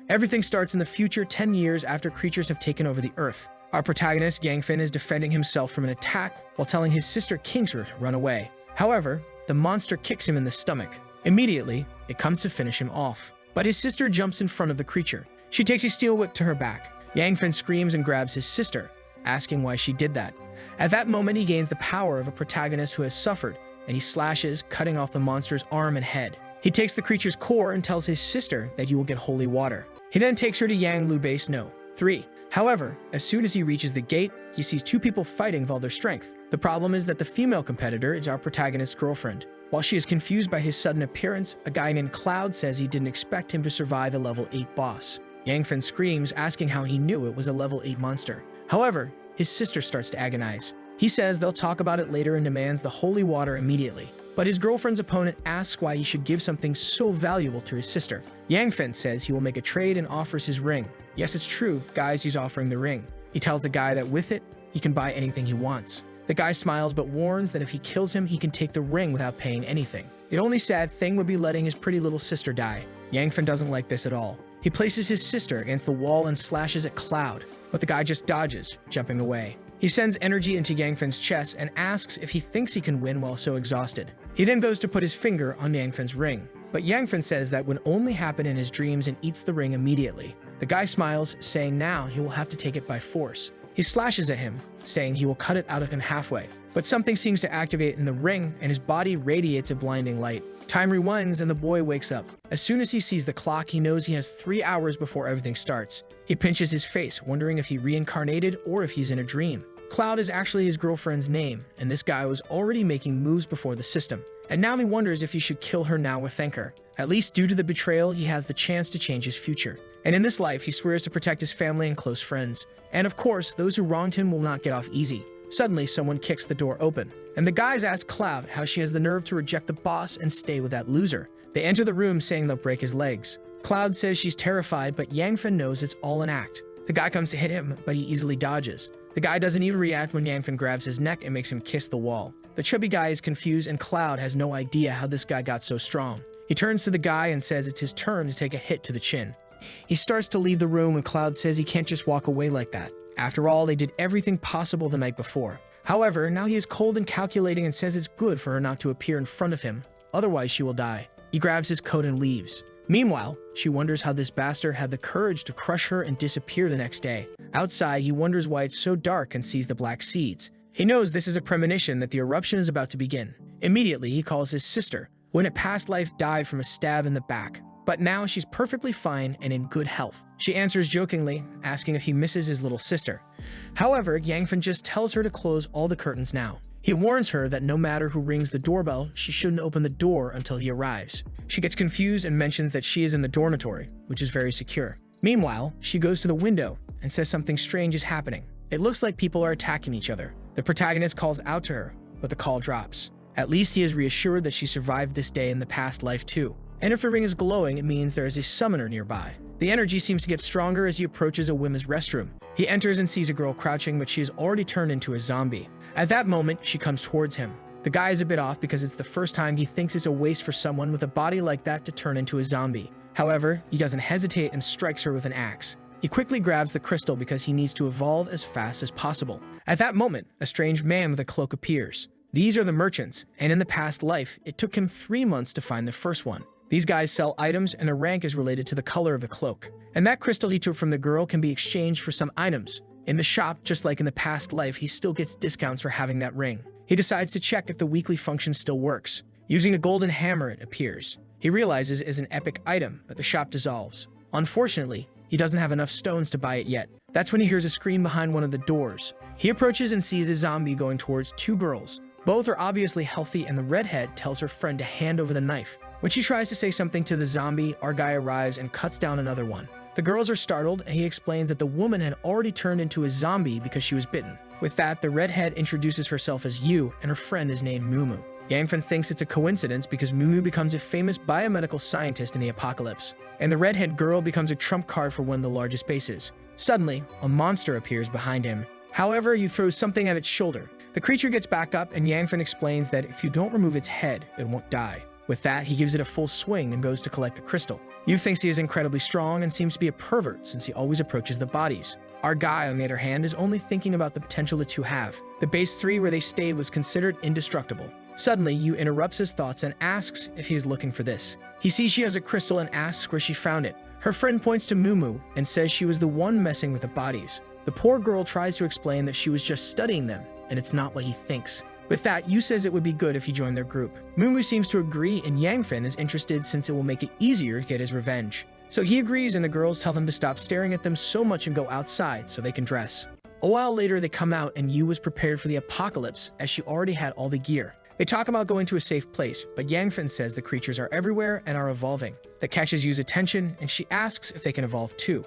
Everything starts in the future 10 years after creatures have taken over the Earth. Our protagonist, Yangfin, is defending himself from an attack while telling his sister Kingsra to run away. However, the monster kicks him in the stomach. Immediately, it comes to finish him off. But his sister jumps in front of the creature. She takes a steel whip to her back. Yangfin screams and grabs his sister, asking why she did that. At that moment, he gains the power of a protagonist who has suffered, and he slashes, cutting off the monster's arm and head. He takes the creature's core and tells his sister that you will get holy water. He then takes her to Yang Lu Base No. 3. However, as soon as he reaches the gate, he sees two people fighting with all their strength. The problem is that the female competitor is our protagonist's girlfriend. While she is confused by his sudden appearance, a guy named Cloud says he didn't expect him to survive a level 8 boss. Yangfin screams, asking how he knew it was a level 8 monster. However, his sister starts to agonize. He says they'll talk about it later and demands the holy water immediately. But his girlfriend's opponent asks why he should give something so valuable to his sister. Yangfin says he will make a trade and offers his ring. Yes, it's true, guys, he's offering the ring. He tells the guy that with it, he can buy anything he wants. The guy smiles but warns that if he kills him, he can take the ring without paying anything. The only sad thing would be letting his pretty little sister die. Yangfin doesn't like this at all. He places his sister against the wall and slashes at Cloud, but the guy just dodges, jumping away. He sends energy into Yangfin's chest and asks if he thinks he can win while so exhausted. He then goes to put his finger on Yangfin's ring, but Yangfin says that would only happen in his dreams and eats the ring immediately. The guy smiles, saying now he will have to take it by force. He slashes at him, saying he will cut it out of him halfway. But something seems to activate in the ring, and his body radiates a blinding light. Time rewinds, and the boy wakes up. As soon as he sees the clock, he knows he has 3 hours before everything starts. He pinches his face, wondering if he reincarnated or if he's in a dream. Cloud is actually his girlfriend's name, and this guy was already making moves before the system. And now he wonders if he should kill her now or thank her. At least due to the betrayal, he has the chance to change his future. And in this life, he swears to protect his family and close friends. And of course, those who wronged him will not get off easy. Suddenly, someone kicks the door open, and the guys ask Cloud how she has the nerve to reject the boss and stay with that loser. They enter the room saying they'll break his legs. Cloud says she's terrified, but Yangfin knows it's all an act. The guy comes to hit him, but he easily dodges. The guy doesn't even react when Yangfin grabs his neck and makes him kiss the wall. The chubby guy is confused, and Cloud has no idea how this guy got so strong. He turns to the guy and says it's his turn to take a hit to the chin. He starts to leave the room when Cloud says he can't just walk away like that. After all, they did everything possible the night before. However, now he is cold and calculating and says it's good for her not to appear in front of him, otherwise she will die. He grabs his coat and leaves. Meanwhile, she wonders how this bastard had the courage to crush her and disappear the next day. Outside, he wonders why it's so dark and sees the black seeds. He knows this is a premonition that the eruption is about to begin. Immediately, he calls his sister, who in a past life died from a stab in the back. But now she's perfectly fine and in good health. She answers jokingly, asking if he misses his little sister. However, Yangfin just tells her to close all the curtains now. He warns her that no matter who rings the doorbell, she shouldn't open the door until he arrives. She gets confused and mentions that she is in the dormitory, which is very secure. Meanwhile, she goes to the window and says something strange is happening. It looks like people are attacking each other. The protagonist calls out to her, but the call drops. At least he is reassured that she survived this day in the past life too. And if the ring is glowing, it means there is a summoner nearby. The energy seems to get stronger as he approaches a women's restroom. He enters and sees a girl crouching, but she has already turned into a zombie. At that moment, she comes towards him. The guy is a bit off because it's the first time he thinks it's a waste for someone with a body like that to turn into a zombie. However, he doesn't hesitate and strikes her with an axe. He quickly grabs the crystal because he needs to evolve as fast as possible. At that moment, a strange man with a cloak appears. These are the merchants, and in the past life, it took him 3 months to find the first one. These guys sell items, and their rank is related to the color of the cloak. And that crystal he took from the girl can be exchanged for some items. In the shop, just like in the past life, he still gets discounts for having that ring. He decides to check if the weekly function still works. Using a golden hammer, it appears. He realizes it is an epic item, but the shop dissolves. Unfortunately, he doesn't have enough stones to buy it yet. That's when he hears a scream behind one of the doors. He approaches and sees a zombie going towards 2 girls. Both are obviously healthy, and the redhead tells her friend to hand over the knife. When she tries to say something to the zombie, our guy arrives and cuts down another one. The girls are startled, and he explains that the woman had already turned into a zombie because she was bitten. With that, the redhead introduces herself as Yu, and her friend is named Mumu. Yangfin thinks it's a coincidence because Mumu becomes a famous biomedical scientist in the apocalypse, and the redhead girl becomes a trump card for one of the largest bases. Suddenly, a monster appears behind him. However, Yu throws something at its shoulder. The creature gets back up, and Yangfin explains that if you don't remove its head, it won't die. With that, he gives it a full swing and goes to collect the crystal. Yu thinks he is incredibly strong and seems to be a pervert since he always approaches the bodies. Our guy, on the other hand, is only thinking about the potential the two have. The base 3 where they stayed was considered indestructible. Suddenly, Yu interrupts his thoughts and asks if he is looking for this. He sees she has a crystal and asks where she found it. Her friend points to Mumu and says she was the one messing with the bodies. The poor girl tries to explain that she was just studying them, and it's not what he thinks. With that, Yu says it would be good if he joined their group. Mumu seems to agree, and Yangfen is interested since it will make it easier to get his revenge. So he agrees, and the girls tell them to stop staring at them so much and go outside so they can dress. A while later, they come out, and Yu was prepared for the apocalypse as she already had all the gear. They talk about going to a safe place, but Yangfen says the creatures are everywhere and are evolving. That catches Yu's attention, and she asks if they can evolve too.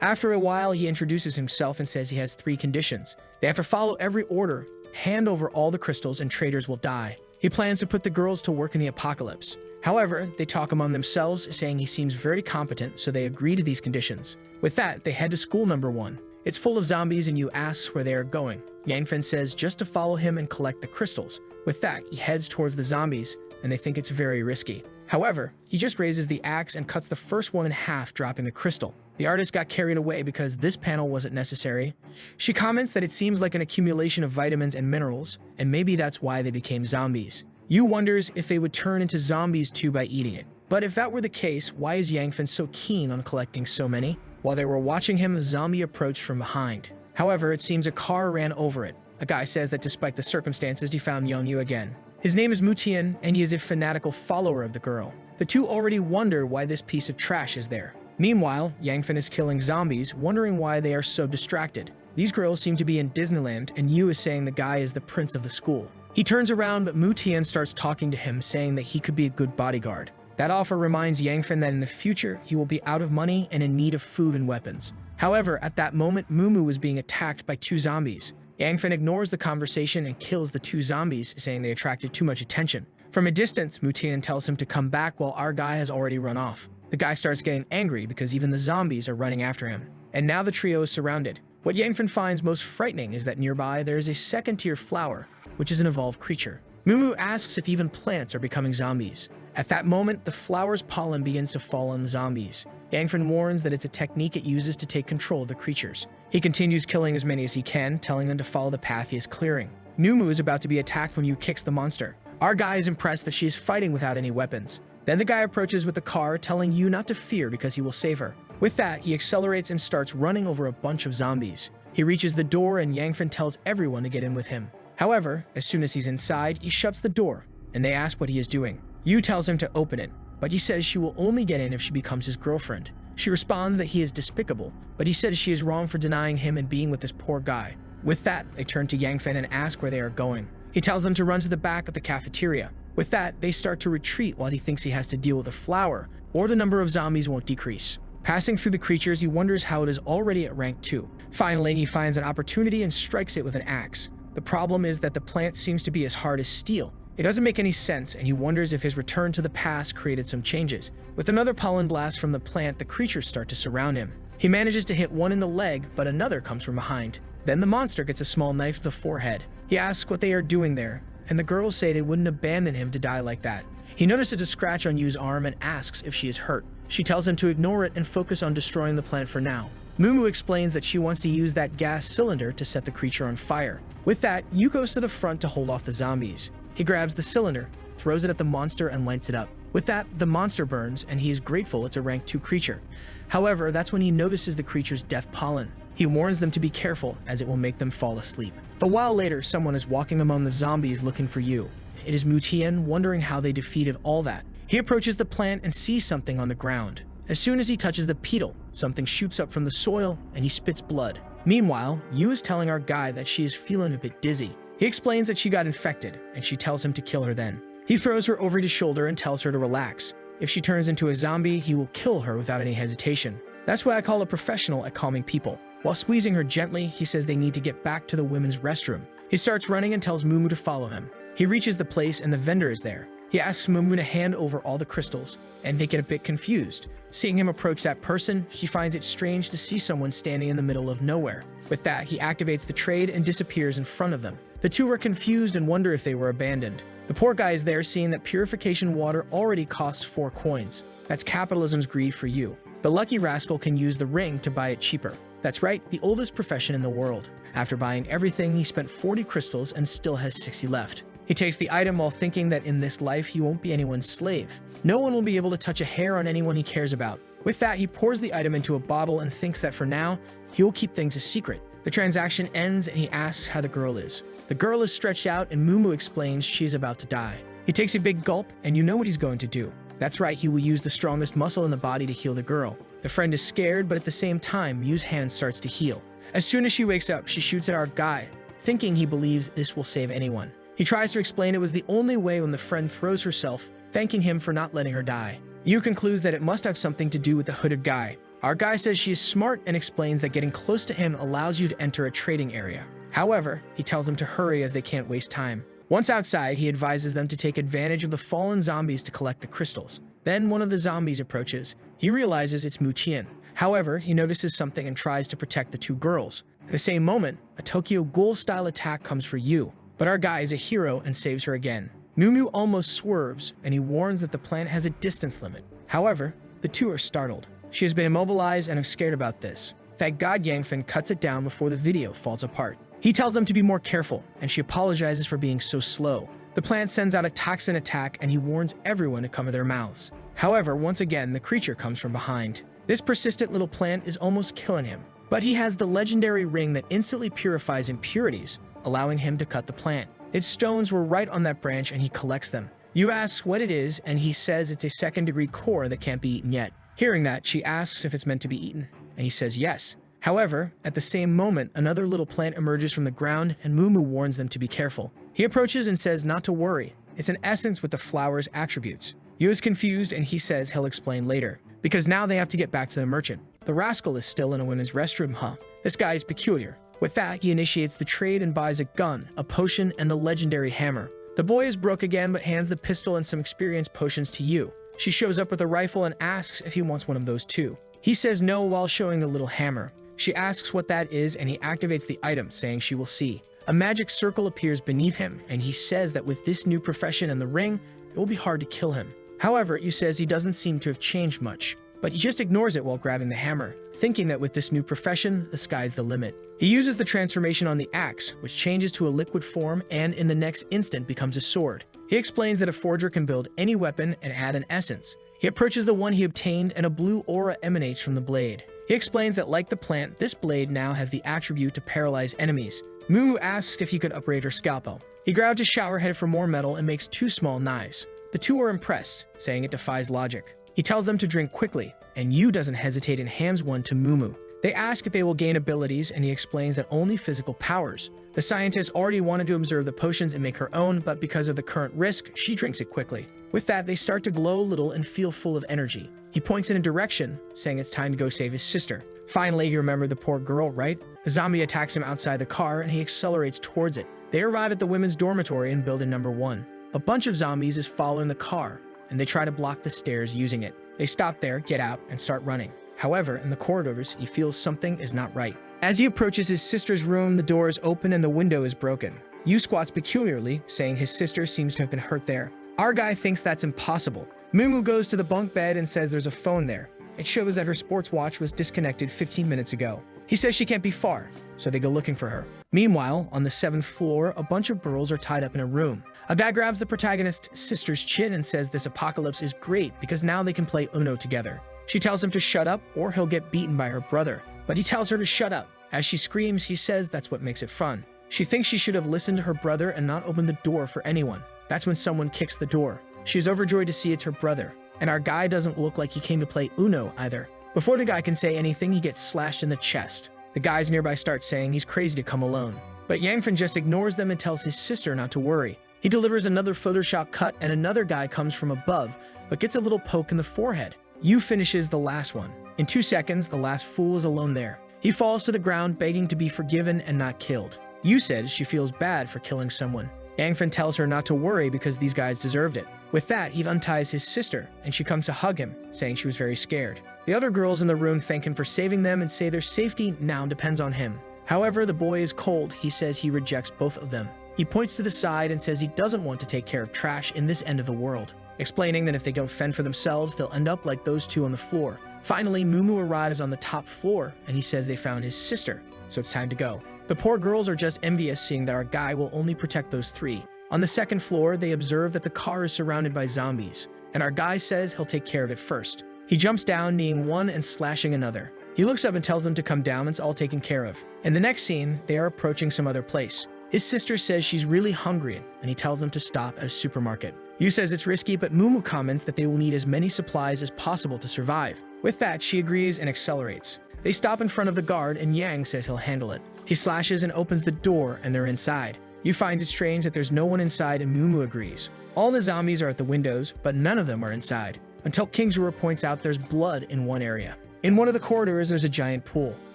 After a while, he introduces himself and says he has 3 conditions. They have to follow every order, hand over all the crystals, and traders will die. He plans to put the girls to work in the apocalypse. However, they talk among themselves, saying he seems very competent, so they agree to these conditions. With that, they head to school number 1. It's full of zombies, and Yu asks where they are going. Yangfen says just to follow him and collect the crystals. With that, he heads towards the zombies, and they think it's very risky. However, he just raises the axe and cuts the first one in half, dropping the crystal. The artist got carried away because this panel wasn't necessary. She comments that it seems like an accumulation of vitamins and minerals, and maybe that's why they became zombies. Yu wonders if they would turn into zombies too by eating it. But if that were the case, why is Yangfen so keen on collecting so many? While they were watching him, a zombie approached from behind. However, it seems a car ran over it. A guy says that despite the circumstances, he found Young-Yu again. His name is Mutian, and he is a fanatical follower of the girl. The two already wonder why this piece of trash is there. Meanwhile, Yangfen is killing zombies, wondering why they are so distracted. These girls seem to be in Disneyland, and Yu is saying the guy is the prince of the school. He turns around, but Mutian starts talking to him, saying that he could be a good bodyguard. That offer reminds Yangfen that in the future, he will be out of money and in need of food and weapons. However, at that moment, Mumu was being attacked by 2 zombies. Yangfen ignores the conversation and kills the 2 zombies, saying they attracted too much attention. From a distance, Mutian tells him to come back while our guy has already run off. The guy starts getting angry because even the zombies are running after him. And now the trio is surrounded. What Yangfen finds most frightening is that nearby there is a second-tier flower, which is an evolved creature. Mumu asks if even plants are becoming zombies. At that moment, the flower's pollen begins to fall on the zombies. Yangfen warns that it's a technique it uses to take control of the creatures. He continues killing as many as he can, telling them to follow the path he is clearing. Numu is about to be attacked when Yu kicks the monster. Our guy is impressed that she is fighting without any weapons. Then the guy approaches with the car, telling Yu not to fear because he will save her. With that, he accelerates and starts running over a bunch of zombies. He reaches the door and Yangfen tells everyone to get in with him. However, as soon as he's inside, he shuts the door, and they ask what he is doing. Yu tells him to open it, but he says she will only get in if she becomes his girlfriend. She responds that he is despicable, but he says she is wrong for denying him and being with this poor guy. With that, they turn to Yangfen and ask where they are going. He tells them to run to the back of the cafeteria. With that, they start to retreat while he thinks he has to deal with a flower, or the number of zombies won't decrease. Passing through the creatures, he wonders how it is already at rank 2. Finally, he finds an opportunity and strikes it with an axe. The problem is that the plant seems to be as hard as steel. It doesn't make any sense, and he wonders if his return to the past created some changes. With another pollen blast from the plant, the creatures start to surround him. He manages to hit one in the leg, but another comes from behind. Then the monster gets a small knife to the forehead. He asks what they are doing there, and the girls say they wouldn't abandon him to die like that. He notices a scratch on Yu's arm and asks if she is hurt. She tells him to ignore it and focus on destroying the plant for now. Mumu explains that she wants to use that gas cylinder to set the creature on fire. With that, Yu goes to the front to hold off the zombies. He grabs the cylinder, throws it at the monster, and lights it up. With that, the monster burns, and he is grateful it's a rank 2 creature. However, that's when he notices the creature's death pollen. He warns them to be careful, as it will make them fall asleep. A while later, someone is walking among the zombies looking for Yu. It is Mutian, wondering how they defeated all that. He approaches the plant and sees something on the ground. As soon as he touches the petal, something shoots up from the soil, and he spits blood. Meanwhile, Yu is telling our guy that she is feeling a bit dizzy. He explains that she got infected, and she tells him to kill her then. He throws her over his shoulder and tells her to relax. If she turns into a zombie, he will kill her without any hesitation. That's why I call a professional at calming people. While squeezing her gently, he says they need to get back to the women's restroom. He starts running and tells Mumu to follow him. He reaches the place and the vendor is there. He asks Mumu to hand over all the crystals, and they get a bit confused. Seeing him approach that person, she finds it strange to see someone standing in the middle of nowhere. With that, he activates the trade and disappears in front of them. The two are confused and wonder if they were abandoned. The poor guy is there seeing that purification water already costs 4 coins. That's capitalism's greed for you. The lucky rascal can use the ring to buy it cheaper. That's right, the oldest profession in the world. After buying everything, he spent 40 crystals and still has 60 left. He takes the item while thinking that in this life he won't be anyone's slave. No one will be able to touch a hair on anyone he cares about. With that, he pours the item into a bottle and thinks that for now, he will keep things a secret. The transaction ends and he asks how the girl is. The girl is stretched out and Mumu explains she's about to die. He takes a big gulp and you know what he's going to do. That's right, he will use the strongest muscle in the body to heal the girl. The friend is scared, but at the same time, Mu's hand starts to heal. As soon as she wakes up, she shoots at our guy, thinking he believes this will save anyone. He tries to explain it was the only way when the friend throws herself, thanking him for not letting her die. Yu concludes that it must have something to do with the hooded guy. Our guy says she is smart and explains that getting close to him allows you to enter a trading area. However, he tells them to hurry as they can't waste time. Once outside, he advises them to take advantage of the fallen zombies to collect the crystals. Then one of the zombies approaches. He realizes it's Mutian. However, he notices something and tries to protect the 2 girls. At the same moment, a Tokyo Ghoul-style attack comes for Yu, but our guy is a hero and saves her again. Mumu almost swerves, and he warns that the plant has a distance limit. However, the 2 are startled. She has been immobilized and is scared about this. Thank God Yangfin cuts it down before the video falls apart. He tells them to be more careful, and she apologizes for being so slow. The plant sends out a toxin attack, and he warns everyone to cover their mouths. However, once again, the creature comes from behind. This persistent little plant is almost killing him, but he has the legendary ring that instantly purifies impurities, allowing him to cut the plant. Its stones were right on that branch, and he collects them. Yu asks what it is, and he says it's a second-degree core that can't be eaten yet. Hearing that, she asks if it's meant to be eaten, and he says yes. However, at the same moment, another little plant emerges from the ground, and Mumu warns them to be careful. He approaches and says not to worry. It's an essence with the flower's attributes. Yu is confused, and he says he'll explain later, because now they have to get back to the merchant. The rascal is still in a women's restroom, huh? This guy is peculiar. With that, he initiates the trade and buys a gun, a potion, and the legendary hammer. The boy is broke again, but hands the pistol and some experience potions to Yu. She shows up with a rifle and asks if he wants one of those too. He says no while showing the little hammer. She asks what that is, and he activates the item, saying she will see. A magic circle appears beneath him, and he says that with this new profession and the ring, it will be hard to kill him. However, Yu says he doesn't seem to have changed much, but he just ignores it while grabbing the hammer, thinking that with this new profession, the sky's the limit. He uses the transformation on the axe, which changes to a liquid form and in the next instant becomes a sword. He explains that a forger can build any weapon and add an essence. He approaches the one he obtained, and a blue aura emanates from the blade. He explains that like the plant, this blade now has the attribute to paralyze enemies. Mumu asks if he could upgrade her scalpel. He grabs a shower head for more metal and makes 2 small knives. The 2 are impressed, saying it defies logic. He tells them to drink quickly, and Yu doesn't hesitate and hands one to Mumu. They ask if they will gain abilities, and he explains that only physical powers. The scientist already wanted to observe the potions and make her own, but because of the current risk, she drinks it quickly. With that, they start to glow a little and feel full of energy. He points in a direction, saying it's time to go save his sister. Finally, you remember the poor girl, right? The zombie attacks him outside the car, and he accelerates towards it. They arrive at the women's dormitory in building number 1. A bunch of zombies is following the car, and they try to block the stairs using it. They stop there, get out, and start running. However, in the corridors, he feels something is not right. As he approaches his sister's room, the door is open and the window is broken. Yu squats peculiarly, saying his sister seems to have been hurt there. Our guy thinks that's impossible. Mumu goes to the bunk bed and says there's a phone there. It shows that her sports watch was disconnected 15 minutes ago. He says she can't be far, so they go looking for her. Meanwhile, on the 7th floor, a bunch of girls are tied up in a room. A guy grabs the protagonist's sister's chin and says this apocalypse is great because now they can play Uno together. She tells him to shut up or he'll get beaten by her brother, but he tells her to shut up. As she screams, he says that's what makes it fun. She thinks she should have listened to her brother and not opened the door for anyone. That's when someone kicks the door. She's overjoyed to see it's her brother, and our guy doesn't look like he came to play Uno either. Before the guy can say anything, he gets slashed in the chest. The guys nearby start saying he's crazy to come alone, but Yangfin just ignores them and tells his sister not to worry. He delivers another Photoshop cut, and another guy comes from above, but gets a little poke in the forehead. Yu finishes the last one. In 2 seconds, the last fool is alone there. He falls to the ground, begging to be forgiven and not killed. Yu says she feels bad for killing someone. Yangfin tells her not to worry because these guys deserved it. With that, he unties his sister, and she comes to hug him, saying she was very scared. The other girls in the room thank him for saving them and say their safety now depends on him. However, the boy is cold. He says he rejects both of them. He points to the side and says he doesn't want to take care of trash in this end of the world, explaining that if they don't fend for themselves, they'll end up like those two on the floor. Finally, Mumu arrives on the top floor, and he says they found his sister, so it's time to go. The poor girls are just envious seeing that our guy will only protect those three. On the second floor, they observe that the car is surrounded by zombies, and our guy says he'll take care of it first. He jumps down, kneeing one and slashing another. He looks up and tells them to come down, it's all taken care of. In the next scene, they are approaching some other place. His sister says she's really hungry, and he tells them to stop at a supermarket. Yu says it's risky, but Mumu comments that they will need as many supplies as possible to survive. With that, she agrees and accelerates. They stop in front of the guard, and Yang says he'll handle it. He slashes and opens the door, and they're inside. Yu finds it strange that there's no one inside, and Mumu agrees. All the zombies are at the windows, but none of them are inside, until Kingzura points out there's blood in one area. In one of the corridors, there's a giant pool.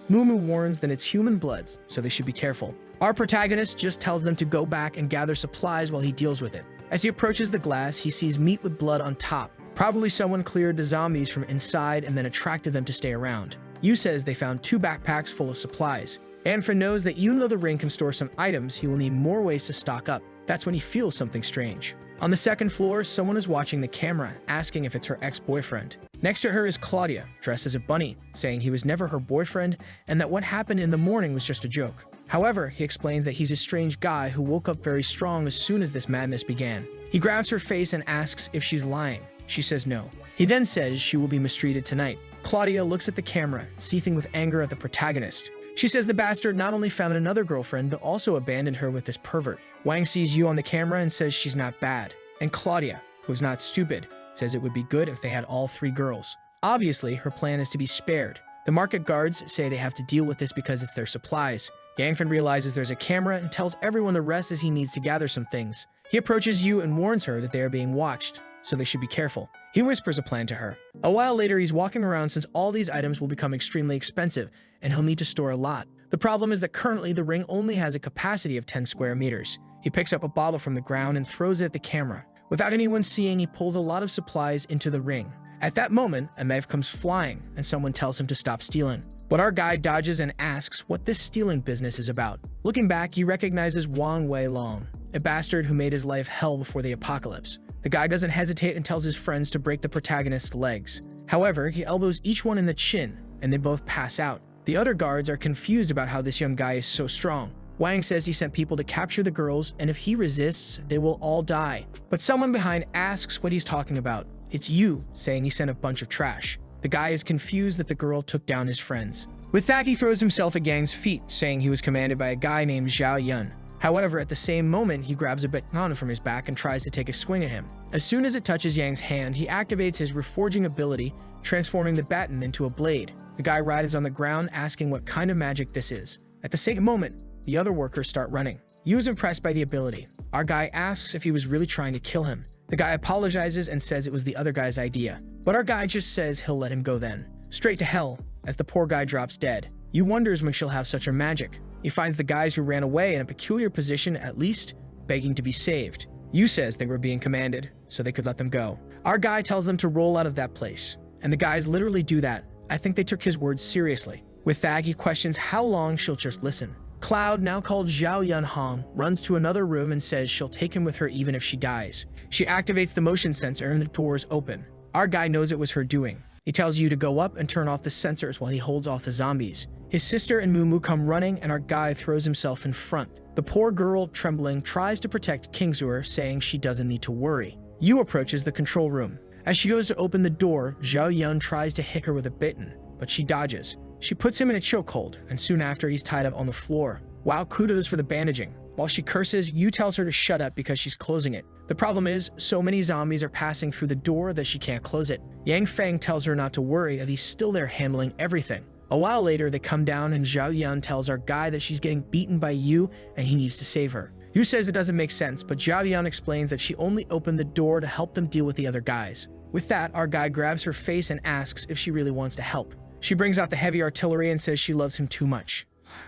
Mumu warns that it's human blood, so they should be careful. Our protagonist just tells them to go back and gather supplies while he deals with it. As he approaches the glass, he sees meat with blood on top. Probably someone cleared the zombies from inside and then attracted them to stay around. Yu says they found 2 backpacks full of supplies. Anfra knows that even though the ring can store some items, he will need more ways to stock up. That's when he feels something strange. On the second floor, someone is watching the camera, asking if it's her ex-boyfriend. Next to her is Claudia, dressed as a bunny, saying he was never her boyfriend and that what happened in the morning was just a joke. However, he explains that he's a strange guy who woke up very strong as soon as this madness began. He grabs her face and asks if she's lying. She says no. He then says she will be mistreated tonight. Claudia looks at the camera, seething with anger at the protagonist. She says the bastard not only found another girlfriend, but also abandoned her with this pervert. Wang sees Yu on the camera and says she's not bad. And Claudia, who's not stupid, says it would be good if they had all 3 girls. Obviously, her plan is to be spared. The market guards say they have to deal with this because it's their supplies. Yangfen realizes there's a camera and tells everyone to rest as he needs to gather some things. He approaches Yu and warns her that they are being watched, so they should be careful. He whispers a plan to her. A while later, he's walking around since all these items will become extremely expensive, and he'll need to store a lot. The problem is that currently the ring only has a capacity of 10 square meters. He picks up a bottle from the ground and throws it at the camera. Without anyone seeing, he pulls a lot of supplies into the ring. At that moment, a knife comes flying, and someone tells him to stop stealing. But our guy dodges and asks what this stealing business is about. Looking back, he recognizes Wang Wei Long, a bastard who made his life hell before the apocalypse. The guy doesn't hesitate and tells his friends to break the protagonist's legs. However, he elbows each one in the chin, and they both pass out. The other guards are confused about how this young guy is so strong. Wang says he sent people to capture the girls, and if he resists, they will all die. But someone behind asks what he's talking about. It's Yu, saying he sent a bunch of trash. The guy is confused that the girl took down his friends. With that, he throws himself at Gang's feet, saying he was commanded by a guy named Zhao Yun. However, at the same moment, he grabs a baton from his back and tries to take a swing at him. As soon as it touches Yang's hand, he activates his reforging ability, transforming the baton into a blade. The guy rides on the ground, asking what kind of magic this is. At the same moment, the other workers start running. Yu is impressed by the ability. Our guy asks if he was really trying to kill him. The guy apologizes and says it was the other guy's idea. But our guy just says he'll let him go then. Straight to hell, as the poor guy drops dead. Yu wonders when she'll have such a magic. He finds the guys who ran away in a peculiar position, at least, begging to be saved. Yu says they were being commanded, so they could let them go. Our guy tells them to roll out of that place. And the guys literally do that. I think they took his words seriously. With that, he questions how long she'll just listen. Cloud, now called Zhao Yunhong, runs to another room and says she'll take him with her even if she dies. She activates the motion sensor and the doors open. Our guy knows it was her doing. He tells Yu to go up and turn off the sensors while he holds off the zombies. His sister and Mumu come running and our guy throws himself in front. The poor girl, trembling, tries to protect Kingzura, saying she doesn't need to worry. Yu approaches the control room. As she goes to open the door, Zhao Yun tries to hit her with a baton, but she dodges. She puts him in a chokehold, and soon after he's tied up on the floor. Wow, kudos for the bandaging. While she curses, Yu tells her to shut up because she's closing it. The problem is, so many zombies are passing through the door that she can't close it. Yang Feng tells her not to worry, that he's still there handling everything. A while later, they come down and Zhao Yun tells our guy that she's getting beaten by Yu and he needs to save her. Yu says it doesn't make sense, but Zhao Yun explains that she only opened the door to help them deal with the other guys. With that, our guy grabs her face and asks if she really wants to help. She brings out the heavy artillery and says she loves him too much.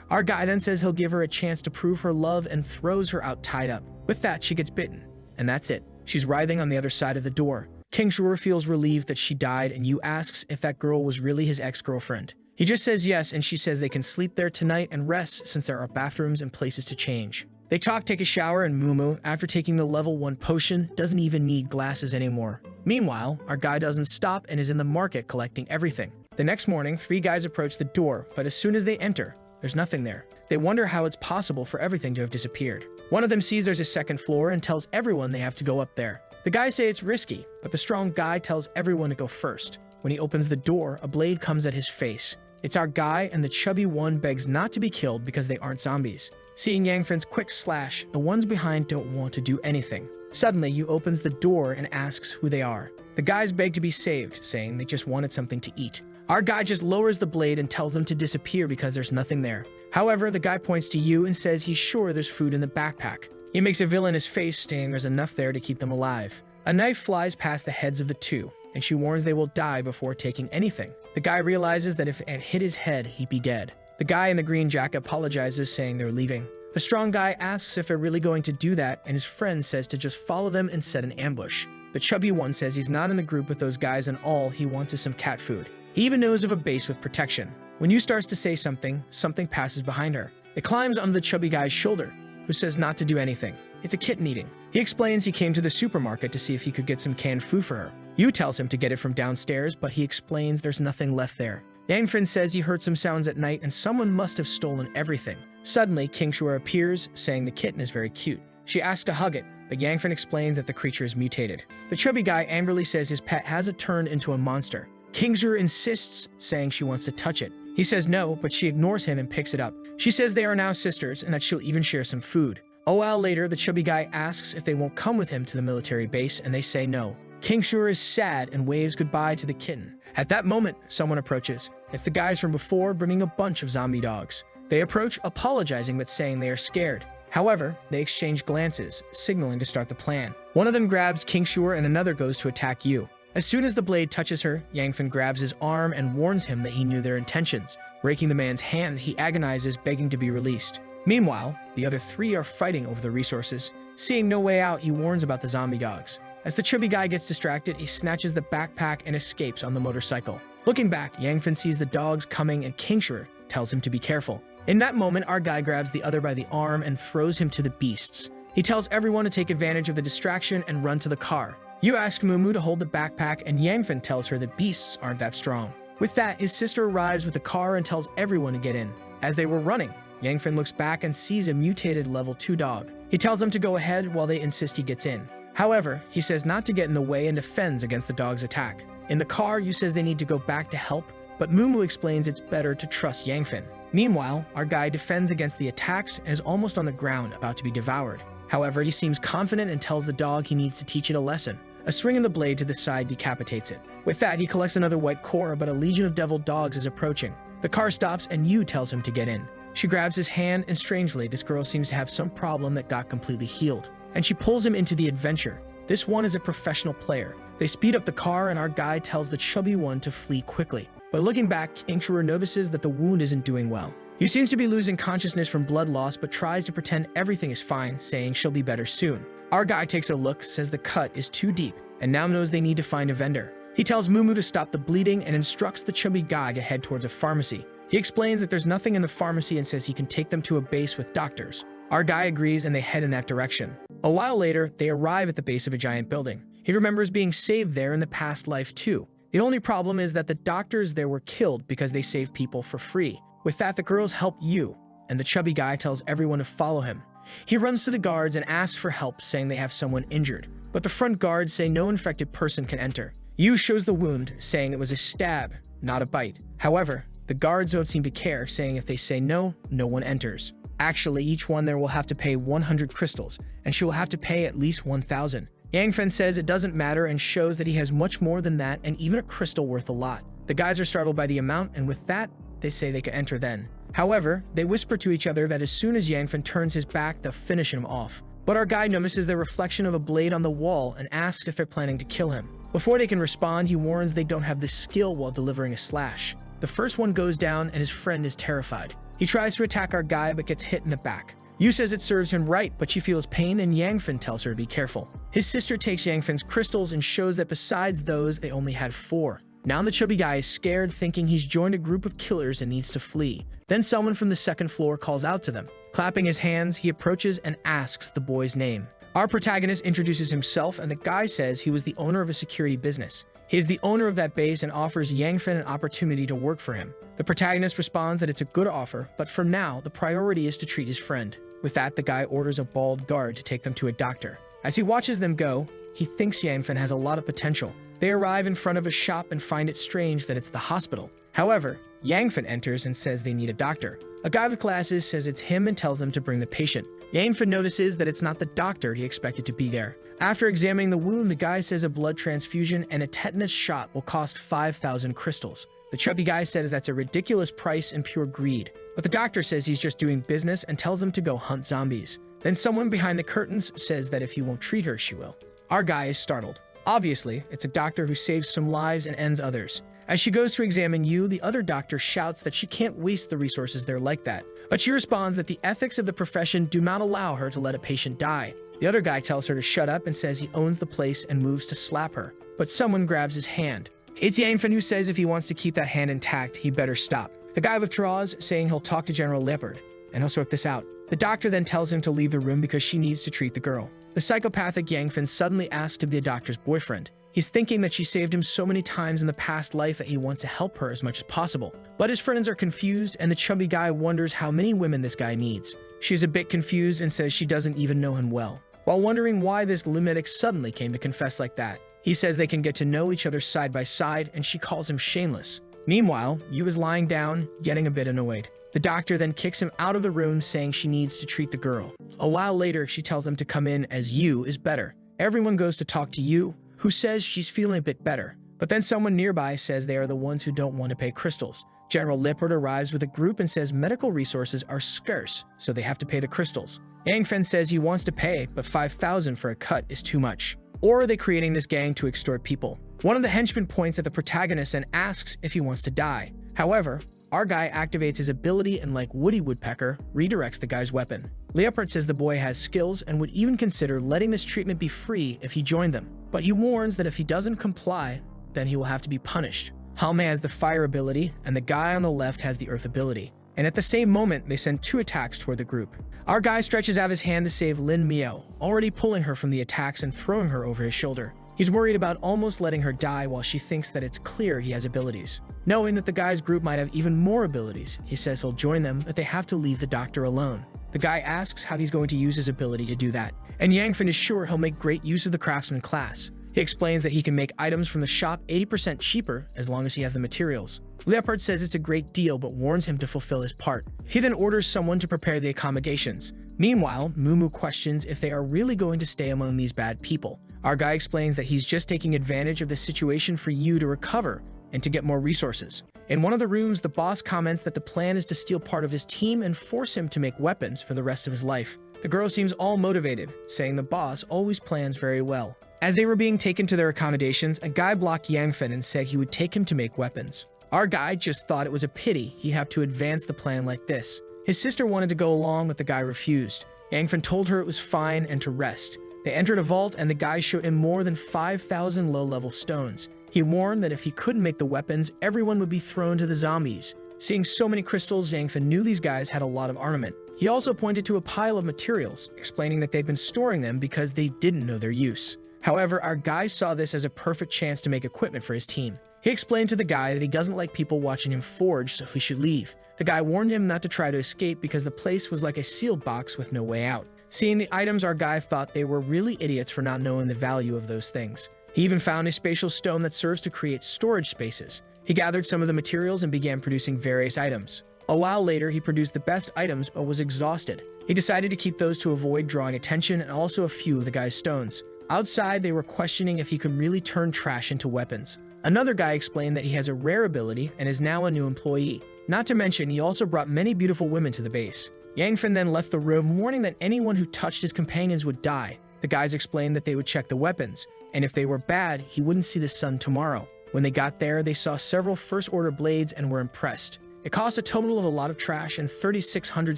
Our guy then says he'll give her a chance to prove her love and throws her out tied up. With that, she gets bitten. And that's it. She's writhing on the other side of the door. Kingzura feels relieved that she died, and Yu asks if that girl was really his ex-girlfriend. He just says yes, and she says they can sleep there tonight and rest since there are bathrooms and places to change. They talk, take a shower, and Mumu, after taking the level 1 potion, doesn't even need glasses anymore. Meanwhile, our guy doesn't stop and is in the market collecting everything. The next morning, 3 guys approach the door, but as soon as they enter, there's nothing there. They wonder how it's possible for everything to have disappeared. One of them sees there's a second floor and tells everyone they have to go up there. The guys say it's risky, but the strong guy tells everyone to go first. When he opens the door, a blade comes at his face. It's our guy, and the chubby one begs not to be killed because they aren't zombies. Seeing Yangfin's quick slash, the ones behind don't want to do anything. Suddenly, Yu opens the door and asks who they are. The guys beg to be saved, saying they just wanted something to eat. Our guy just lowers the blade and tells them to disappear because there's nothing there. However, the guy points to Yu and says he's sure there's food in the backpack. He makes a villainous face, stating there's enough there to keep them alive. A knife flies past the heads of the two, and she warns they will die before taking anything. The guy realizes that if it had hit his head, he'd be dead. The guy in the green jacket apologizes, saying they're leaving. The strong guy asks if they're really going to do that, and his friend says to just follow them and set an ambush. The chubby one says he's not in the group with those guys and all he wants is some cat food. He even knows of a base with protection. When Yu starts to say something, something passes behind her. It climbs onto the chubby guy's shoulder, who says not to do anything. It's a kitten eating. He explains he came to the supermarket to see if he could get some canned food for her. Yu tells him to get it from downstairs, but he explains there's nothing left there. Yangfin says he heard some sounds at night and someone must have stolen everything. Suddenly, Kingshua appears, saying the kitten is very cute. She asks to hug it, but Yangfin explains that the creature is mutated. The chubby guy angrily says his pet hasn't turned into a monster. Kingshua insists, saying she wants to touch it. He says no, but she ignores him and picks it up. She says they are now sisters and that she'll even share some food. A while later, the chubby guy asks if they won't come with him to the military base, and they say no. Kingshua is sad and waves goodbye to the kitten. At that moment, someone approaches. It's the guys from before, bringing a bunch of zombie dogs. They approach, apologizing but saying they are scared. However, they exchange glances, signaling to start the plan. One of them grabs Kingshua and another goes to attack Yu. As soon as the blade touches her, Yangfin grabs his arm and warns him that he knew their intentions. Raking the man's hand, he agonizes, begging to be released. Meanwhile, the other 3 are fighting over the resources. Seeing no way out, he warns about the zombie dogs. As the chubby guy gets distracted, he snatches the backpack and escapes on the motorcycle. Looking back, Yangfin sees the dogs coming and Kingshua tells him to be careful. In that moment, our guy grabs the other by the arm and throws him to the beasts. He tells everyone to take advantage of the distraction and run to the car. Yu asks Mumu to hold the backpack and Yangfin tells her that beasts aren't that strong. With that, his sister arrives with the car and tells everyone to get in. As they were running, Yangfin looks back and sees a mutated level 2 dog. He tells them to go ahead while they insist he gets in. However, he says not to get in the way and defends against the dog's attack. In the car, Yu says they need to go back to help, but Mumu explains it's better to trust Yangfin. Meanwhile, our guy defends against the attacks and is almost on the ground, about to be devoured. However, he seems confident and tells the dog he needs to teach it a lesson. A swing of the blade to the side decapitates it. With that, he collects another white core, but a legion of devil dogs is approaching. The car stops and Yu tells him to get in. She grabs his hand, and strangely, this girl seems to have some problem that got completely healed. And she pulls him into the adventure. This one is a professional player. They speed up the car and our guy tells the chubby one to flee quickly. But looking back, Kingshua notices that the wound isn't doing well. He seems to be losing consciousness from blood loss but tries to pretend everything is fine, saying she'll be better soon. Our guy takes a look, says the cut is too deep, and now knows they need to find a vendor. He tells Mumu to stop the bleeding and instructs the chubby guy to head towards a pharmacy. He explains that there's nothing in the pharmacy and says he can take them to a base with doctors. Our guy agrees and they head in that direction. A while later, they arrive at the base of a giant building. He remembers being saved there in the past life too. The only problem is that the doctors there were killed because they saved people for free. With that, the girls help Yu, and the chubby guy tells everyone to follow him. He runs to the guards and asks for help, saying they have someone injured. But the front guards say no infected person can enter. Yu shows the wound, saying it was a stab, not a bite. However, the guards don't seem to care, saying if they say no, no one enters. Actually, each one there will have to pay 100 crystals, and she will have to pay at least 1,000. Yangfen says it doesn't matter and shows that he has much more than that and even a crystal worth a lot. The guys are startled by the amount, and with that, they say they can enter then. However, they whisper to each other that as soon as Yangfen turns his back, they'll finish him off. But our guy notices the reflection of a blade on the wall and asks if they're planning to kill him. Before they can respond, he warns they don't have the skill while delivering a slash. The first one goes down and his friend is terrified. He tries to attack our guy but gets hit in the back. Yu says it serves him right, but she feels pain and Yangfen tells her to be careful. His sister takes Yangfen's crystals and shows that besides those, they only had 4. Now the chubby guy is scared, thinking he's joined a group of killers and needs to flee. Then someone from the second floor calls out to them. Clapping his hands, he approaches and asks the boy's name. Our protagonist introduces himself, and the guy says he was the owner of a security business. He is the owner of that base and offers Yangfin an opportunity to work for him. The protagonist responds that it's a good offer, but for now, the priority is to treat his friend. With that, the guy orders a bald guard to take them to a doctor. As he watches them go, he thinks Yangfin has a lot of potential. They arrive in front of a shop and find it strange that it's the hospital. However, Yangfin enters and says they need a doctor. A guy with glasses says it's him and tells them to bring the patient. Yangfin notices that it's not the doctor he expected to be there. After examining the wound, the guy says a blood transfusion and a tetanus shot will cost 5,000 crystals. The chubby guy says that's a ridiculous price and pure greed. But the doctor says he's just doing business and tells them to go hunt zombies. Then someone behind the curtains says that if he won't treat her, she will. Our guy is startled. Obviously, it's a doctor who saves some lives and ends others. As she goes to examine you, the other doctor shouts that she can't waste the resources there like that. But she responds that the ethics of the profession do not allow her to let a patient die. The other guy tells her to shut up and says he owns the place and moves to slap her. But someone grabs his hand. It's Yangfin who says if he wants to keep that hand intact, he better stop. The guy withdraws, saying he'll talk to General Leopard, and he'll sort this out. The doctor then tells him to leave the room because she needs to treat the girl. The psychopathic Yangfin suddenly asks to be the doctor's boyfriend. He's thinking that she saved him so many times in the past life that he wants to help her as much as possible. But his friends are confused, and the chubby guy wonders how many women this guy needs. She's a bit confused and says she doesn't even know him well. While wondering why this lunatic suddenly came to confess like that, he says they can get to know each other side by side, and she calls him shameless. Meanwhile, Yu is lying down, getting a bit annoyed. The doctor then kicks him out of the room, saying she needs to treat the girl. A while later, she tells them to come in as Yu is better. Everyone goes to talk to Yu, who says she's feeling a bit better. But then someone nearby says they are the ones who don't want to pay crystals. General Lippert arrives with a group and says medical resources are scarce, so they have to pay the crystals. Yangfen says he wants to pay, but 5,000 for a cut is too much. Or are they creating this gang to extort people? One of the henchmen points at the protagonist and asks if he wants to die. However, our guy activates his ability and, like Woody Woodpecker, redirects the guy's weapon. Leopard says the boy has skills and would even consider letting this treatment be free if he joined them. But he warns that if he doesn't comply, then he will have to be punished. Halme has the fire ability, and the guy on the left has the earth ability. And at the same moment, they send 2 attacks toward the group. Our guy stretches out his hand to save Lin Miao, already pulling her from the attacks and throwing her over his shoulder. He's worried about almost letting her die while she thinks that it's clear he has abilities. Knowing that the guy's group might have even more abilities, he says he'll join them, but they have to leave the doctor alone. The guy asks how he's going to use his ability to do that, and Yangfen is sure he'll make great use of the craftsman class. He explains that he can make items from the shop 80% cheaper as long as he has the materials. Leopard says it's a great deal but warns him to fulfill his part. He then orders someone to prepare the accommodations. Meanwhile, Mumu questions if they are really going to stay among these bad people. Our guy explains that he's just taking advantage of the situation for you to recover and to get more resources. In one of the rooms, the boss comments that the plan is to steal part of his team and force him to make weapons for the rest of his life. The girl seems all motivated, saying the boss always plans very well. As they were being taken to their accommodations, a guy blocked Yangfen and said he would take him to make weapons. Our guy just thought it was a pity he'd have to advance the plan like this. His sister wanted to go along, but the guy refused. Yangfen told her it was fine and to rest. They entered a vault, and the guy showed him more than 5,000 low-level stones. He warned that if he couldn't make the weapons, everyone would be thrown to the zombies. Seeing so many crystals, Yangfen knew these guys had a lot of armament. He also pointed to a pile of materials, explaining that they'd been storing them because they didn't know their use. However, our guy saw this as a perfect chance to make equipment for his team. He explained to the guy that he doesn't like people watching him forge, so he should leave. The guy warned him not to try to escape because the place was like a sealed box with no way out. Seeing the items, our guy thought they were really idiots for not knowing the value of those things. He even found a spatial stone that serves to create storage spaces. He gathered some of the materials and began producing various items. A while later, he produced the best items but was exhausted. He decided to keep those to avoid drawing attention and also a few of the guy's stones. Outside, they were questioning if he could really turn trash into weapons. Another guy explained that he has a rare ability and is now a new employee. Not to mention, he also brought many beautiful women to the base. Yangfen then left the room, warning that anyone who touched his companions would die. The guys explained that they would check the weapons, and if they were bad, he wouldn't see the sun tomorrow. When they got there, they saw several first-order blades and were impressed. It cost a total of a lot of trash and 3,600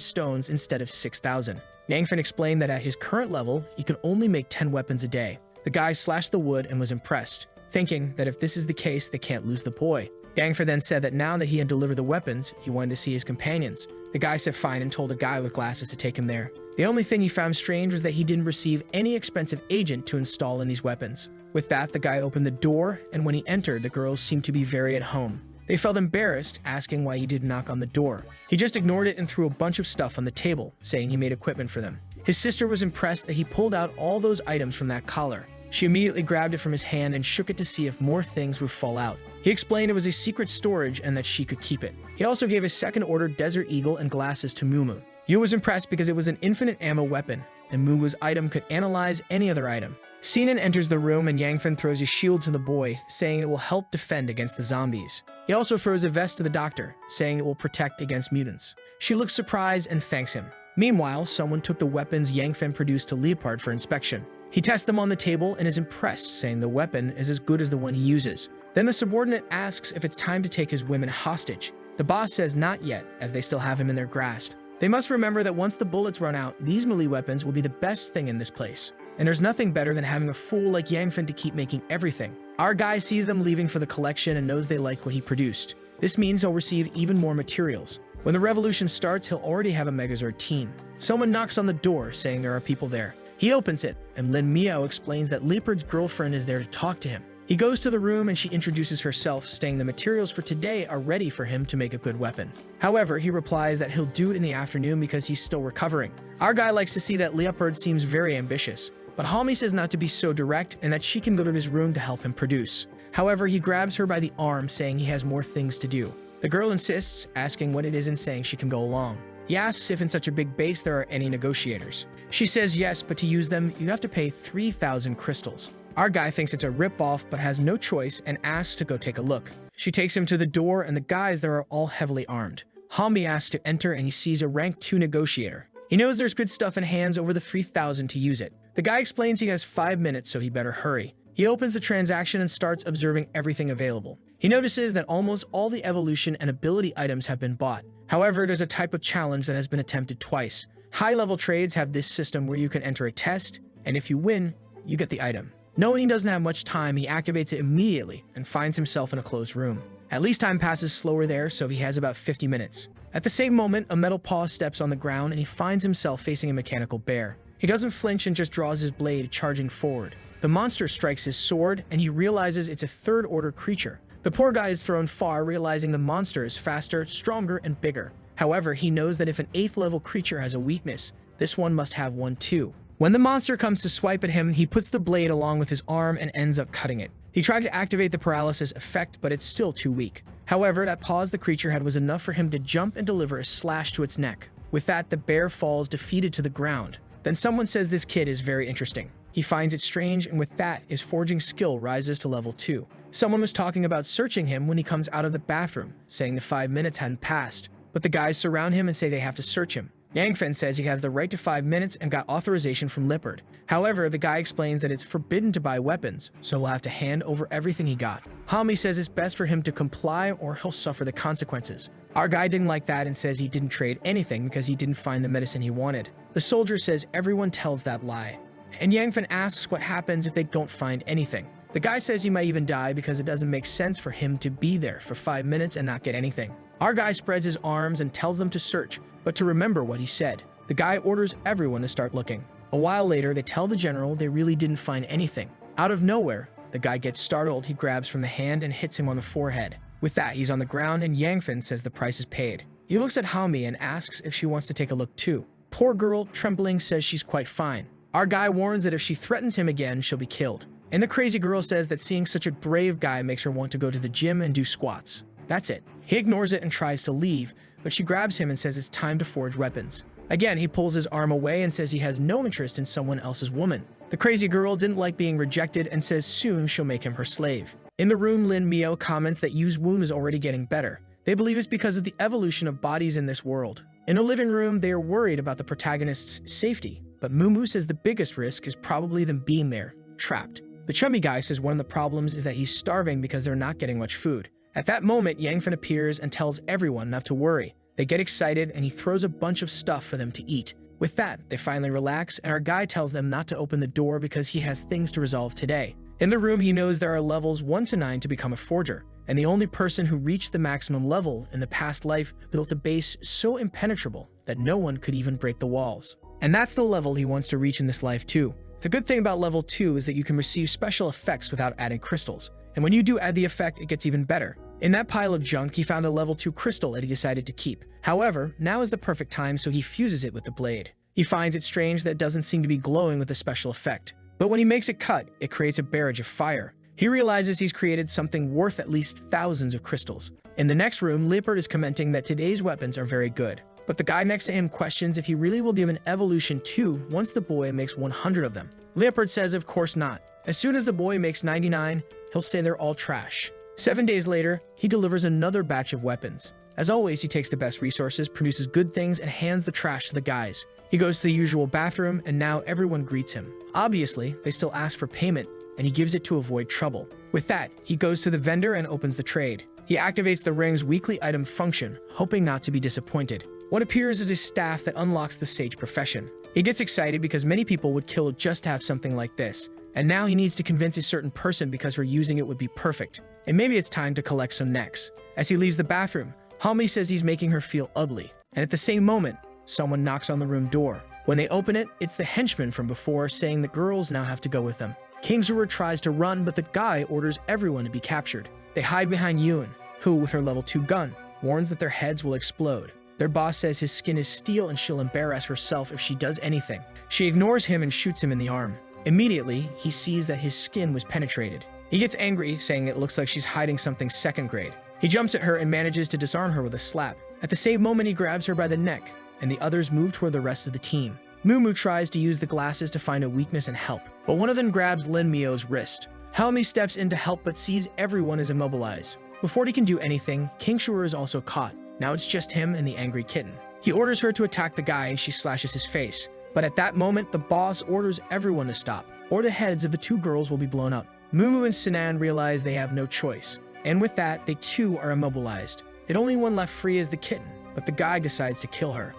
stones instead of 6,000. Yangfen explained that at his current level, he could only make 10 weapons a day. The guy slashed the wood and was impressed, thinking that if this is the case, they can't lose the boy. Yangfa then said that now that he had delivered the weapons, he wanted to see his companions. The guy said fine and told a guy with glasses to take him there. The only thing he found strange was that he didn't receive any expensive agent to install in these weapons. With that, the guy opened the door, and when he entered, the girls seemed to be very at home. They felt embarrassed, asking why he didn't knock on the door. He just ignored it and threw a bunch of stuff on the table, saying he made equipment for them. His sister was impressed that he pulled out all those items from that collar. She immediately grabbed it from his hand and shook it to see if more things would fall out. He explained it was a secret storage and that she could keep it. He also gave a second-order Desert Eagle and glasses to Mumu. Yu was impressed because it was an infinite ammo weapon, and Mumu's item could analyze any other item. Sinan enters the room and Yangfen throws a shield to the boy, saying it will help defend against the zombies. He also throws a vest to the doctor, saying it will protect against mutants. She looks surprised and thanks him. Meanwhile, someone took the weapons Yangfen produced to Leopard for inspection. He tests them on the table and is impressed, saying the weapon is as good as the one he uses. Then the subordinate asks if it's time to take his women hostage. The boss says not yet, as they still have him in their grasp. They must remember that once the bullets run out, these melee weapons will be the best thing in this place. And there's nothing better than having a fool like Yangfen to keep making everything. Our guy sees them leaving for the collection and knows they like what he produced. This means he'll receive even more materials. When the revolution starts, he'll already have a Megazord team. Someone knocks on the door, saying there are people there. He opens it, and Lin Miao explains that Leopard's girlfriend is there to talk to him. He goes to the room and she introduces herself, saying the materials for today are ready for him to make a good weapon. However, he replies that he'll do it in the afternoon because he's still recovering. Our guy likes to see that Leopard seems very ambitious, but Halmi says not to be so direct and that she can go to his room to help him produce. However, he grabs her by the arm, saying he has more things to do. The girl insists, asking what it is and saying she can go along. He asks if in such a big base there are any negotiators. She says yes, but to use them, you have to pay 3,000 crystals. Our guy thinks it's a rip-off but has no choice and asks to go take a look. She takes him to the door and the guys there are all heavily armed. Halmi asks to enter and he sees a rank 2 negotiator. He knows there's good stuff and hands over the 3,000 to use it. The guy explains he has 5 minutes, so he better hurry. He opens the transaction and starts observing everything available. He notices that almost all the evolution and ability items have been bought. However, there's a type of challenge that has been attempted twice. High-level trades have this system where you can enter a test, and if you win, you get the item. Knowing he doesn't have much time, he activates it immediately and finds himself in a closed room. At least time passes slower there, so he has about 50 minutes. At the same moment, a metal paw steps on the ground and he finds himself facing a mechanical bear. He doesn't flinch and just draws his blade, charging forward. The monster strikes his sword, and he realizes it's a third-order creature. The poor guy is thrown far, realizing the monster is faster, stronger, and bigger. However, he knows that if an 8th-level creature has a weakness, this one must have one too. When the monster comes to swipe at him, he puts the blade along with his arm and ends up cutting it. He tried to activate the paralysis effect, but it's still too weak. However, that pause the creature had was enough for him to jump and deliver a slash to its neck. With that, the bear falls defeated to the ground. Then someone says this kid is very interesting. He finds it strange, and with that, his forging skill rises to level 2. Someone was talking about searching him when he comes out of the bathroom, saying the 5 minutes hadn't passed. But the guys surround him and say they have to search him. Yangfen says he has the right to 5 minutes and got authorization from Leopard. However, the guy explains that it's forbidden to buy weapons, so he'll have to hand over everything he got. Halmi says it's best for him to comply or he'll suffer the consequences. Our guy didn't like that and says he didn't trade anything because he didn't find the medicine he wanted. The soldier says everyone tells that lie. And Yangfen asks what happens if they don't find anything. The guy says he might even die because it doesn't make sense for him to be there for 5 minutes and not get anything. Our guy spreads his arms and tells them to search, but to remember what he said. The guy orders everyone to start looking. A while later, they tell the general they really didn't find anything. Out of nowhere, the guy gets startled. He grabs from the hand and hits him on the forehead. With that, he's on the ground and Yangfen says the price is paid. He looks at Halmi and asks if she wants to take a look too. Poor girl, trembling, says she's quite fine. Our guy warns that if she threatens him again, she'll be killed. And the crazy girl says that seeing such a brave guy makes her want to go to the gym and do squats. That's it. He ignores it and tries to leave, but she grabs him and says it's time to forge weapons. Again, he pulls his arm away and says he has no interest in someone else's woman. The crazy girl didn't like being rejected and says soon she'll make him her slave. In the room, Lin Miao comments that Yu's wound is already getting better. They believe it's because of the evolution of bodies in this world. In the living room, they are worried about the protagonist's safety, but Mumu says the biggest risk is probably them being there, trapped. The chubby guy says one of the problems is that he's starving because they're not getting much food. At that moment, Yangfen appears and tells everyone not to worry. They get excited and he throws a bunch of stuff for them to eat. With that, they finally relax and our guy tells them not to open the door because he has things to resolve today. In the room, he knows there are levels 1 to 9 to become a forger. and the only person who reached the maximum level in the past life built a base so impenetrable that no one could even break the walls. And that's the level he wants to reach in this life too. The good thing about level 2 is that you can receive special effects without adding crystals, and when you do add the effect, it gets even better. In that pile of junk, he found a level 2 crystal that he decided to keep. However, now is the perfect time, so he fuses it with the blade. He finds it strange that it doesn't seem to be glowing with a special effect, but when he makes it cut, it creates a barrage of fire. He realizes he's created something worth at least thousands of crystals. In the next room, Leopard is commenting that today's weapons are very good, but the guy next to him questions if he really will give an evolution 2 once the boy makes 100 of them. Leopard says of course not. As soon as the boy makes 99, he'll say they're all trash. 7 days later, he delivers another batch of weapons. As always, he takes the best resources, produces good things, and hands the trash to the guys. He goes to the usual bathroom, and now everyone greets him. Obviously, they still ask for payment, and he gives it to avoid trouble. With that, he goes to the vendor and opens the trade. He activates the ring's weekly item function, hoping not to be disappointed. What appears is his staff that unlocks the sage profession. He gets excited because many people would kill just to have something like this, and now he needs to convince a certain person because her using it would be perfect. And maybe it's time to collect some necks. As he leaves the bathroom, Hami says he's making her feel ugly, and at the same moment, someone knocks on the room door. When they open it, it's the henchman from before saying the girls now have to go with them. Kingsruer tries to run, but the guy orders everyone to be captured. They hide behind Yuen, who, with her level 2 gun, warns that their heads will explode. Their boss says his skin is steel and she'll embarrass herself if she does anything. She ignores him and shoots him in the arm. Immediately, he sees that his skin was penetrated. He gets angry, saying it looks like she's hiding something second grade. He jumps at her and manages to disarm her with a slap. At the same moment, he grabs her by the neck, and the others move toward the rest of the team. Mumu tries to use the glasses to find a weakness and help, but one of them grabs Lin Mio's wrist. Helmi steps in to help but sees everyone is immobilized. Before he can do anything, Kingsruer is also caught. Now it's just him and the angry kitten. He orders her to attack the guy and she slashes his face. But at that moment, the boss orders everyone to stop, or the heads of the 2 girls will be blown up. Mumu and Sinan realize they have no choice, and with that, they too are immobilized. The only one left free is the kitten, but the guy decides to kill her.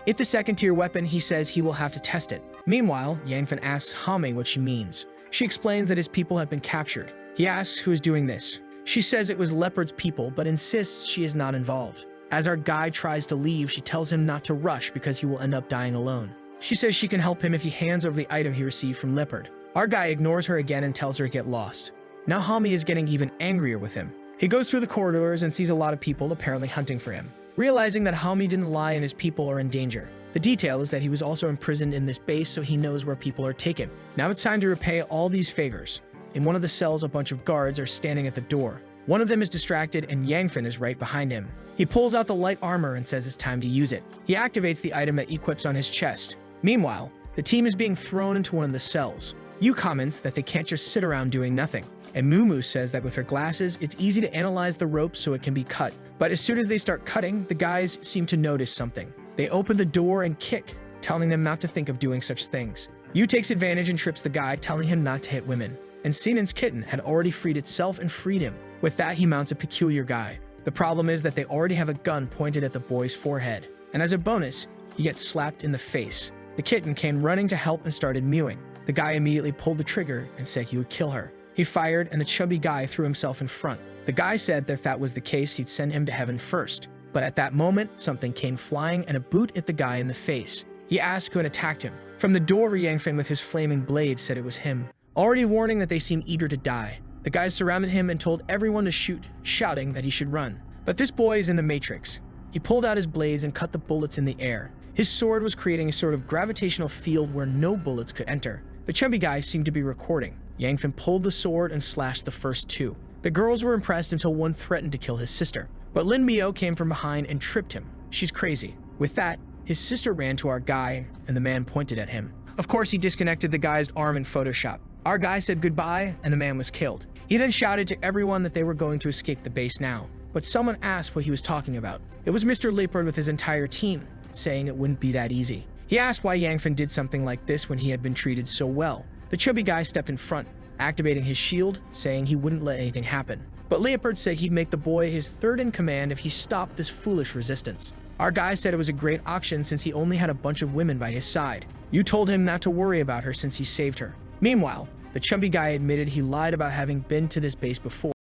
If the second-tier weapon, he says he will have to test it. Meanwhile, Yangfen asks Hame what she means. She explains that his people have been captured. He asks who is doing this. She says it was Leopard's people, but insists she is not involved. As our guy tries to leave, she tells him not to rush because he will end up dying alone. She says she can help him if he hands over the item he received from Leopard. Our guy ignores her again and tells her to get lost. Now Hami is getting even angrier with him. He goes through the corridors and sees a lot of people apparently hunting for him. Realizing that Hami didn't lie and his people are in danger. The detail is that he was also imprisoned in this base, so he knows where people are taken. Now it's time to repay all these favors. In one of the cells, a bunch of guards are standing at the door. One of them is distracted and Yangfen is right behind him. He pulls out the light armor and says it's time to use it. He activates the item that equips on his chest. Meanwhile, the team is being thrown into one of the cells. Yu comments that they can't just sit around doing nothing. And Mumu says that with her glasses, it's easy to analyze the rope so it can be cut. But as soon as they start cutting, the guys seem to notice something. They open the door and kick, telling them not to think of doing such things. Yu takes advantage and trips the guy, telling him not to hit women. And Sinan's kitten had already freed itself and freed him. With that, he mounts a peculiar guy. The problem is that they already have a gun pointed at the boy's forehead. And as a bonus, he gets slapped in the face. The kitten came running to help and started mewing. The guy immediately pulled the trigger and said he would kill her. He fired and the chubby guy threw himself in front. The guy said that if that was the case, he'd send him to heaven first. But at that moment, something came flying and a boot hit the guy in the face. He asked who had attacked him. From the door, Yangfen with his flaming blade said it was him, already warning that they seem eager to die. The guys surrounded him and told everyone to shoot, shouting that he should run. But this boy is in the Matrix. He pulled out his blades and cut the bullets in the air. His sword was creating a sort of gravitational field where no bullets could enter. The chubby guy seemed to be recording. Yangfen pulled the sword and slashed the first 2. The girls were impressed until one threatened to kill his sister. But Lin Mio came from behind and tripped him. She's crazy. With that, his sister ran to our guy and the man pointed at him. Of course, he disconnected the guy's arm in Photoshop. Our guy said goodbye and the man was killed. He then shouted to everyone that they were going to escape the base now. But someone asked what he was talking about. It was Mr. Leopard with his entire team, saying it wouldn't be that easy. He asked why Yangfen did something like this when he had been treated so well. The chubby guy stepped in front, activating his shield, saying he wouldn't let anything happen. But Leopard said he'd make the boy his third in command if he stopped this foolish resistance. Our guy said it was a great auction since he only had a bunch of women by his side. You told him not to worry about her since he saved her. Meanwhile, the chubby guy admitted he lied about having been to this base before.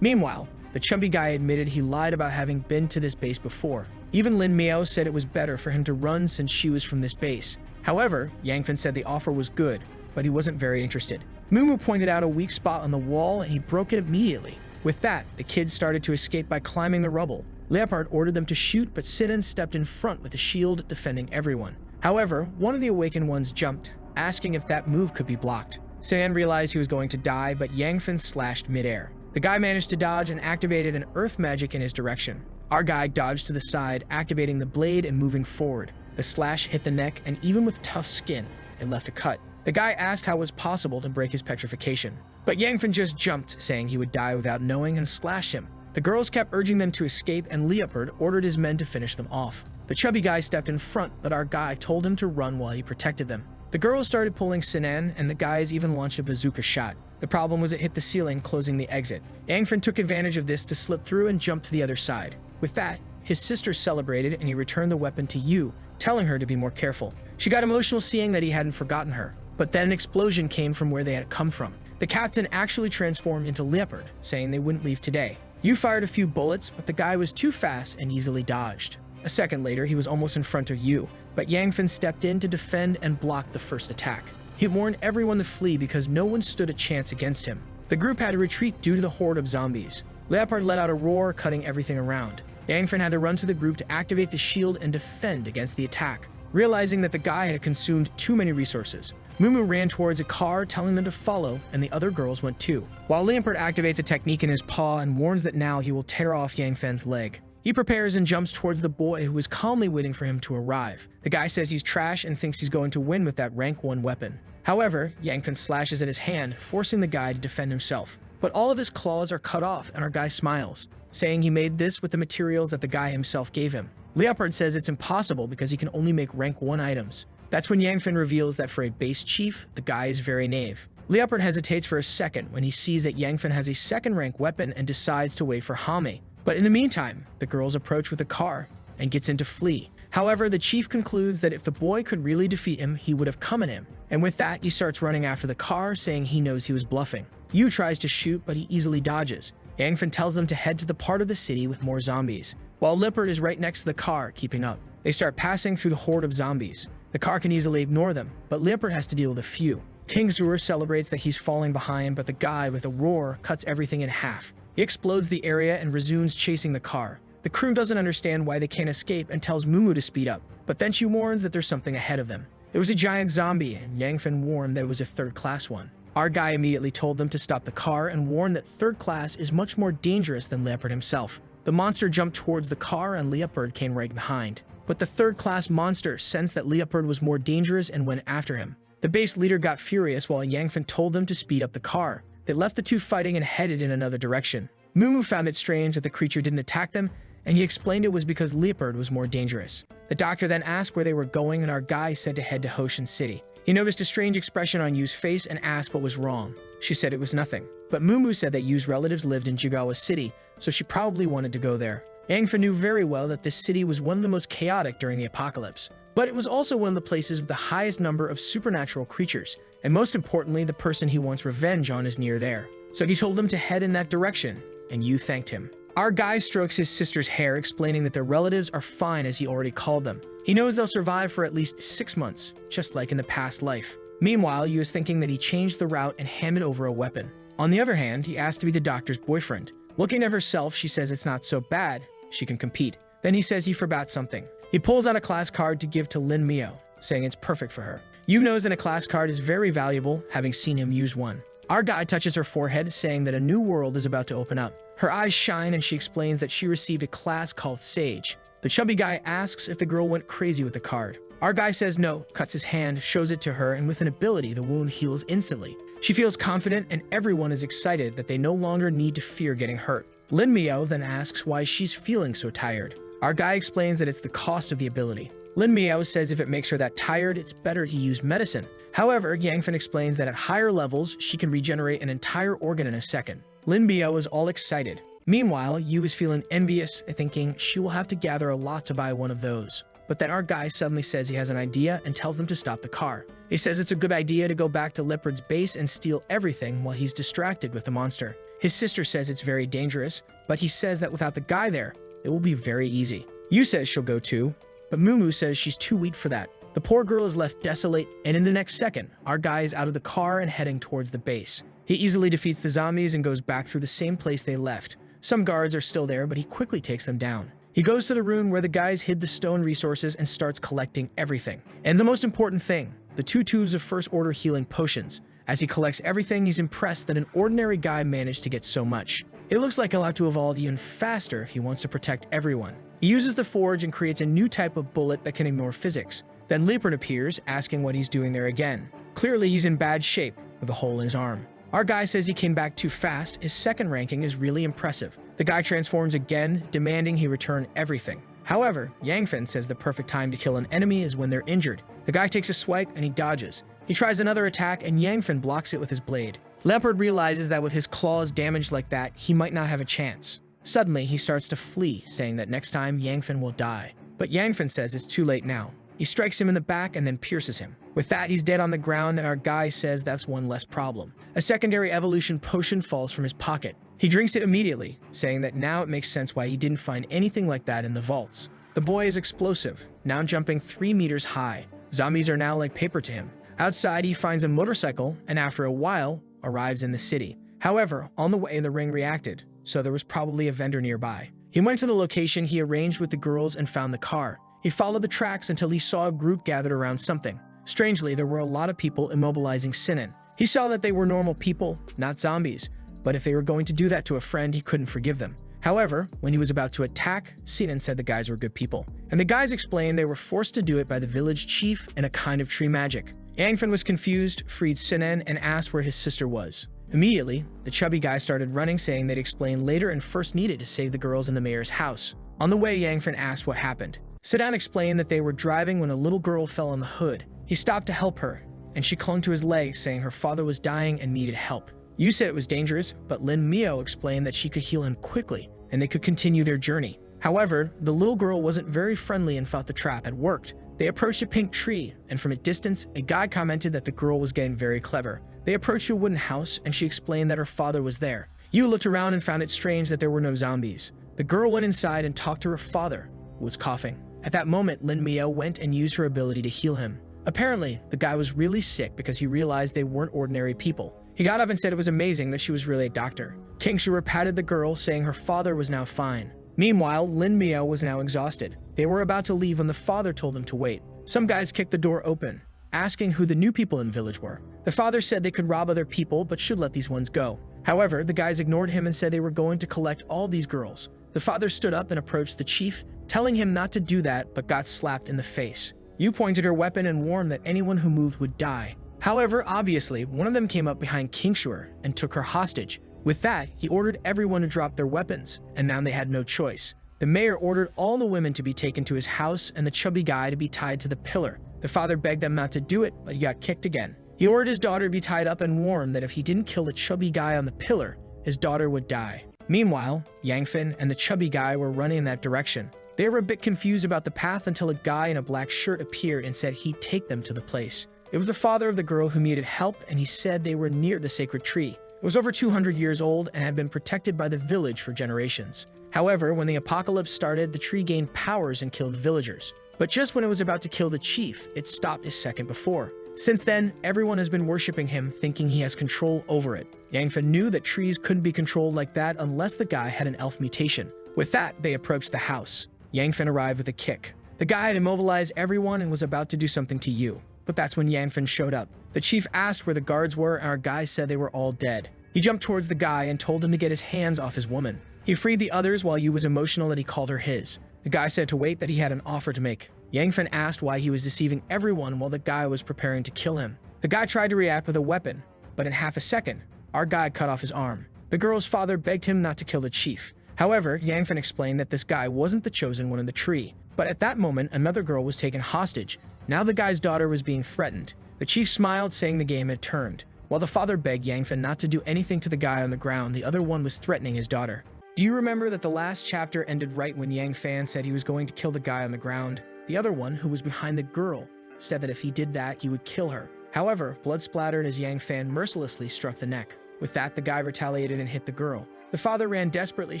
Meanwhile, the chubby guy admitted he lied about having been to this base before. Even Lin Miao said it was better for him to run since she was from this base. However, Yangfen said the offer was good, but he wasn't very interested. Mumu pointed out a weak spot on the wall and he broke it immediately. With that, the kids started to escape by climbing the rubble. Leopard ordered them to shoot, but Sinan stepped in front with a shield defending everyone. However, one of the awakened ones jumped, asking if that move could be blocked. Sinan realized he was going to die, but Yangfen slashed midair. The guy managed to dodge and activated an earth magic in his direction. Our guy dodged to the side, activating the blade and moving forward. The slash hit the neck, and even with tough skin, it left a cut. The guy asked how it was possible to break his petrification. But Yangfen just jumped, saying he would die without knowing, and slashed him. The girls kept urging them to escape, and Leopard ordered his men to finish them off. The chubby guy stepped in front, but our guy told him to run while he protected them. The girls started pulling Sinan, and the guys even launched a bazooka shot. The problem was it hit the ceiling, closing the exit. Yangfen took advantage of this to slip through and jump to the other side. With that, his sister celebrated and he returned the weapon to Yu, telling her to be more careful. She got emotional seeing that he hadn't forgotten her. But then an explosion came from where they had come from. The captain actually transformed into Leopard, saying they wouldn't leave today. Yu fired a few bullets, but the guy was too fast and easily dodged. A second later, he was almost in front of Yu, but Yangfen stepped in to defend and block the first attack. He warned everyone to flee because no one stood a chance against him. The group had to retreat due to the horde of zombies. Leopard let out a roar, cutting everything around. Yangfen had to run to the group to activate the shield and defend against the attack. Realizing that the guy had consumed too many resources, Mumu ran towards a car, telling them to follow, and the other girls went too. While Leopard activates a technique in his paw and warns that now he will tear off Yangfen's leg. He prepares and jumps towards the boy who is calmly waiting for him to arrive. The guy says he's trash and thinks he's going to win with that rank 1 weapon. However, Yangfen slashes at his hand, forcing the guy to defend himself. But all of his claws are cut off and our guy smiles, saying he made this with the materials that the guy himself gave him. Leopard says it's impossible because he can only make rank 1 items. That's when Yangfen reveals that for a base chief, the guy is very knave. Leopard hesitates for a second when he sees that Yangfen has a second rank weapon and decides to wait for Hame. But in the meantime, the girls approach with a car and gets in to flee. However, the chief concludes that if the boy could really defeat him, he would have come at him. And with that, he starts running after the car, saying he knows he was bluffing. Yu tries to shoot, but he easily dodges. Yangfen tells them to head to the part of the city with more zombies, while Leopard is right next to the car, keeping up. They start passing through the horde of zombies. The car can easily ignore them, but Leopard has to deal with a few. King Zur celebrates that he's falling behind, but the guy with a roar cuts everything in half. He explodes the area and resumes chasing the car. The crew doesn't understand why they can't escape and tells Mumu to speed up, but then she warns that there's something ahead of them. There was a giant zombie, and Yangfen warned that it was a third-class one. Our guy immediately told them to stop the car and warned that third class is much more dangerous than Leopard himself. The monster jumped towards the car and Leopard came right behind. But the third-class monster sensed that Leopard was more dangerous and went after him. The base leader got furious while Yangfen told them to speed up the car. They left the two fighting and headed in another direction. Mumu found it strange that the creature didn't attack them, and he explained it was because Leopard was more dangerous. The doctor then asked where they were going, and our guy said to head to Hoshin City. He noticed a strange expression on Yu's face and asked what was wrong. She said it was nothing. But Mumu said that Yu's relatives lived in Jigawa City, so she probably wanted to go there. Yangfen knew very well that this city was one of the most chaotic during the apocalypse, but it was also one of the places with the highest number of supernatural creatures, and most importantly, the person he wants revenge on is near there. So he told them to head in that direction, and Yu thanked him. Our guy strokes his sister's hair, explaining that their relatives are fine as he already called them. He knows they'll survive for at least 6 months, just like in the past life. Meanwhile, Yu is thinking that he changed the route and handed over a weapon. On the other hand, he asked to be the doctor's boyfriend. Looking at herself, she says it's not so bad. She can compete. Then he says he forgot something. He pulls out a class card to give to Lin Mio, saying it's perfect for her. Yu knows that a class card is very valuable, having seen him use one. Our guy touches her forehead, saying that a new world is about to open up. Her eyes shine and she explains that she received a class called Sage. The chubby guy asks if the girl went crazy with the card. Our guy says no, cuts his hand, shows it to her, and with an ability, the wound heals instantly. She feels confident and everyone is excited that they no longer need to fear getting hurt. Lin Mio then asks why she's feeling so tired. Our guy explains that it's the cost of the ability. Lin Mio says if it makes her that tired, it's better to use medicine. However, Yangfen explains that at higher levels, she can regenerate an entire organ in a second. Lin Mio is all excited. Meanwhile, Yu is feeling envious, thinking she will have to gather a lot to buy one of those. But then our guy suddenly says he has an idea and tells them to stop the car. He says it's a good idea to go back to Leopard's base and steal everything while he's distracted with the monster. His sister says it's very dangerous, but he says that without the guy there, it will be very easy. Yu says she'll go too, but Mumu says she's too weak for that. The poor girl is left desolate, and in the next second, our guy is out of the car and heading towards the base. He easily defeats the zombies and goes back through the same place they left. Some guards are still there, but he quickly takes them down. He goes to the room where the guys hid the stone resources and starts collecting everything. And the most important thing, the 2 tubes of first order healing potions. As he collects everything, he's impressed that an ordinary guy managed to get so much. It looks like he'll have to evolve even faster if he wants to protect everyone. He uses the forge and creates a new type of bullet that can ignore physics. Then Leopard appears, asking what he's doing there again. Clearly he's in bad shape, with a hole in his arm. Our guy says he came back too fast. His second ranking is really impressive. The guy transforms again, demanding he return everything. However, Yangfen says the perfect time to kill an enemy is when they're injured. The guy takes a swipe and he dodges. He tries another attack and Yangfen blocks it with his blade. Leopard realizes that with his claws damaged like that, he might not have a chance. Suddenly, he starts to flee, saying that next time Yangfen will die. But Yangfen says it's too late now. He strikes him in the back and then pierces him. With that, he's dead on the ground and our guy says that's one less problem. A secondary evolution potion falls from his pocket. He drinks it immediately, saying that now it makes sense why he didn't find anything like that in the vaults. The boy is explosive, now jumping 3 meters high. Zombies are now like paper to him. Outside, he finds a motorcycle and after a while, arrives in the city. However, on the way, the ring reacted, so there was probably a vendor nearby. He went to the location he arranged with the girls and found the car. He followed the tracks until he saw a group gathered around something. Strangely, there were a lot of people immobilizing Sinan. He saw that they were normal people, not zombies, but if they were going to do that to a friend, he couldn't forgive them. However, when he was about to attack, Sinan said the guys were good people. And the guys explained they were forced to do it by the village chief and a kind of tree magic. Yangfen was confused, freed Sinan, and asked where his sister was. Immediately, the chubby guy started running, saying they'd explain later and first needed to save the girls in the mayor's house. On the way, Yangfen asked what happened. Sinan explained that they were driving when a little girl fell on the hood. He stopped to help her, and she clung to his leg, saying her father was dying and needed help. Yu said it was dangerous, but Lin Mio explained that she could heal him quickly, and they could continue their journey. However, the little girl wasn't very friendly and thought the trap had worked. They approached a pink tree, and from a distance, a guy commented that the girl was getting very clever. They approached a wooden house, and she explained that her father was there. Yu looked around and found it strange that there were no zombies. The girl went inside and talked to her father, who was coughing. At that moment, Lin Mio went and used her ability to heal him. Apparently, the guy was really sick because he realized they weren't ordinary people. He got up and said it was amazing that she was really a doctor. King Shura patted the girl, saying her father was now fine. Meanwhile, Lin Mio was now exhausted. They were about to leave when the father told them to wait. Some guys kicked the door open, asking who the new people in the village were. The father said they could rob other people, but should let these ones go. However, the guys ignored him and said they were going to collect all these girls. The father stood up and approached the chief, telling him not to do that, but got slapped in the face. Yu pointed her weapon and warned that anyone who moved would die. However, obviously, one of them came up behind King Shura and took her hostage. With that, he ordered everyone to drop their weapons, and now they had no choice. The mayor ordered all the women to be taken to his house and the chubby guy to be tied to the pillar. The father begged them not to do it, but he got kicked again. He ordered his daughter to be tied up and warned that if he didn't kill the chubby guy on the pillar, his daughter would die. Meanwhile, Yangfen and the chubby guy were running in that direction. They were a bit confused about the path until a guy in a black shirt appeared and said he'd take them to the place. It was the father of the girl who needed help, and he said they were near the sacred tree. It was over 200 years old and had been protected by the village for generations. However, when the apocalypse started, the tree gained powers and killed villagers. But just when it was about to kill the chief, it stopped a second before. Since then, everyone has been worshipping him, thinking he has control over it. Yangfen knew that trees couldn't be controlled like that unless the guy had an elf mutation. With that, they approached the house. Yangfen arrived with a kick. The guy had immobilized everyone and was about to do something to Yu. But that's when Yangfen showed up. The chief asked where the guards were, and our guy said they were all dead. He jumped towards the guy and told him to get his hands off his woman. He freed the others while Yu was emotional that he called her his. The guy said to wait, that he had an offer to make. Yangfen asked why he was deceiving everyone while the guy was preparing to kill him. The guy tried to react with a weapon, but in half a second, our guy cut off his arm. The girl's father begged him not to kill the chief. However, Yangfen explained that this guy wasn't the chosen one in the tree. But at that moment, another girl was taken hostage. Now the guy's daughter was being threatened. The chief smiled, saying the game had turned. While the father begged Yangfen not to do anything to the guy on the ground, the other one was threatening his daughter. Do you remember that the last chapter ended right when Yangfen said he was going to kill the guy on the ground? The other one, who was behind the girl, said that if he did that, he would kill her. However, blood splattered as Yangfen mercilessly struck the neck. With that, the guy retaliated and hit the girl. The father ran desperately,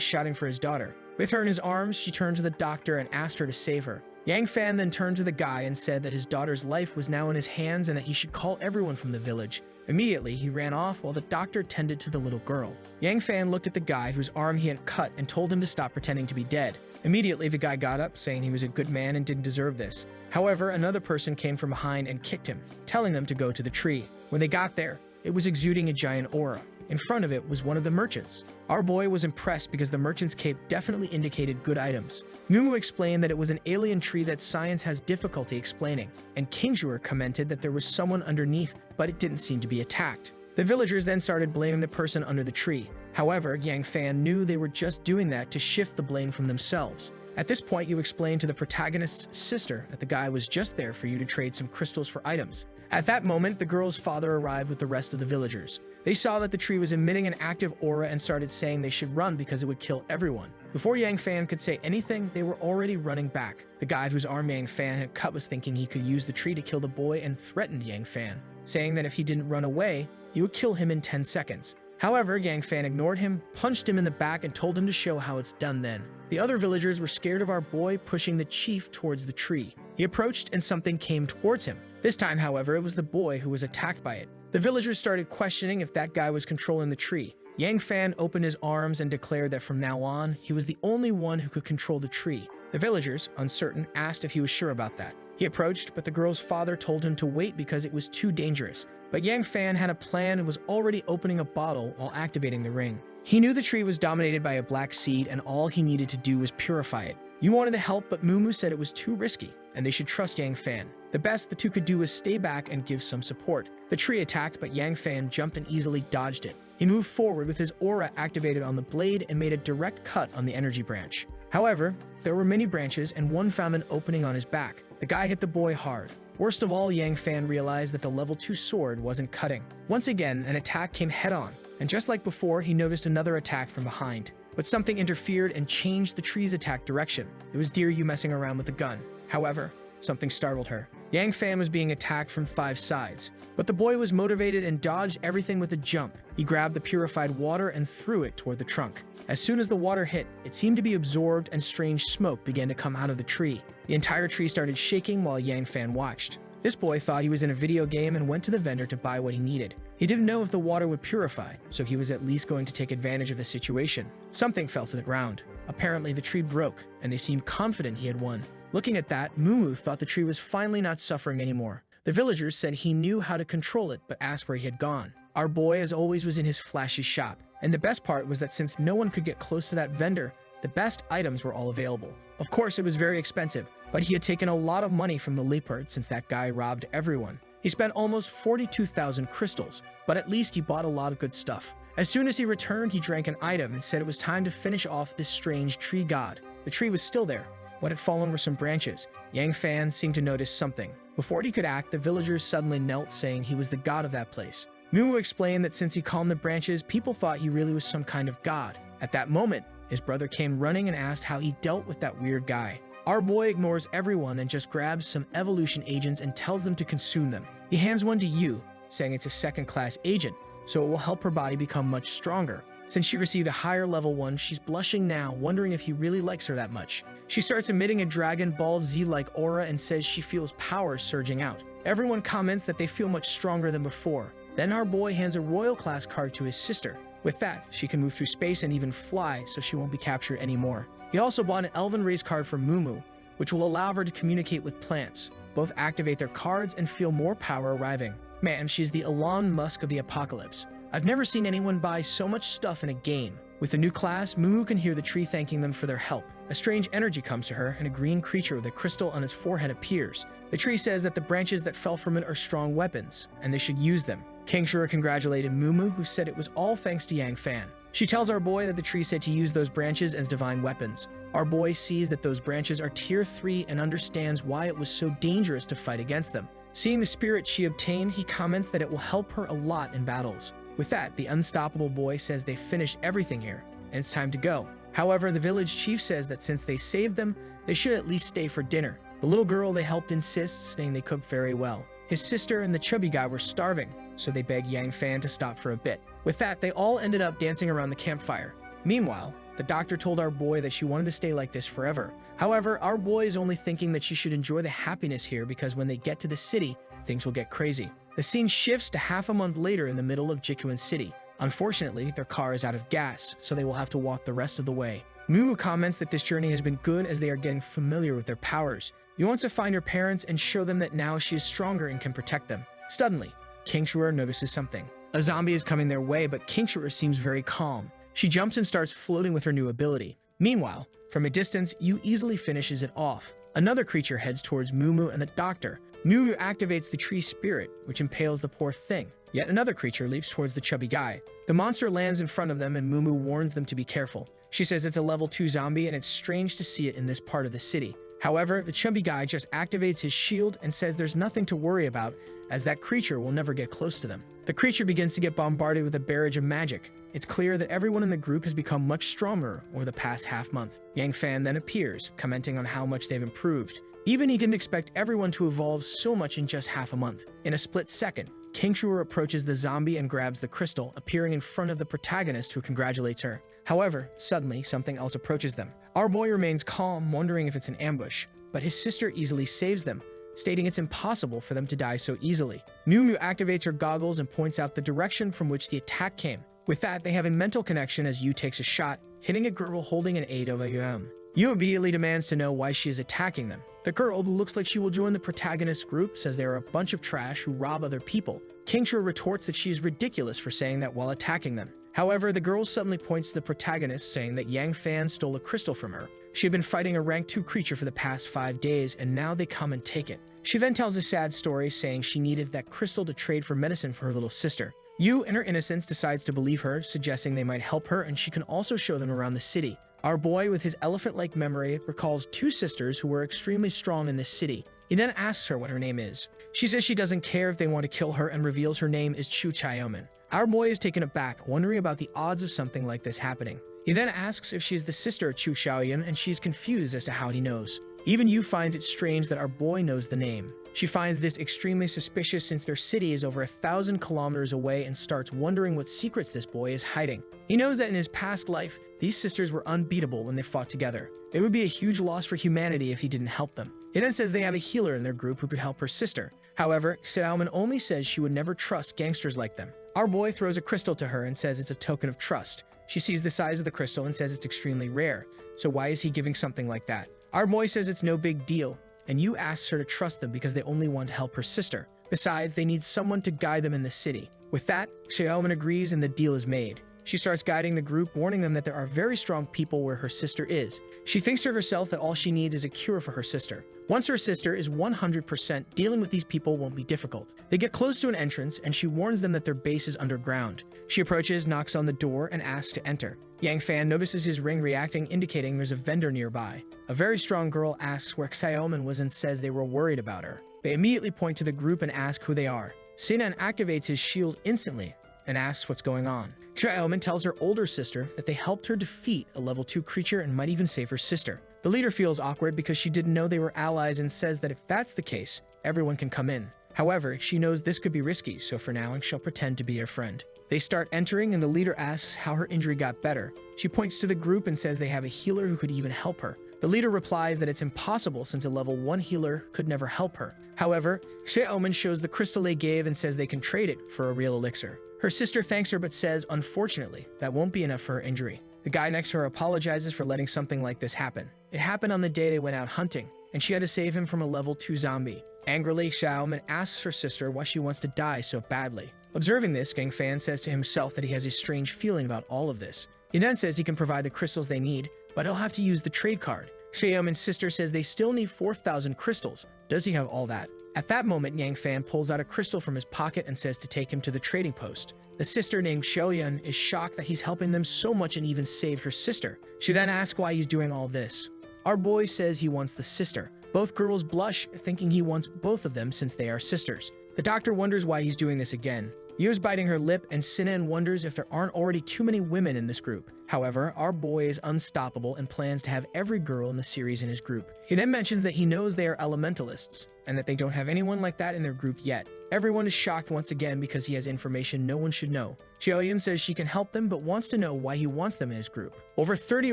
shouting for his daughter. With her in his arms, she turned to the doctor and asked her to save her. Yang Fan then turned to the guy and said that his daughter's life was now in his hands and that he should call everyone from the village. Immediately, he ran off while the doctor tended to the little girl. Yang Fan looked at the guy whose arm he had cut and told him to stop pretending to be dead. Immediately, the guy got up, saying he was a good man and didn't deserve this. However, another person came from behind and kicked him, telling them to go to the tree. When they got there, it was exuding a giant aura. In front of it was one of the merchants. Our boy was impressed because the merchant's cape definitely indicated good items. Mumu explained that it was an alien tree that science has difficulty explaining, and Kingzhur commented that there was someone underneath, but it didn't seem to be attacked. The villagers then started blaming the person under the tree. However, Yang Fan knew they were just doing that to shift the blame from themselves. At this point, you explained to the protagonist's sister that the guy was just there for you to trade some crystals for items. At that moment, the girl's father arrived with the rest of the villagers. They saw that the tree was emitting an active aura and started saying they should run because it would kill everyone. Before Yang Fan could say anything, they were already running back. The guy whose arm Yang Fan had cut was thinking he could use the tree to kill the boy and threatened Yang Fan, saying that if he didn't run away, he would kill him in 10 seconds. However, Yang Fan ignored him, punched him in the back, and told him to show how it's done then. The other villagers were scared of our boy pushing the chief towards the tree. He approached and something came towards him. This time, however, it was the boy who was attacked by it. The villagers started questioning if that guy was controlling the tree. Yang Fan opened his arms and declared that from now on, he was the only one who could control the tree. The villagers, uncertain, asked if he was sure about that. He approached, but the girl's father told him to wait because it was too dangerous. But Yang Fan had a plan and was already opening a bottle while activating the ring. He knew the tree was dominated by a black seed and all he needed to do was purify it. You wanted to help, but Mumu said it was too risky, and they should trust Yang Fan. The best the two could do was stay back and give some support. The tree attacked, but Yang Fan jumped and easily dodged it. He moved forward with his aura activated on the blade and made a direct cut on the energy branch. However, there were many branches and one found an opening on his back. The guy hit the boy hard. Worst of all, Yang Fan realized that the level 2 sword wasn't cutting. Once again, an attack came head-on, and just like before, he noticed another attack from behind. But something interfered and changed the tree's attack direction. It was Diryu messing around with a gun. However, something startled her. Yang Fan was being attacked from 5 sides, but the boy was motivated and dodged everything with a jump. He grabbed the purified water and threw it toward the trunk. As soon as the water hit, it seemed to be absorbed and strange smoke began to come out of the tree. The entire tree started shaking while Yang Fan watched. This boy thought he was in a video game and went to the vendor to buy what he needed. He didn't know if the water would purify, so he was at least going to take advantage of the situation. Something fell to the ground. Apparently, the tree broke, and they seemed confident he had won. Looking at that, Mumu thought the tree was finally not suffering anymore. The villagers said he knew how to control it, but asked where he had gone. Our boy, as always, was in his flashy shop. And the best part was that since no one could get close to that vendor, the best items were all available. Of course, it was very expensive, but he had taken a lot of money from the leopard since that guy robbed everyone. He spent almost 42,000 crystals, but at least he bought a lot of good stuff. As soon as he returned, he drank an item and said it was time to finish off this strange tree god. The tree was still there. What had fallen were some branches. Yang Fan seemed to notice something. Before he could act, the villagers suddenly knelt, saying he was the god of that place. Mumu explained that since he calmed the branches, people thought he really was some kind of god. At that moment, his brother came running and asked how he dealt with that weird guy. Our boy ignores everyone and just grabs some evolution agents and tells them to consume them. He hands one to you, saying it's a second-class agent, so it will help her body become much stronger. Since she received a higher level one, she's blushing now, wondering if he really likes her that much. She starts emitting a Dragon Ball Z-like aura and says she feels power surging out. Everyone comments that they feel much stronger than before. Then our boy hands a royal class card to his sister. With that, she can move through space and even fly, so she won't be captured anymore. He also bought an Elven Race card for Mumu, which will allow her to communicate with plants. Both activate their cards and feel more power arriving. Man, she's the Elon Musk of the apocalypse. I've never seen anyone buy so much stuff in a game. With the new class, Mumu can hear the tree thanking them for their help. A strange energy comes to her, and a green creature with a crystal on its forehead appears. The tree says that the branches that fell from it are strong weapons, and they should use them. Kingzhur congratulated Mumu, who said it was all thanks to Yang Fan. She tells our boy that the tree said to use those branches as divine weapons. Our boy sees that those branches are tier 3 and understands why it was so dangerous to fight against them. Seeing the spirit she obtained, he comments that it will help her a lot in battles. With that, the unstoppable boy says they finished everything here, and it's time to go. However, the village chief says that since they saved them, they should at least stay for dinner. The little girl they helped insists, saying they cook very well. His sister and the chubby guy were starving, so they begged Yang Fan to stop for a bit. With that, they all ended up dancing around the campfire. Meanwhile, the doctor told our boy that she wanted to stay like this forever. However, our boy is only thinking that she should enjoy the happiness here because when they get to the city, things will get crazy. The scene shifts to half a month later in the middle of Jikuan City. Unfortunately, their car is out of gas, so they will have to walk the rest of the way. Mumu comments that this journey has been good as they are getting familiar with their powers. He wants to find her parents and show them that now she is stronger and can protect them. Suddenly, Kingshuer notices something. A zombie is coming their way, but Kingshuer seems very calm. She jumps and starts floating with her new ability. Meanwhile, from a distance, Yu easily finishes it off. Another creature heads towards Mumu and the doctor. Mumu activates the tree spirit, which impales the poor thing. Yet another creature leaps towards the chubby guy. The monster lands in front of them and Mumu warns them to be careful. She says it's a level 2 zombie and it's strange to see it in this part of the city. However, the chubby guy just activates his shield and says there's nothing to worry about as that creature will never get close to them. The creature begins to get bombarded with a barrage of magic. It's clear that everyone in the group has become much stronger over the past half month. Yang Fan then appears, commenting on how much they've improved. Even he didn't expect everyone to evolve so much in just half a month. In a split second, Kingshuer approaches the zombie and grabs the crystal, appearing in front of the protagonist who congratulates her. However, suddenly something else approaches them. Our boy remains calm, wondering if it's an ambush, but his sister easily saves them, stating it's impossible for them to die so easily. Mumu activates her goggles and points out the direction from which the attack came. With that, they have a mental connection as Yu takes a shot, hitting a girl holding an aid of a Yuan. Yu immediately demands to know why she is attacking them. The girl, who looks like she will join the protagonist's group, says they are a bunch of trash who rob other people. Kingshuer retorts that she is ridiculous for saying that while attacking them. However, the girl suddenly points to the protagonist, saying that Yang Fan stole a crystal from her. She had been fighting a rank 2 creature for the past 5 days, and now they come and take it. She then tells a sad story, saying she needed that crystal to trade for medicine for her little sister. Yu, in her innocence, decides to believe her, suggesting they might help her and she can also show them around the city. Our boy, with his elephant-like memory, recalls 2 sisters who were extremely strong in this city. He then asks her what her name is. She says she doesn't care if they want to kill her and reveals her name is Chu Chaoman. Our boy is taken aback, wondering about the odds of something like this happening. He then asks if she is the sister of Chu Xiaoyan, and she is confused as to how he knows. Even Yu finds it strange that our boy knows the name. She finds this extremely suspicious since their city is over 1,000 kilometers away and starts wondering what secrets this boy is hiding. He knows that in his past life, these sisters were unbeatable when they fought together. It would be a huge loss for humanity if he didn't help them. He then says they have a healer in their group who could help her sister. However, Xiaoman only says she would never trust gangsters like them. Our boy throws a crystal to her and says it's a token of trust. She sees the size of the crystal and says it's extremely rare. So why is he giving something like that? Our boy says it's no big deal, and Yu asks her to trust them because they only want to help her sister. Besides, they need someone to guide them in the city. With that, Xiaoman agrees and the deal is made. She starts guiding the group, warning them that there are very strong people where her sister is. She thinks to herself that all she needs is a cure for her sister. Once her sister is 100%, dealing with these people won't be difficult. They get close to an entrance, and she warns them that their base is underground. She approaches, knocks on the door, and asks to enter. Yang Fan notices his ring reacting, indicating there's a vendor nearby. A very strong girl asks where Xiaoman was and says they were worried about her. They immediately point to the group and ask who they are. Sinan activates his shield instantly and asks what's going on. Xiaoman tells her older sister that they helped her defeat a level 2 creature and might even save her sister. The leader feels awkward because she didn't know they were allies and says that if that's the case, everyone can come in. However, she knows this could be risky, so for now she'll pretend to be her friend. They start entering and the leader asks how her injury got better. She points to the group and says they have a healer who could even help her. The leader replies that it's impossible since a level 1 healer could never help her. However, Xiaoman shows the crystal they gave and says they can trade it for a real elixir. Her sister thanks her but says, unfortunately, that won't be enough for her injury. The guy next to her apologizes for letting something like this happen. It happened on the day they went out hunting, and she had to save him from a level 2 zombie. Angrily, Xiaoman asks her sister why she wants to die so badly. Observing this, Gang Fan says to himself that he has a strange feeling about all of this. He then says he can provide the crystals they need, but he'll have to use the trade card. Xiaoman's sister says they still need 4,000 crystals. Does he have all that? At that moment, Yang Fan pulls out a crystal from his pocket and says to take him to the trading post. The sister named Xiaoyan is shocked that he's helping them so much and even saved her sister. She then asks why he's doing all this. Our boy says he wants the sister. Both girls blush, thinking he wants both of them since they are sisters. The doctor wonders why he's doing this again. Yu is biting her lip, and Sinan wonders if there aren't already too many women in this group. However, our boy is unstoppable and plans to have every girl in the series in his group. He then mentions that he knows they are elementalists, and that they don't have anyone like that in their group yet. Everyone is shocked once again because he has information no one should know. Xiaoyan says she can help them but wants to know why he wants them in his group. Over 30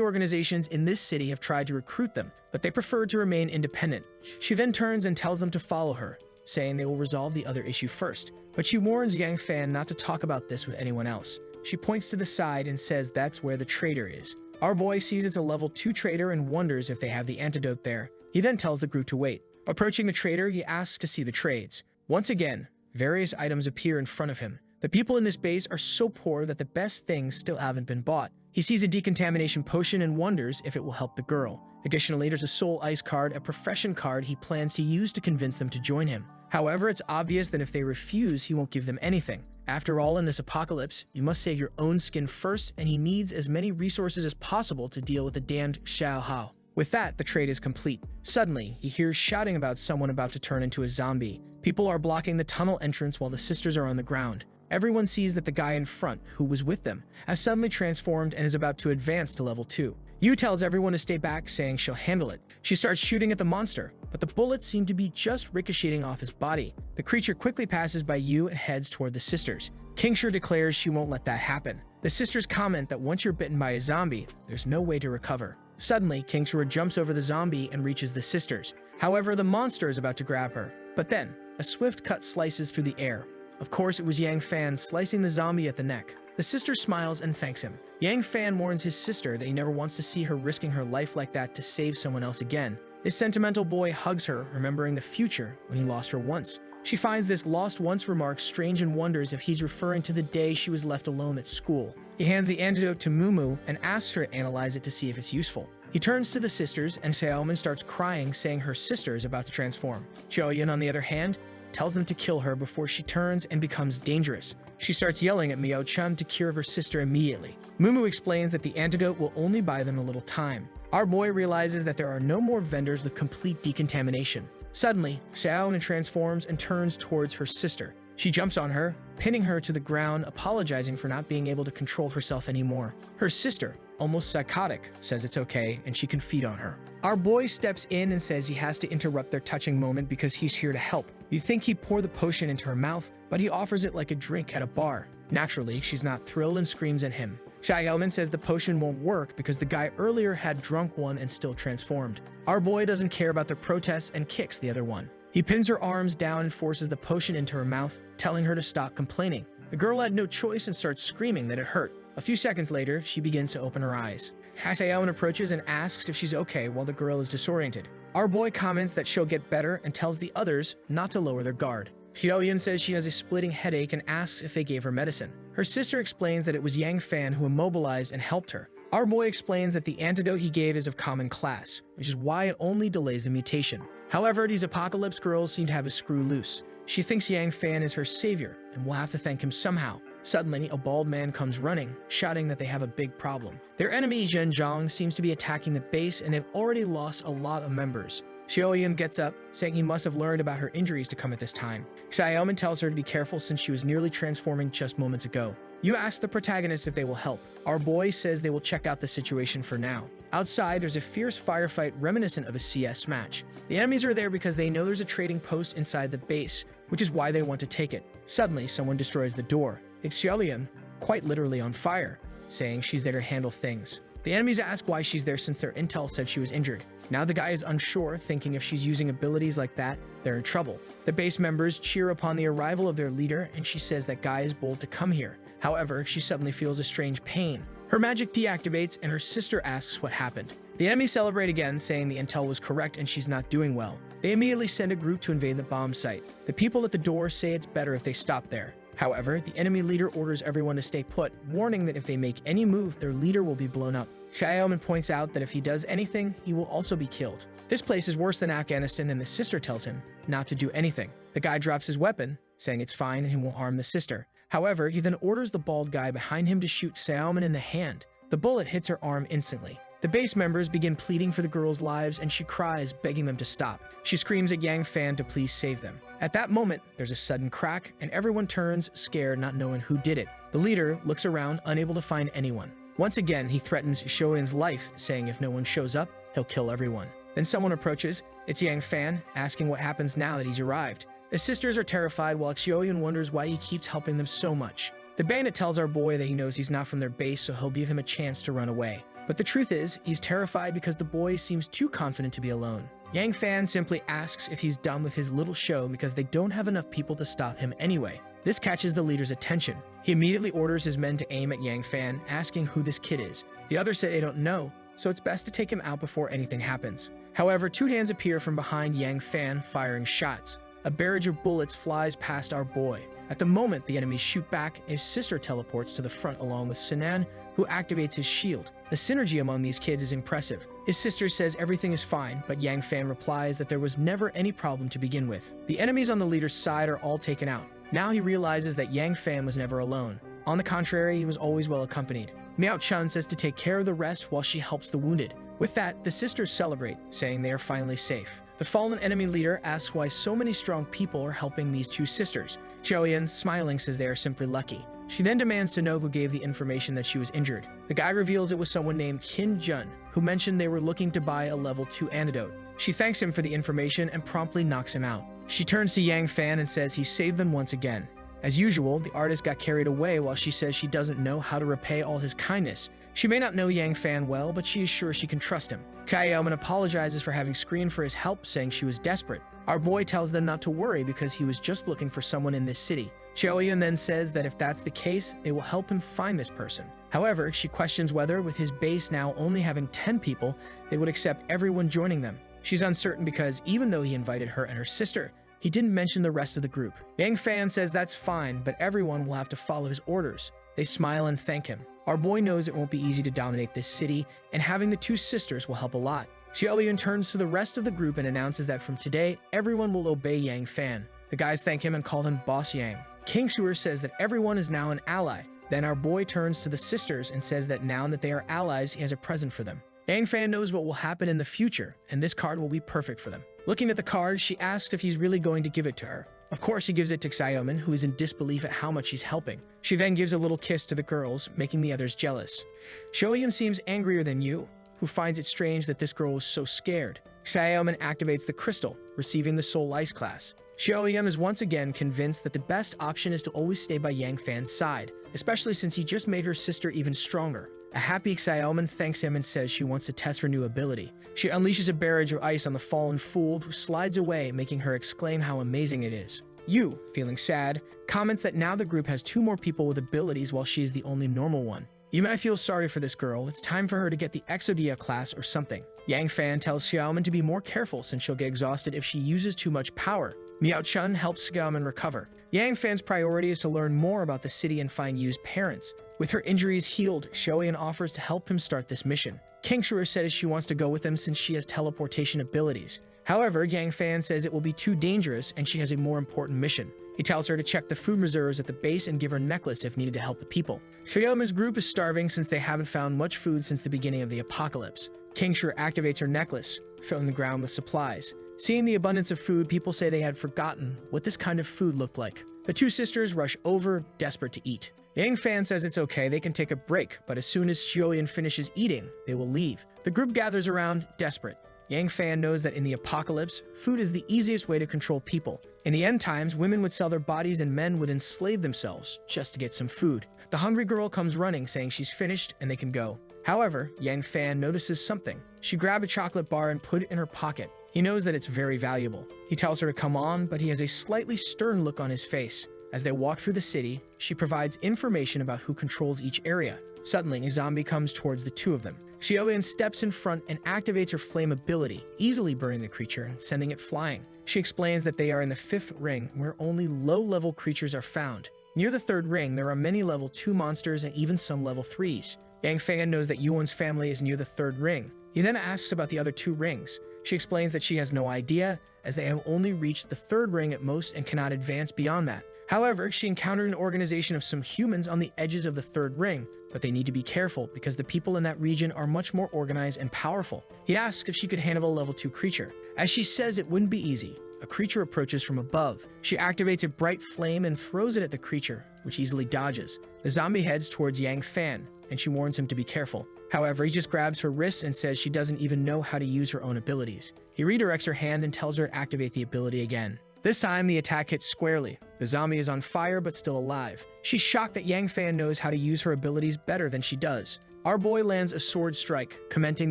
organizations in this city have tried to recruit them, but they prefer to remain independent. She then turns and tells them to follow her, saying they will resolve the other issue first. But she warns Yang Fan not to talk about this with anyone else. She points to the side and says that's where the trader is. Our boy sees it's a level 2 trader and wonders if they have the antidote there. He then tells the group to wait. Approaching the trader, he asks to see the trades. Once again, various items appear in front of him. The people in this base are so poor that the best things still haven't been bought. He sees a decontamination potion and wonders if it will help the girl. Additionally, there's a soul ice card, a profession card he plans to use to convince them to join him. However, it's obvious that if they refuse, he won't give them anything. After all, in this apocalypse, you must save your own skin first, and he needs as many resources as possible to deal with the damned Xiao Hao. With that, the trade is complete. Suddenly, he hears shouting about someone about to turn into a zombie. People are blocking the tunnel entrance while the sisters are on the ground. Everyone sees that the guy in front, who was with them, has suddenly transformed and is about to advance to level 2. Yu tells everyone to stay back, saying she'll handle it. She starts shooting at the monster, but the bullets seem to be just ricocheting off his body. The creature quickly passes by Yu and heads toward the sisters. Kingshire declares she won't let that happen. The sisters comment that once you're bitten by a zombie, there's no way to recover. Suddenly, Kingshire jumps over the zombie and reaches the sisters. However, the monster is about to grab her. But then, a swift cut slices through the air. Of course, it was Yang Fan slicing the zombie at the neck. The sister smiles and thanks him. Yang Fan warns his sister that he never wants to see her risking her life like that to save someone else again. This sentimental boy hugs her, remembering the future when he lost her once. She finds this lost once remark strange and wonders if he's referring to the day she was left alone at school. He hands the antidote to Mumu and asks her to analyze it to see if it's useful. He turns to the sisters and Xiaoman starts crying, saying her sister is about to transform. Xiaoyan, on the other hand, tells them to kill her before she turns and becomes dangerous. She starts yelling at Miao Chun to cure her sister immediately. Mumu explains that the antidote will only buy them a little time. Our boy realizes that there are no more vendors with complete decontamination. Suddenly, Xiaoyan transforms and turns towards her sister. She jumps on her, pinning her to the ground, apologizing for not being able to control herself anymore. Her sister, almost psychotic, says it's okay and she can feed on her. Our boy steps in and says he has to interrupt their touching moment because he's here to help. You think he'd pour the potion into her mouth, but he offers it like a drink at a bar. Naturally, she's not thrilled and screams at him. Xiaoman says the potion won't work because the guy earlier had drunk one and still transformed. Our boy doesn't care about their protests and kicks the other one. He pins her arms down and forces the potion into her mouth, telling her to stop complaining. The girl had no choice and starts screaming that it hurt. A few seconds later, she begins to open her eyes. Xiaoyan approaches and asks if she's okay while the girl is disoriented. Our boy comments that she'll get better and tells the others not to lower their guard. Xiaoyan says she has a splitting headache and asks if they gave her medicine. Her sister explains that it was Yang Fan who immobilized and helped her. Our boy explains that the antidote he gave is of common class, which is why it only delays the mutation. However, these apocalypse girls seem to have a screw loose. She thinks Yang Fan is her savior and will have to thank him somehow. Suddenly, a bald man comes running, shouting that they have a big problem. Their enemy, Zhenjiang, seems to be attacking the base and they've already lost a lot of members. Xiaoyan gets up, saying he must have learned about her injuries to come at this time. Xiaoman tells her to be careful since she was nearly transforming just moments ago. You ask the protagonist if they will help. Our boy says they will check out the situation for now. Outside, there's a fierce firefight reminiscent of a CS match. The enemies are there because they know there's a trading post inside the base, which is why they want to take it. Suddenly, someone destroys the door. It's Xiaolian, quite literally on fire, saying she's there to handle things. The enemies ask why she's there since their intel said she was injured. Now the guy is unsure, thinking if she's using abilities like that, they're in trouble. The base members cheer upon the arrival of their leader, and she says that guy is bold to come here. However, she suddenly feels a strange pain. Her magic deactivates, and her sister asks what happened. The enemies celebrate again, saying the intel was correct and she's not doing well. They immediately send a group to invade the bomb site. The people at the door say it's better if they stop there. However, the enemy leader orders everyone to stay put, warning that if they make any move, their leader will be blown up. Xiaoman points out that if he does anything, he will also be killed. This place is worse than Afghanistan, and the sister tells him not to do anything. The guy drops his weapon, saying it's fine and he won't harm the sister. However, he then orders the bald guy behind him to shoot Xiaoman in the hand. The bullet hits her arm instantly. The base members begin pleading for the girl's lives, and she cries, begging them to stop. She screams at Yang Fan to please save them. At that moment, there's a sudden crack, and everyone turns, scared, not knowing who did it. The leader looks around, unable to find anyone. Once again, he threatens Xiaoyan's life, saying if no one shows up, he'll kill everyone. Then someone approaches. It's Yang Fan, asking what happens now that he's arrived. The sisters are terrified, while Xiaoyan wonders why he keeps helping them so much. The bandit tells our boy that he knows he's not from their base, so he'll give him a chance to run away. But the truth is, he's terrified because the boy seems too confident to be alone. Yang Fan simply asks if he's done with his little show because they don't have enough people to stop him anyway. This catches the leader's attention. He immediately orders his men to aim at Yang Fan, asking who this kid is. The others say they don't know, so it's best to take him out before anything happens. However, two hands appear from behind Yang Fan, firing shots. A barrage of bullets flies past our boy. At the moment the enemies shoot back, his sister teleports to the front along with Sinan, who activates his shield. The synergy among these kids is impressive. His sister says everything is fine, but Yang Fan replies that there was never any problem to begin with. The enemies on the leader's side are all taken out. Now he realizes that Yang Fan was never alone. On the contrary, he was always well accompanied. Miao Chun says to take care of the rest while she helps the wounded. With that, the sisters celebrate, saying they are finally safe. The fallen enemy leader asks why so many strong people are helping these two sisters. Xiaoyan, smiling, says they are simply lucky. She then demands to know who gave the information that she was injured. The guy reveals it was someone named Qin Jun, who mentioned they were looking to buy a level 2 antidote. She thanks him for the information and promptly knocks him out. She turns to Yang Fan and says he saved them once again. As usual, the artist got carried away while she says she doesn't know how to repay all his kindness. She may not know Yang Fan well, but she is sure she can trust him. Xiaoyan apologizes for having screened for his help, saying she was desperate. Our boy tells them not to worry because he was just looking for someone in this city. Xiaoyan then says that if that's the case, they will help him find this person. However, she questions whether, with his base now only having 10 people, they would accept everyone joining them. She's uncertain because even though he invited her and her sister, he didn't mention the rest of the group. Yang Fan says that's fine, but everyone will have to follow his orders. They smile and thank him. Our boy knows it won't be easy to dominate this city, and having the two sisters will help a lot. Xiaoyan turns to the rest of the group and announces that from today, everyone will obey Yang Fan. The guys thank him and call him Boss Yang. King Shuer says that everyone is now an ally. Then our boy turns to the sisters and says that now that they are allies, he has a present for them. Yang Fan knows what will happen in the future, and this card will be perfect for them. Looking at the card, she asks if he's really going to give it to her. Of course, he gives it to Xiaoyan, who is in disbelief at how much he's helping. She then gives a little kiss to the girls, making the others jealous. Xiaoyan seems angrier than Yu, who finds it strange that this girl was so scared. Xiaoyan activates the crystal, receiving the Soul Ice class. Xiaoyan is once again convinced that the best option is to always stay by Yang Fan's side, especially since he just made her sister even stronger. A happy Xiaoyan thanks him and says she wants to test her new ability. She unleashes a barrage of ice on the fallen fool, who slides away, making her exclaim how amazing it is. Yu, feeling sad, comments that now the group has 2 more people with abilities while she is the only normal one. You might feel sorry for this girl, it's time for her to get the Exodia class or something. Yang Fan tells Xiaoyan to be more careful since she'll get exhausted if she uses too much power. Miao Chun helps Xiaoyan recover. Yang Fan's priority is to learn more about the city and find Yu's parents. With her injuries healed, Xiaoyan offers to help him start this mission. King Shuer says she wants to go with him since she has teleportation abilities. However, Yang Fan says it will be too dangerous and she has a more important mission. He tells her to check the food reserves at the base and give her a necklace if needed to help the people. Xiaoyan's group is starving since they haven't found much food since the beginning of the apocalypse. King Shuer activates her necklace, filling the ground with supplies. Seeing the abundance of food, people say they had forgotten what this kind of food looked like. The two sisters rush over, desperate to eat. Yang Fan says it's okay, they can take a break, but as soon as Xiaoyan finishes eating, they will leave. The group gathers around, desperate. Yang Fan knows that in the apocalypse, food is the easiest way to control people. In the end times, women would sell their bodies and men would enslave themselves just to get some food. The hungry girl comes running, saying she's finished and they can go. However, Yang Fan notices something. She grabbed a chocolate bar and put it in her pocket. He knows that it's very valuable. He tells her to come on, but he has a slightly stern look on his face. As they walk through the city, she provides information about who controls each area. Suddenly, a zombie comes towards the two of them. Xiaoyan steps in front and activates her flame ability, easily burning the creature and sending it flying. She explains that they are in the 5th ring, where only low-level creatures are found. Near the 3rd ring, there are many level 2 monsters and even some level 3s. Yang Fan knows that Yuan's family is near the 3rd ring. He then asks about the other 2 rings. She explains that she has no idea, as they have only reached the 3rd ring at most and cannot advance beyond that. However, she encountered an organization of some humans on the edges of the 3rd ring, but they need to be careful because the people in that region are much more organized and powerful. He asks if she could handle a level 2 creature. As she says it wouldn't be easy, a creature approaches from above. She activates a bright flame and throws it at the creature, which easily dodges. The zombie heads towards Yang Fan, and she warns him to be careful. However, he just grabs her wrists and says she doesn't even know how to use her own abilities. He redirects her hand and tells her to activate the ability again. This time, the attack hits squarely. The zombie is on fire but still alive. She's shocked that Yang Fan knows how to use her abilities better than she does. Our boy lands a sword strike, commenting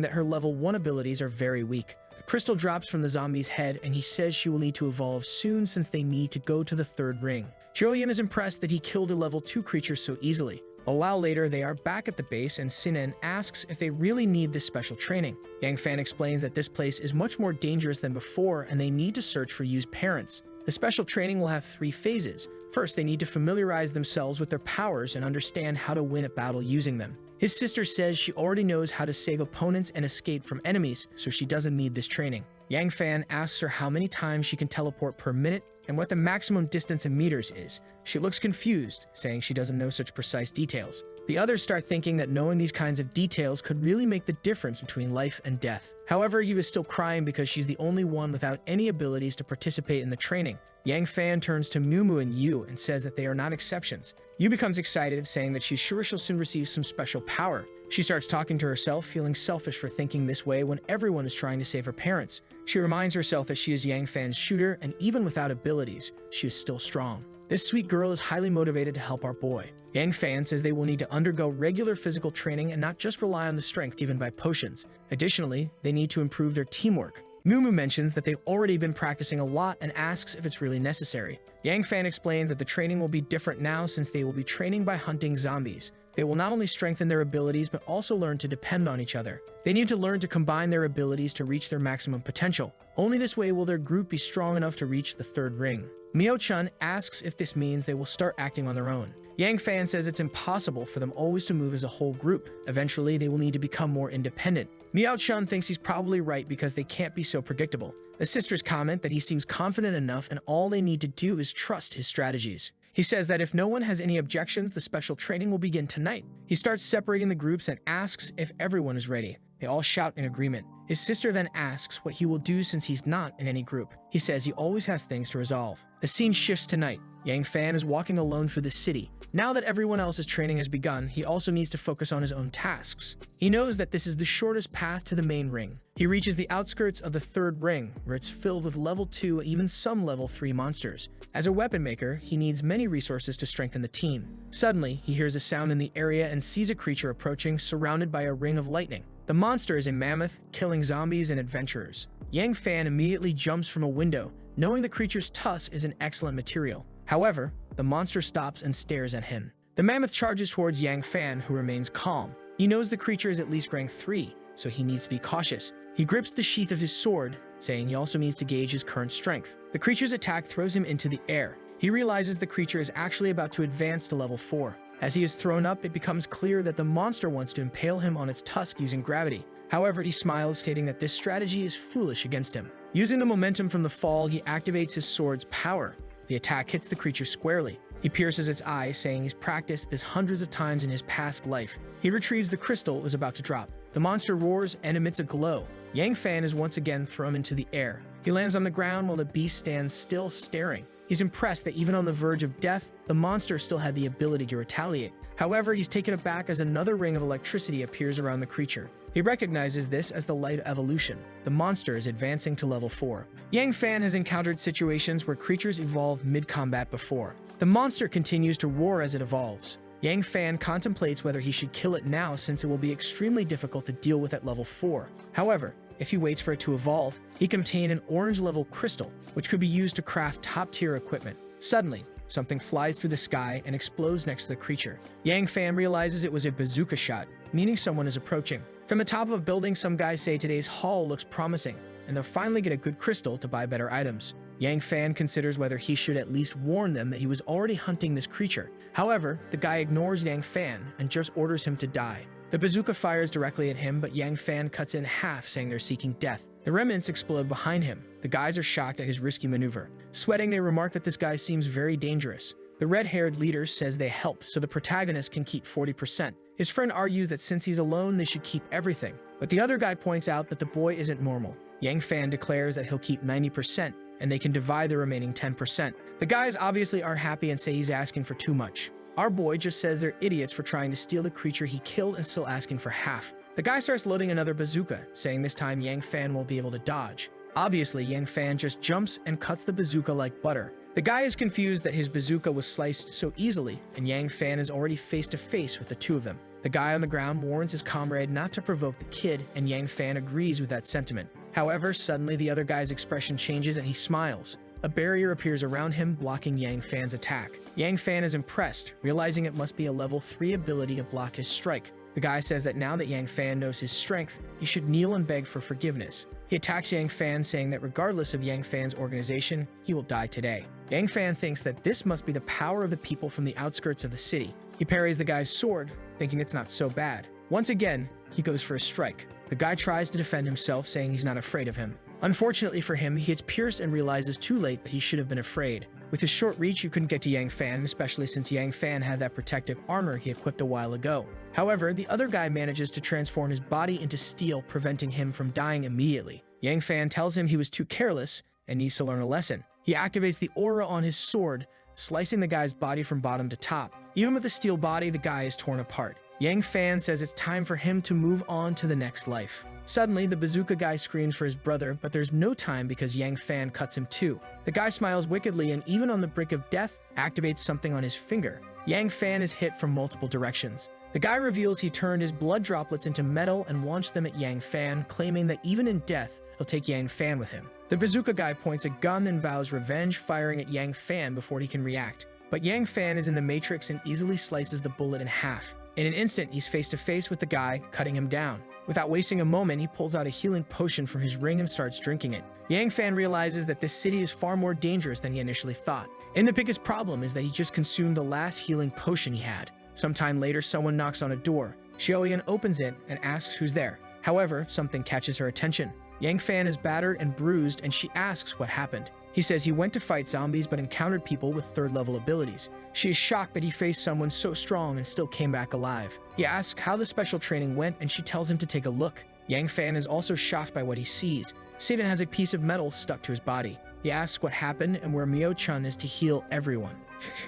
that her level 1 abilities are very weak. The crystal drops from the zombie's head, and he says she will need to evolve soon since they need to go to the 3rd ring. Shirley is impressed that he killed a level 2 creature so easily. A while later, they are back at the base, and Sinan asks if they really need this special training. Yang Fan explains that this place is much more dangerous than before, and they need to search for Yu's parents. The special training will have 3 phases. First, they need to familiarize themselves with their powers and understand how to win a battle using them. His sister says she already knows how to save opponents and escape from enemies, so she doesn't need this training. Yang Fan asks her how many times she can teleport per minute and what the maximum distance in meters is. She looks confused, saying she doesn't know such precise details. The others start thinking that knowing these kinds of details could really make the difference between life and death. However, Yu is still crying because she's the only one without any abilities to participate in the training. Yang Fan turns to Mumu and Yu and says that they are not exceptions. Yu becomes excited, saying that she's sure she'll soon receive some special power. She starts talking to herself, feeling selfish for thinking this way when everyone is trying to save her parents. She reminds herself that she is Yang Fan's shooter, and even without abilities, she is still strong. This sweet girl is highly motivated to help our boy. Yang Fan says they will need to undergo regular physical training and not just rely on the strength given by potions. Additionally, they need to improve their teamwork. Mumu mentions that they've already been practicing a lot and asks if it's really necessary. Yang Fan explains that the training will be different now since they will be training by hunting zombies. They will not only strengthen their abilities but also learn to depend on each other. They need to learn to combine their abilities to reach their maximum potential. Only this way will their group be strong enough to reach the 3rd ring. Mio-chan asks if this means they will start acting on their own. Yang Fan says it's impossible for them always to move as a whole group. Eventually, they will need to become more independent. Miao-chan thinks he's probably right because they can't be so predictable. The sisters comment that he seems confident enough and all they need to do is trust his strategies. He says that if no one has any objections, the special training will begin tonight. He starts separating the groups and asks if everyone is ready. They all shout in agreement. His sister then asks what he will do since he's not in any group. He says he always has things to resolve. The scene shifts to night. Yang Fan is walking alone through the city. Now that everyone else's training has begun, he also needs to focus on his own tasks. He knows that this is the shortest path to the main ring. He reaches the outskirts of the 3rd ring, where it's filled with level 2, even some level 3 monsters. As a weapon maker, he needs many resources to strengthen the team. Suddenly, he hears a sound in the area and sees a creature approaching, surrounded by a ring of lightning. The monster is a mammoth, killing zombies and adventurers. Yang Fan immediately jumps from a window, knowing the creature's tusk is an excellent material. However, the monster stops and stares at him. The mammoth charges towards Yang Fan, who remains calm. He knows the creature is at least rank 3, so he needs to be cautious. He grips the sheath of his sword, saying he also needs to gauge his current strength. The creature's attack throws him into the air. He realizes the creature is actually about to advance to level 4. As he is thrown up, it becomes clear that the monster wants to impale him on its tusk using gravity. However, he smiles, stating that this strategy is foolish against him. Using the momentum from the fall, he activates his sword's power. The attack hits the creature squarely. He pierces its eye, saying he's practiced this hundreds of times in his past life. He retrieves the crystal it was about to drop. The monster roars and emits a glow. Yang Fan is once again thrown into the air. He lands on the ground while the beast stands still staring. He's impressed that even on the verge of death, the monster still had the ability to retaliate. However, he's taken aback as another ring of electricity appears around the creature. He recognizes this as the light evolution. The monster is advancing to level 4. Yang Fan has encountered situations where creatures evolve mid-combat before. The monster continues to roar as it evolves. Yang Fan contemplates whether he should kill it now since it will be extremely difficult to deal with at level 4. However, if he waits for it to evolve, he can obtain an orange-level crystal, which could be used to craft top-tier equipment. Suddenly, something flies through the sky and explodes next to the creature. Yang Fan realizes it was a bazooka shot, meaning someone is approaching. From the top of a building, some guys say today's haul looks promising, and they'll finally get a good crystal to buy better items. Yang Fan considers whether he should at least warn them that he was already hunting this creature. However, the guy ignores Yang Fan and just orders him to die. The bazooka fires directly at him, but Yang Fan cuts it in half, saying they're seeking death. The remnants explode behind him. The guys are shocked at his risky maneuver. Sweating, they remark that this guy seems very dangerous. The red-haired leader says they help so the protagonist can keep 40%. His friend argues that since he's alone, they should keep everything. But the other guy points out that the boy isn't normal. Yang Fan declares that he'll keep 90% and they can divide the remaining 10%. The guys obviously aren't happy and say he's asking for too much. Our boy just says they're idiots for trying to steal the creature he killed and still asking for half. The guy starts loading another bazooka, saying this time Yang Fan won't be able to dodge. Obviously, Yang Fan just jumps and cuts the bazooka like butter. The guy is confused that his bazooka was sliced so easily, and Yang Fan is already face to face with the two of them. The guy on the ground warns his comrade not to provoke the kid, and Yang Fan agrees with that sentiment. However, suddenly the other guy's expression changes and he smiles. A barrier appears around him, blocking Yang Fan's attack. Yang Fan is impressed, realizing it must be a level 3 ability to block his strike. The guy says that now that Yang Fan knows his strength, he should kneel and beg for forgiveness. He attacks Yang Fan, saying that regardless of Yang Fan's organization, he will die today. Yang Fan thinks that this must be the power of the people from the outskirts of the city. He parries the guy's sword, thinking it's not so bad. Once again, he goes for a strike. The guy tries to defend himself, saying he's not afraid of him. Unfortunately for him, he gets pierced and realizes too late that he should have been afraid. With his short reach, you couldn't get to Yang Fan, especially since Yang Fan had that protective armor he equipped a while ago. However, the other guy manages to transform his body into steel, preventing him from dying immediately. Yang Fan tells him he was too careless and needs to learn a lesson. He activates the aura on his sword, slicing the guy's body from bottom to top. Even with the steel body, the guy is torn apart. Yang Fan says it's time for him to move on to the next life. Suddenly, the bazooka guy screams for his brother, but there's no time because Yang Fan cuts him too. The guy smiles wickedly and even on the brink of death, activates something on his finger. Yang Fan is hit from multiple directions. The guy reveals he turned his blood droplets into metal and launched them at Yang Fan, claiming that even in death, he'll take Yang Fan with him. The bazooka guy points a gun and vows revenge, firing at Yang Fan before he can react. But Yang Fan is in the matrix and easily slices the bullet in half. In an instant, he's face to face with the guy, cutting him down. Without wasting a moment, he pulls out a healing potion from his ring and starts drinking it. Yang Fan realizes that this city is far more dangerous than he initially thought. And the biggest problem is that he just consumed the last healing potion he had. Sometime later, someone knocks on a door. Xiaoyan opens it and asks who's there. However, something catches her attention. Yang Fan is battered and bruised, and she asks what happened. He says he went to fight zombies but encountered people with third-level abilities. She is shocked that he faced someone so strong and still came back alive. He asks how the special training went, and she tells him to take a look. Yang Fan is also shocked by what he sees. Satan has a piece of metal stuck to his body. He asks what happened and where Mio-chan is to heal everyone.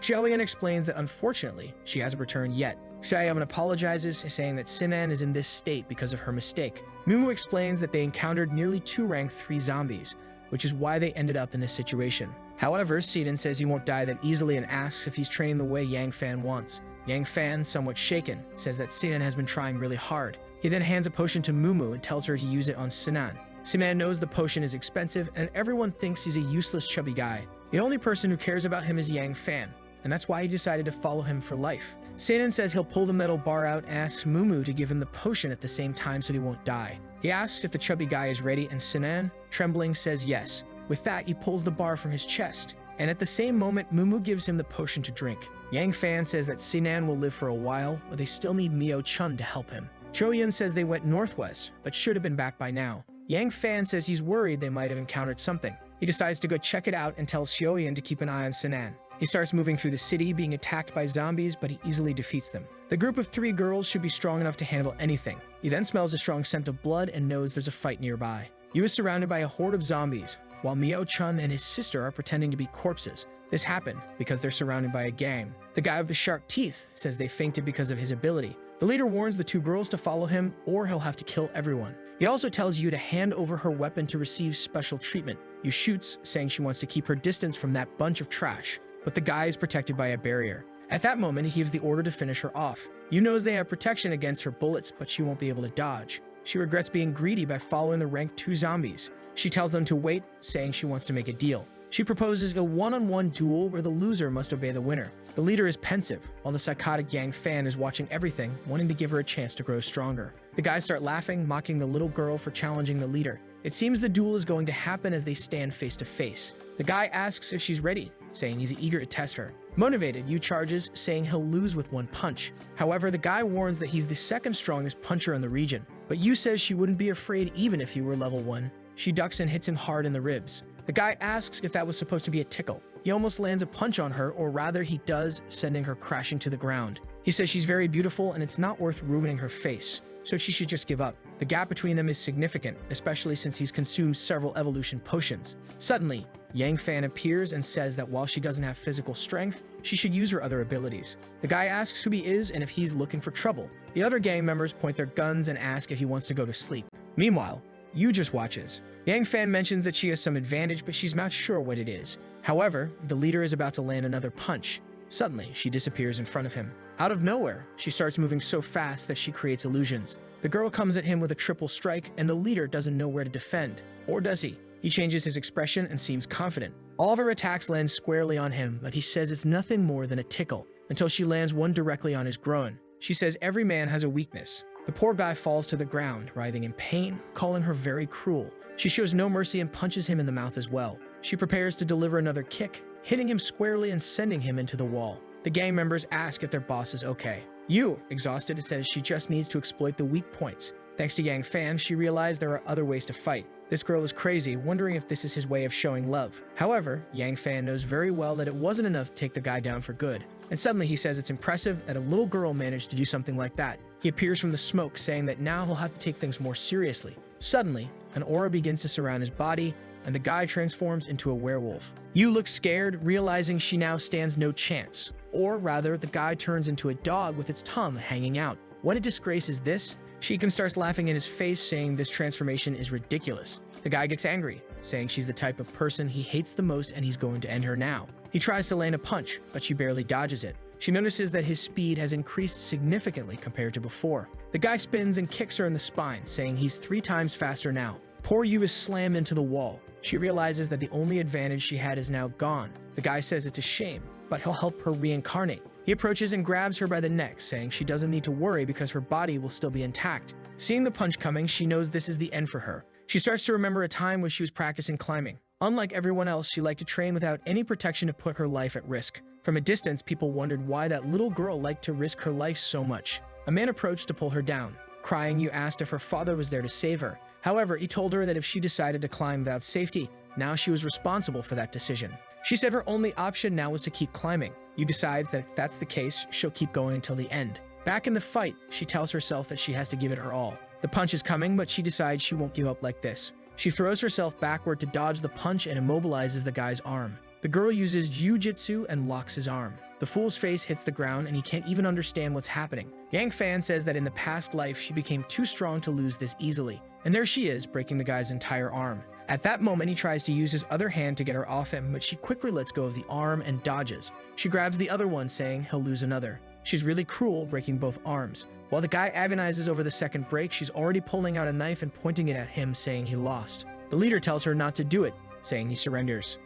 Xiaoyan explains that unfortunately, she hasn't returned yet. Xiaoyan apologizes, saying that Sinan is in this state because of her mistake. Mumu explains that they encountered nearly 2 rank 3 zombies, which is why they ended up in this situation. However, Sinan says he won't die that easily and asks if he's training the way Yang Fan wants. Yang Fan, somewhat shaken, says that Sinan has been trying really hard. He then hands a potion to Mumu and tells her to use it on Sinan. Sinan knows the potion is expensive and everyone thinks he's a useless chubby guy. The only person who cares about him is Yang Fan, and that's why he decided to follow him for life. Sinan says he'll pull the metal bar out and asks Mumu to give him the potion at the same time so he won't die. He asks if the chubby guy is ready and Sinan, trembling, says yes. With that, he pulls the bar from his chest, and at the same moment, Mumu gives him the potion to drink. Yang Fan says that Sinan will live for a while, but they still need Mio-chan to help him. Choyun says they went northwest, but should have been back by now. Yang Fan says he's worried they might have encountered something. He decides to go check it out and tells Xiaoyan to keep an eye on Sinan. He starts moving through the city, being attacked by zombies, but he easily defeats them. The group of 3 girls should be strong enough to handle anything. He then smells a strong scent of blood and knows there's a fight nearby. Yu is surrounded by a horde of zombies, while Mio-chan and his sister are pretending to be corpses. This happened because they're surrounded by a gang. The guy with the sharp teeth says they fainted because of his ability. The leader warns the 2 girls to follow him or he'll have to kill everyone. He also tells Yu to hand over her weapon to receive special treatment. Yu shoots, saying she wants to keep her distance from that bunch of trash, but the guy is protected by a barrier. At that moment, he gives the order to finish her off. Yu knows they have protection against her bullets, but she won't be able to dodge. She regrets being greedy by following the rank 2 zombies. She tells them to wait, saying she wants to make a deal. She proposes a one-on-one duel where the loser must obey the winner. The leader is pensive, while the psychotic Yang Fan is watching everything, wanting to give her a chance to grow stronger. The guys start laughing, mocking the little girl for challenging the leader. It seems the duel is going to happen as they stand face to face. The guy asks if she's ready, saying he's eager to test her. Motivated, Yu charges, saying he'll lose with 1 punch. However, the guy warns that he's the 2nd strongest puncher in the region, but Yu says she wouldn't be afraid even if he were level 1. She ducks and hits him hard in the ribs. The guy asks if that was supposed to be a tickle. He almost lands a punch on her, or rather he does, sending her crashing to the ground. He says she's very beautiful and it's not worth ruining her face, so she should just give up. The gap between them is significant, especially since he's consumed several evolution potions. Suddenly, Yang Fan appears and says that while she doesn't have physical strength, she should use her other abilities. The guy asks who he is and if he's looking for trouble. The other gang members point their guns and ask if he wants to go to sleep. Meanwhile, Yu just watches. Yang Fan mentions that she has some advantage, but she's not sure what it is. However, the leader is about to land another punch. Suddenly, she disappears in front of him. Out of nowhere, she starts moving so fast that she creates illusions. The girl comes at him with a triple strike, and the leader doesn't know where to defend. Or does he? He changes his expression and seems confident. All of her attacks land squarely on him, but he says it's nothing more than a tickle, until she lands one directly on his groin. She says every man has a weakness. The poor guy falls to the ground, writhing in pain, calling her very cruel. She shows no mercy and punches him in the mouth as well. She prepares to deliver another kick, hitting him squarely and sending him into the wall. The gang members ask if their boss is okay. Yu, exhausted, says she just needs to exploit the weak points. Thanks to Yang Fan, she realized there are other ways to fight. This girl is crazy, wondering if this is his way of showing love. However, Yang Fan knows very well that it wasn't enough to take the guy down for good. And suddenly he says it's impressive that a little girl managed to do something like that. He appears from the smoke, saying that now he'll have to take things more seriously. Suddenly, an aura begins to surround his body, and the guy transforms into a werewolf. Yu looks scared, realizing she now stands no chance. Or rather, the guy turns into a dog with its tongue hanging out. What a disgrace is this? Sheikun starts laughing in his face, saying this transformation is ridiculous. The guy gets angry, saying she's the type of person he hates the most and he's going to end her now. He tries to land a punch, but she barely dodges it. She notices that his speed has increased significantly compared to before. The guy spins and kicks her in the spine, saying he's 3 times faster now. Poor Yu is slammed into the wall. She realizes that the only advantage she had is now gone. The guy says it's a shame, but he'll help her reincarnate. He approaches and grabs her by the neck, saying she doesn't need to worry because her body will still be intact. Seeing the punch coming, she knows this is the end for her. She starts to remember a time when she was practicing climbing. Unlike everyone else, she liked to train without any protection to put her life at risk. From a distance, people wondered why that little girl liked to risk her life so much. A man approached to pull her down. Crying, Yu asked if her father was there to save her. However, he told her that if she decided to climb without safety, now she was responsible for that decision. She said her only option now was to keep climbing. Yu decides that if that's the case, she'll keep going until the end. Back in the fight, she tells herself that she has to give it her all. The punch is coming, but she decides she won't give up like this. She throws herself backward to dodge the punch and immobilizes the guy's arm. The girl uses jiu-jitsu and locks his arm. The fool's face hits the ground and he can't even understand what's happening. Yang Fan says that in the past life she became too strong to lose this easily. And there she is, breaking the guy's entire arm. At that moment, he tries to use his other hand to get her off him, but she quickly lets go of the arm and dodges. She grabs the other one, saying he'll lose another. She's really cruel, breaking both arms. While the guy agonizes over the second break, she's already pulling out a knife and pointing it at him, saying he lost. The leader tells her not to do it, saying he surrenders.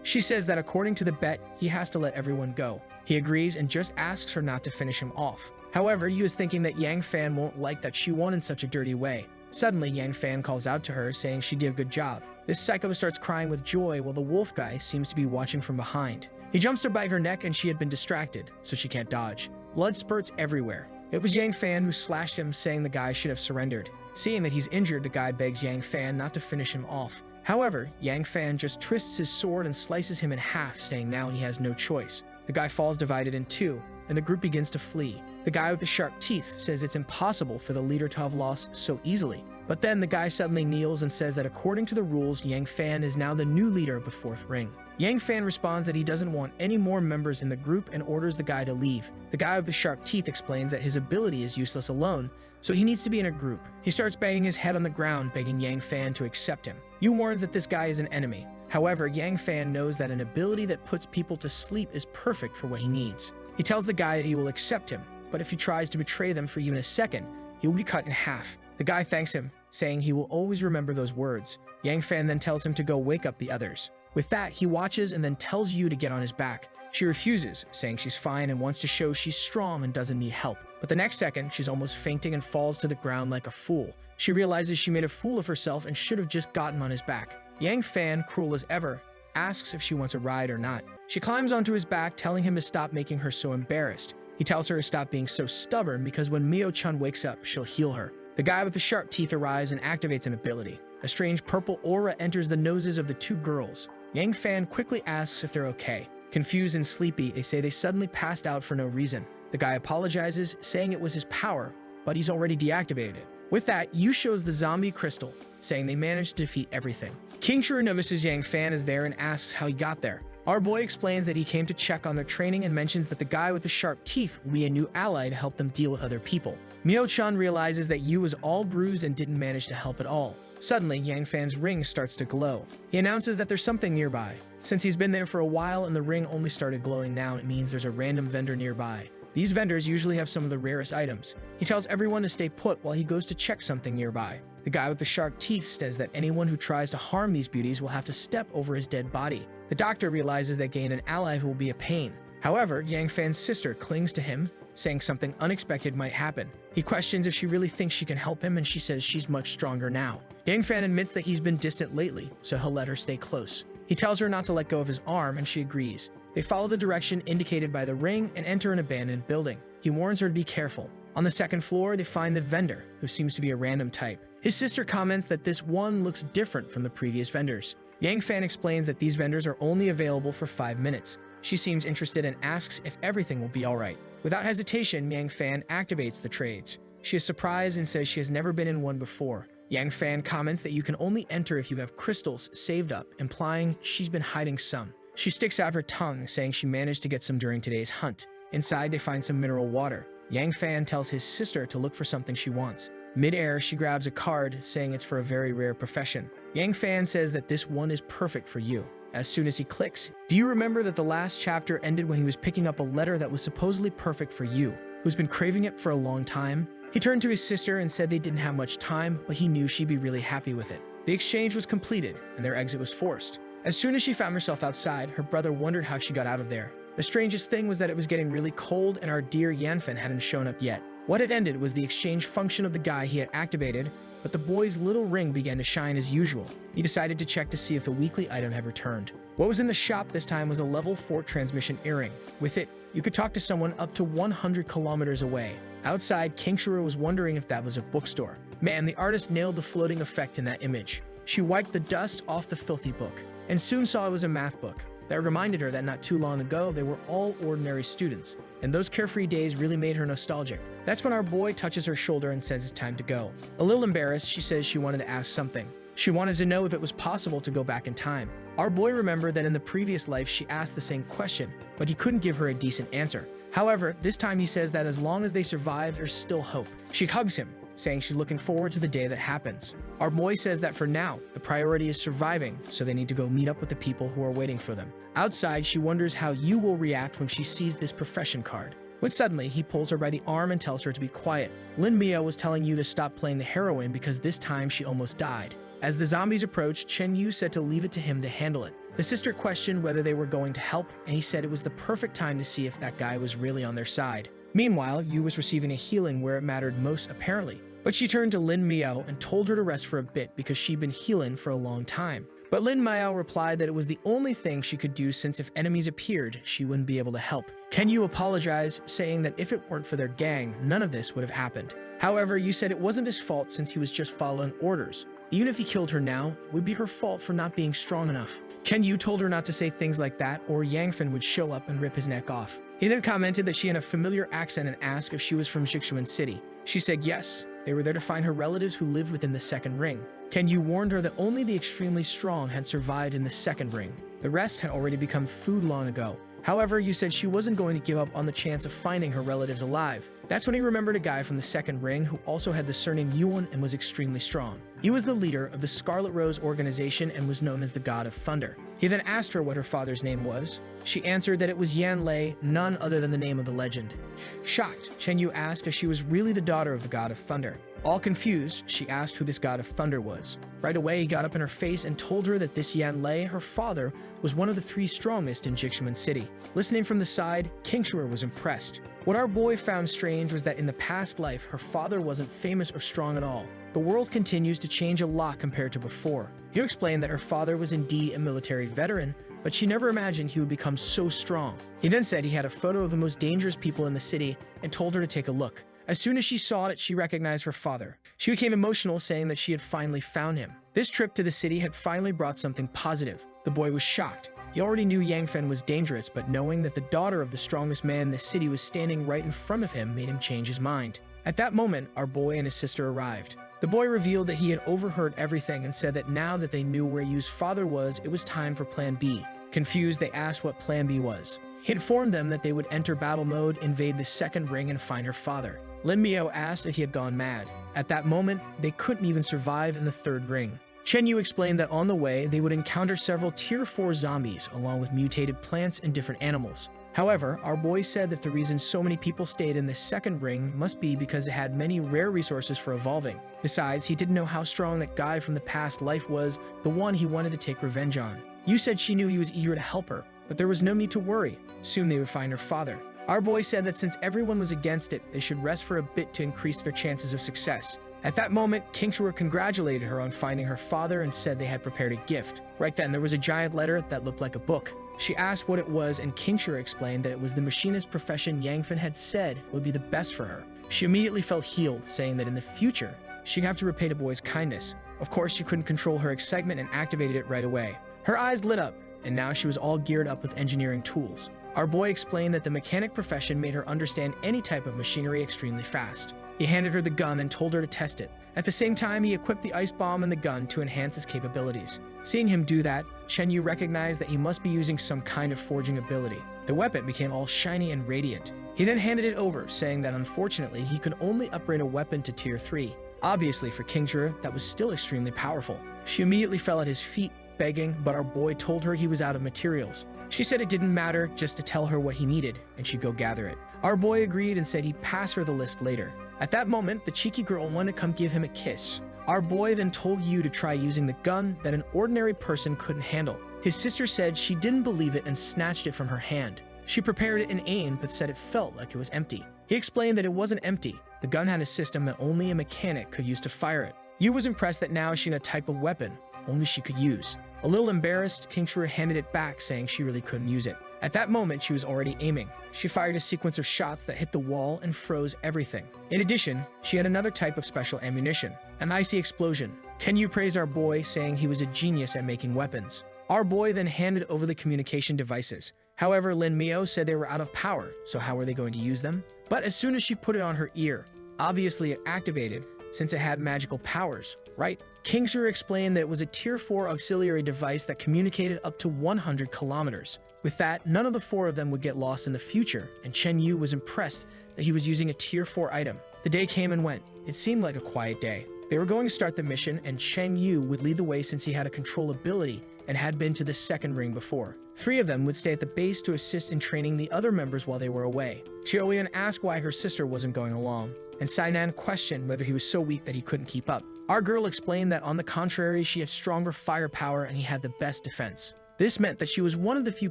She says that according to the bet, he has to let everyone go. He agrees and just asks her not to finish him off. However, Yu is thinking that Yang Fan won't like that she won in such a dirty way. Suddenly, Yang Fan calls out to her, saying she did a good job. This psycho starts crying with joy while the wolf guy seems to be watching from behind. He jumps to bite her neck and she had been distracted, so she can't dodge. Blood spurts everywhere. It was Yang Fan who slashed him, saying the guy should have surrendered. Seeing that he's injured, the guy begs Yang Fan not to finish him off. However, Yang Fan just twists his sword and slices him in half, saying now he has no choice. The guy falls divided in 2, and the group begins to flee. The guy with the sharp teeth says it's impossible for the leader to have lost so easily. But then the guy suddenly kneels and says that according to the rules, Yang Fan is now the new leader of the 4th ring. Yang Fan responds that he doesn't want any more members in the group and orders the guy to leave. The guy with the sharp teeth explains that his ability is useless alone, so he needs to be in a group. He starts banging his head on the ground, begging Yang Fan to accept him. Yu warns that this guy is an enemy. However, Yang Fan knows that an ability that puts people to sleep is perfect for what he needs. He tells the guy that he will accept him, but if he tries to betray them for even a second, he will be cut in half. The guy thanks him, saying he will always remember those words. Yang Fan then tells him to go wake up the others. With that, he watches and then tells Yu to get on his back. She refuses, saying she's fine and wants to show she's strong and doesn't need help. But the next second, she's almost fainting and falls to the ground like a fool. She realizes she made a fool of herself and should have just gotten on his back. Yang Fan, cruel as ever, asks if she wants a ride or not. She climbs onto his back, telling him to stop making her so embarrassed. He tells her to stop being so stubborn because when Mio-chan wakes up, she'll heal her. The guy with the sharp teeth arrives and activates an ability. A strange purple aura enters the noses of the 2 girls. Yang Fan quickly asks if they're okay. Confused and sleepy, they say they suddenly passed out for no reason. The guy apologizes, saying it was his power, but he's already deactivated it. With that, Yu shows the zombie crystal, saying they managed to defeat everything. King Shiro notices Yang Fan is there and asks how he got there. Our boy explains that he came to check on their training and mentions that the guy with the sharp teeth will be a new ally to help them deal with other people. Mio-chan realizes that Yu was all bruised and didn't manage to help at all. Suddenly, Yang Fan's ring starts to glow. He announces that there's something nearby. Since he's been there for a while and the ring only started glowing now, it means there's a random vendor nearby. These vendors usually have some of the rarest items. He tells everyone to stay put while he goes to check something nearby. The guy with the sharp teeth says that anyone who tries to harm these beauties will have to step over his dead body. The doctor realizes they gained an ally who will be a pain. However, Yang Fan's sister clings to him, saying something unexpected might happen. He questions if she really thinks she can help him, and she says she's much stronger now. Yang Fan admits that he's been distant lately, so he'll let her stay close. He tells her not to let go of his arm, and she agrees. They follow the direction indicated by the ring and enter an abandoned building. He warns her to be careful. On the second floor, they find the vendor, who seems to be a random type. His sister comments that this one looks different from the previous vendors. Yang Fan explains that these vendors are only available for 5 minutes. She seems interested and asks if everything will be alright. Without hesitation, Yang Fan activates the trades. She is surprised and says she has never been in one before. Yang Fan comments that you can only enter if you have crystals saved up, implying she's been hiding some. She sticks out her tongue, saying she managed to get some during today's hunt. Inside, they find some mineral water. Yang Fan tells his sister to look for something she wants. Mid-air, she grabs a card, saying it's for a very rare profession. Yang Fan says that this one is perfect for you. As soon as he clicks, do you remember that the last chapter ended when he was picking up a letter that was supposedly perfect for you, who's been craving it for a long time? He turned to his sister and said they didn't have much time, but he knew she'd be really happy with it. The exchange was completed, and their exit was forced. As soon as she found herself outside, her brother wondered how she got out of there. The strangest thing was that it was getting really cold and our dear Yanfen hadn't shown up yet. What had ended was the exchange function of the guy he had activated, but the boy's little ring began to shine as usual. He decided to check to see if the weekly item had returned. What was in the shop this time was a level 4 transmission earring. With it, you could talk to someone up to 100 kilometers away. Outside, Kingshiro was wondering if that was a bookstore. Man, the artist nailed the floating effect in that image. She wiped the dust off the filthy book, and soon saw it was a math book. That reminded her that not too long ago, they were all ordinary students, and those carefree days really made her nostalgic. That's when our boy touches her shoulder and says it's time to go. A little embarrassed, she says she wanted to ask something. She wanted to know if it was possible to go back in time. Our boy remembered that in the previous life she asked the same question, but he couldn't give her a decent answer. However, this time he says that as long as they survive, there's still hope. She hugs him, saying she's looking forward to the day that happens. Our boy says that for now, the priority is surviving, so they need to go meet up with the people who are waiting for them. Outside, she wonders how Yu will react when she sees this profession card. When suddenly, he pulls her by the arm and tells her to be quiet. Lin Mio was telling Yu to stop playing the heroine because this time she almost died. As the zombies approached, Chen Yu said to leave it to him to handle it. The sister questioned whether they were going to help, and he said it was the perfect time to see if that guy was really on their side. Meanwhile, Yu was receiving a healing where it mattered most apparently. But she turned to Lin Mio and told her to rest for a bit because she'd been healing for a long time. But Lin Mio replied that it was the only thing she could do since if enemies appeared, she wouldn't be able to help. Ken Yu apologized, saying that if it weren't for their gang, none of this would have happened. However, Yu said it wasn't his fault since he was just following orders. Even if he killed her now, it would be her fault for not being strong enough. Ken Yu told her not to say things like that or Yangfen would show up and rip his neck off. He then commented that she had a familiar accent and asked if she was from Jixuan City. She said yes. They were there to find her relatives who lived within the second ring. Ken Yu warned her that only the extremely strong had survived in the second ring. The rest had already become food long ago. However, Yu said she wasn't going to give up on the chance of finding her relatives alive. That's when he remembered a guy from the second ring who also had the surname Yuan and was extremely strong. He was the leader of the Scarlet Rose organization and was known as the God of Thunder. He then asked her what her father's name was. She answered that it was Yan Lei, none other than the name of the legend. Shocked, Chen Yu asked if she was really the daughter of the God of Thunder. All confused, she asked who this God of Thunder was. Right away, he got up in her face and told her that this Yan Lei, her father, was one of the 3 strongest in Jixuan City. Listening from the side, Kingshiro was impressed. What our boy found strange was that in the past life, her father wasn't famous or strong at all. The world continues to change a lot compared to before. Yu explained that her father was indeed a military veteran, but she never imagined he would become so strong. He then said he had a photo of the most dangerous people in the city and told her to take a look. As soon as she saw it, she recognized her father. She became emotional, saying that she had finally found him. This trip to the city had finally brought something positive. The boy was shocked. He already knew Yangfen was dangerous, but knowing that the daughter of the strongest man in the city was standing right in front of him made him change his mind. At that moment, our boy and his sister arrived. The boy revealed that he had overheard everything and said that now that they knew where Yu's father was, it was time for Plan B. Confused, they asked what Plan B was. He informed them that they would enter battle mode, invade the second ring, and find her father. Lin Miao asked if he had gone mad. At that moment, they couldn't even survive in the third ring. Chen Yu explained that on the way, they would encounter several Tier 4 zombies, along with mutated plants and different animals. However, our boy said that the reason so many people stayed in the second ring must be because it had many rare resources for evolving. Besides, he didn't know how strong that guy from the past life was, the one he wanted to take revenge on. Yu said she knew he was eager to help her, but there was no need to worry. Soon they would find her father. Our boy said that since everyone was against it, they should rest for a bit to increase their chances of success. At that moment, King congratulated her on finding her father and said they had prepared a gift. Right then, there was a giant letter that looked like a book. She asked what it was, and King explained that it was the machinist profession Yangfen had said would be the best for her. She immediately felt healed, saying that in the future, she'd have to repay the boy's kindness. Of course, she couldn't control her excitement and activated it right away. Her eyes lit up, and now she was all geared up with engineering tools. Our boy explained that the mechanic profession made her understand any type of machinery extremely fast. He handed her the gun and told her to test it. At the same time, he equipped the ice bomb and the gun to enhance his capabilities. Seeing him do that, Chen Yu recognized that he must be using some kind of forging ability. The weapon became all shiny and radiant. He then handed it over, saying that unfortunately, he could only upgrade a weapon to Tier 3. Obviously, for King that was still extremely powerful. She immediately fell at his feet, begging, but our boy told her he was out of materials. She said it didn't matter, just to tell her what he needed, and she'd go gather it. Our boy agreed and said he'd pass her the list later. At that moment, the cheeky girl wanted to come give him a kiss. Our boy then told Yu to try using the gun that an ordinary person couldn't handle. His sister said she didn't believe it and snatched it from her hand. She prepared it and aimed, but said it felt like it was empty. He explained that it wasn't empty. The gun had a system that only a mechanic could use to fire it. Yu was impressed that now she had a type of weapon only she could use. A little embarrassed, King handed it back, saying she really couldn't use it. At that moment, she was already aiming. She fired a sequence of shots that hit the wall and froze everything. In addition, she had another type of special ammunition, an icy explosion. Ken Yu praised our boy, saying he was a genius at making weapons. Our boy then handed over the communication devices. However, Lin Miao said they were out of power, so how were they going to use them? But as soon as she put it on her ear, obviously it activated, since it had magical powers, right? King explained that it was a Tier 4 auxiliary device that communicated up to 100 kilometers. With that, none of the four of them would get lost in the future, and Chen Yu was impressed that he was using a Tier 4 item. The day came and went. It seemed like a quiet day. They were going to start the mission, and Chen Yu would lead the way since he had a control ability and had been to the second ring before. 3 of them would stay at the base to assist in training the other members while they were away. Xiaoyan asked why her sister wasn't going along, and Sainan questioned whether he was so weak that he couldn't keep up. Our girl explained that on the contrary, she had stronger firepower and he had the best defense. This meant that she was one of the few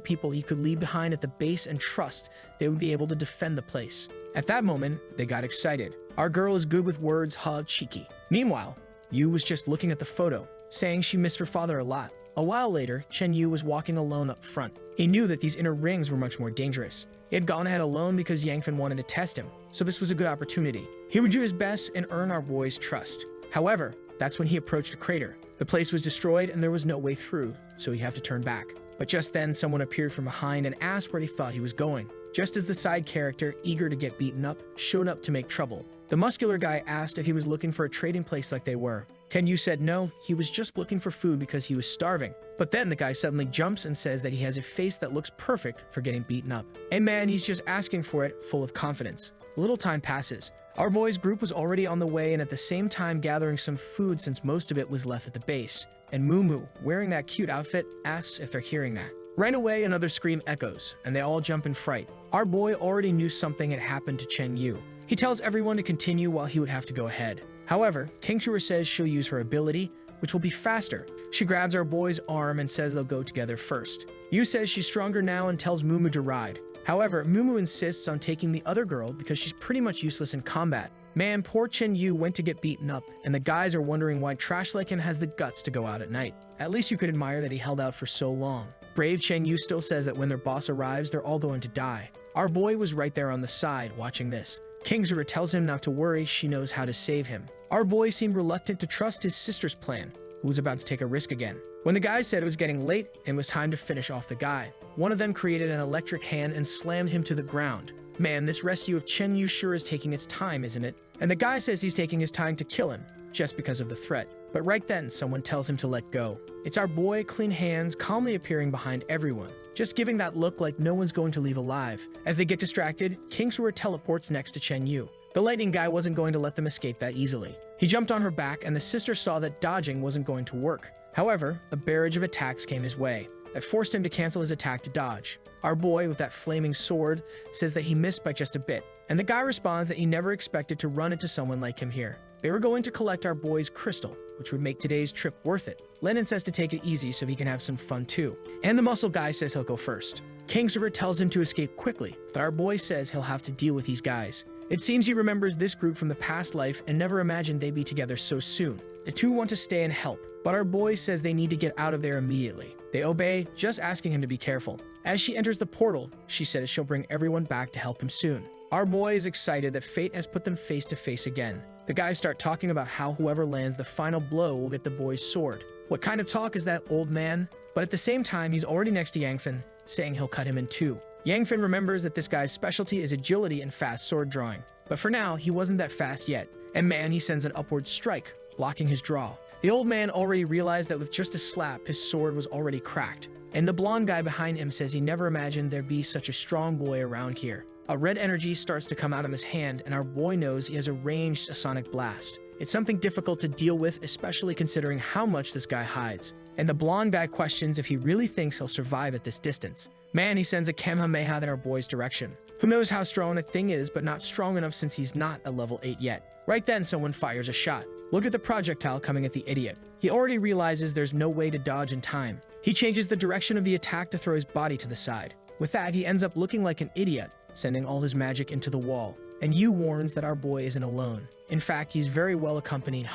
people he could leave behind at the base and trust they would be able to defend the place. At that moment, they got excited. Our girl is good with words, cheeky. Meanwhile, Yu was just looking at the photo, saying she missed her father a lot. A while later, Chen Yu was walking alone up front. He knew that these inner rings were much more dangerous. He had gone ahead alone because Yangfen wanted to test him, so this was a good opportunity. He would do his best and earn our boy's trust. However, that's when he approached a crater. The place was destroyed and there was no way through, so he'd have to turn back. But just then, someone appeared from behind and asked where he thought he was going. Just as the side character, eager to get beaten up, showed up to make trouble. The muscular guy asked if he was looking for a trading place like they were. Ken Yu said no, he was just looking for food because he was starving. But then the guy suddenly jumps and says that he has a face that looks perfect for getting beaten up. And man, he's just asking for it, full of confidence. A little time passes. Our boy's group was already on the way and at the same time gathering some food since most of it was left at the base. And Moo, wearing that cute outfit, asks if they're hearing that. Right away, another scream echoes, and they all jump in fright. Our boy already knew something had happened to Chen Yu. He tells everyone to continue while he would have to go ahead. However, King says she'll use her ability, which will be faster. She grabs our boy's arm and says they'll go together first. Yu says she's stronger now and tells Moo to ride. However, Moo insists on taking the other girl because she's pretty much useless in combat. Man, poor Chen Yu went to get beaten up, and the guys are wondering why Trashlycan has the guts to go out at night. At least you could admire that he held out for so long. Brave Chen Yu still says that when their boss arrives, they're all going to die. Our boy was right there on the side, watching this. Kingzura tells him not to worry, she knows how to save him. Our boy seemed reluctant to trust his sister's plan, who was about to take a risk again. When the guy said it was getting late and was time to finish off the guy, one of them created an electric hand and slammed him to the ground. Man, this rescue of Chen Yu sure is taking its time, isn't it? And the guy says he's taking his time to kill him, just because of the threat. But right then, someone tells him to let go. It's our boy, Clean Hands, calmly appearing behind everyone, just giving that look like no one's going to leave alive. As they get distracted, Kingsura teleports next to Chen Yu. The lightning guy wasn't going to let them escape that easily. He jumped on her back, and the sister saw that dodging wasn't going to work. However, a barrage of attacks came his way that forced him to cancel his attack to dodge. Our boy, with that flaming sword, says that he missed by just a bit, and the guy responds that he never expected to run into someone like him here. They were going to collect our boy's crystal, which would make today's trip worth it. Lennon says to take it easy so he can have some fun too. And the muscle guy says he'll go first. Kingsura tells him to escape quickly, but our boy says he'll have to deal with these guys. It seems he remembers this group from the past life and never imagined they'd be together so soon. The two want to stay and help, but our boy says they need to get out of there immediately. They obey, just asking him to be careful. As she enters the portal, she says she'll bring everyone back to help him soon. Our boy is excited that fate has put them face to face again. The guys start talking about how whoever lands the final blow will get the boy's sword. What kind of talk is that, old man? But at the same time, he's already next to Yangfin, saying he'll cut him in two. Yangfin remembers that this guy's specialty is agility and fast sword drawing. But for now, he wasn't that fast yet. And man, he sends an upward strike, blocking his draw. The old man already realized that with just a slap, his sword was already cracked. And the blonde guy behind him says he never imagined there'd be such a strong boy around here. A red energy starts to come out of his hand, and our boy knows he has a ranged sonic blast. It's something difficult to deal with, especially considering how much this guy hides. And the blonde guy questions if he really thinks he'll survive at this distance. Man, he sends a Kamehameha in our boy's direction. Who knows how strong the thing is, but not strong enough since he's not a level 8 yet. Right then, someone fires a shot. Look at the projectile coming at the idiot. He already realizes there's no way to dodge in time. He changes the direction of the attack to throw his body to the side. With that, he ends up looking like an idiot, sending all his magic into the wall. And Yu warns that our boy isn't alone. In fact, he's very well accompanied,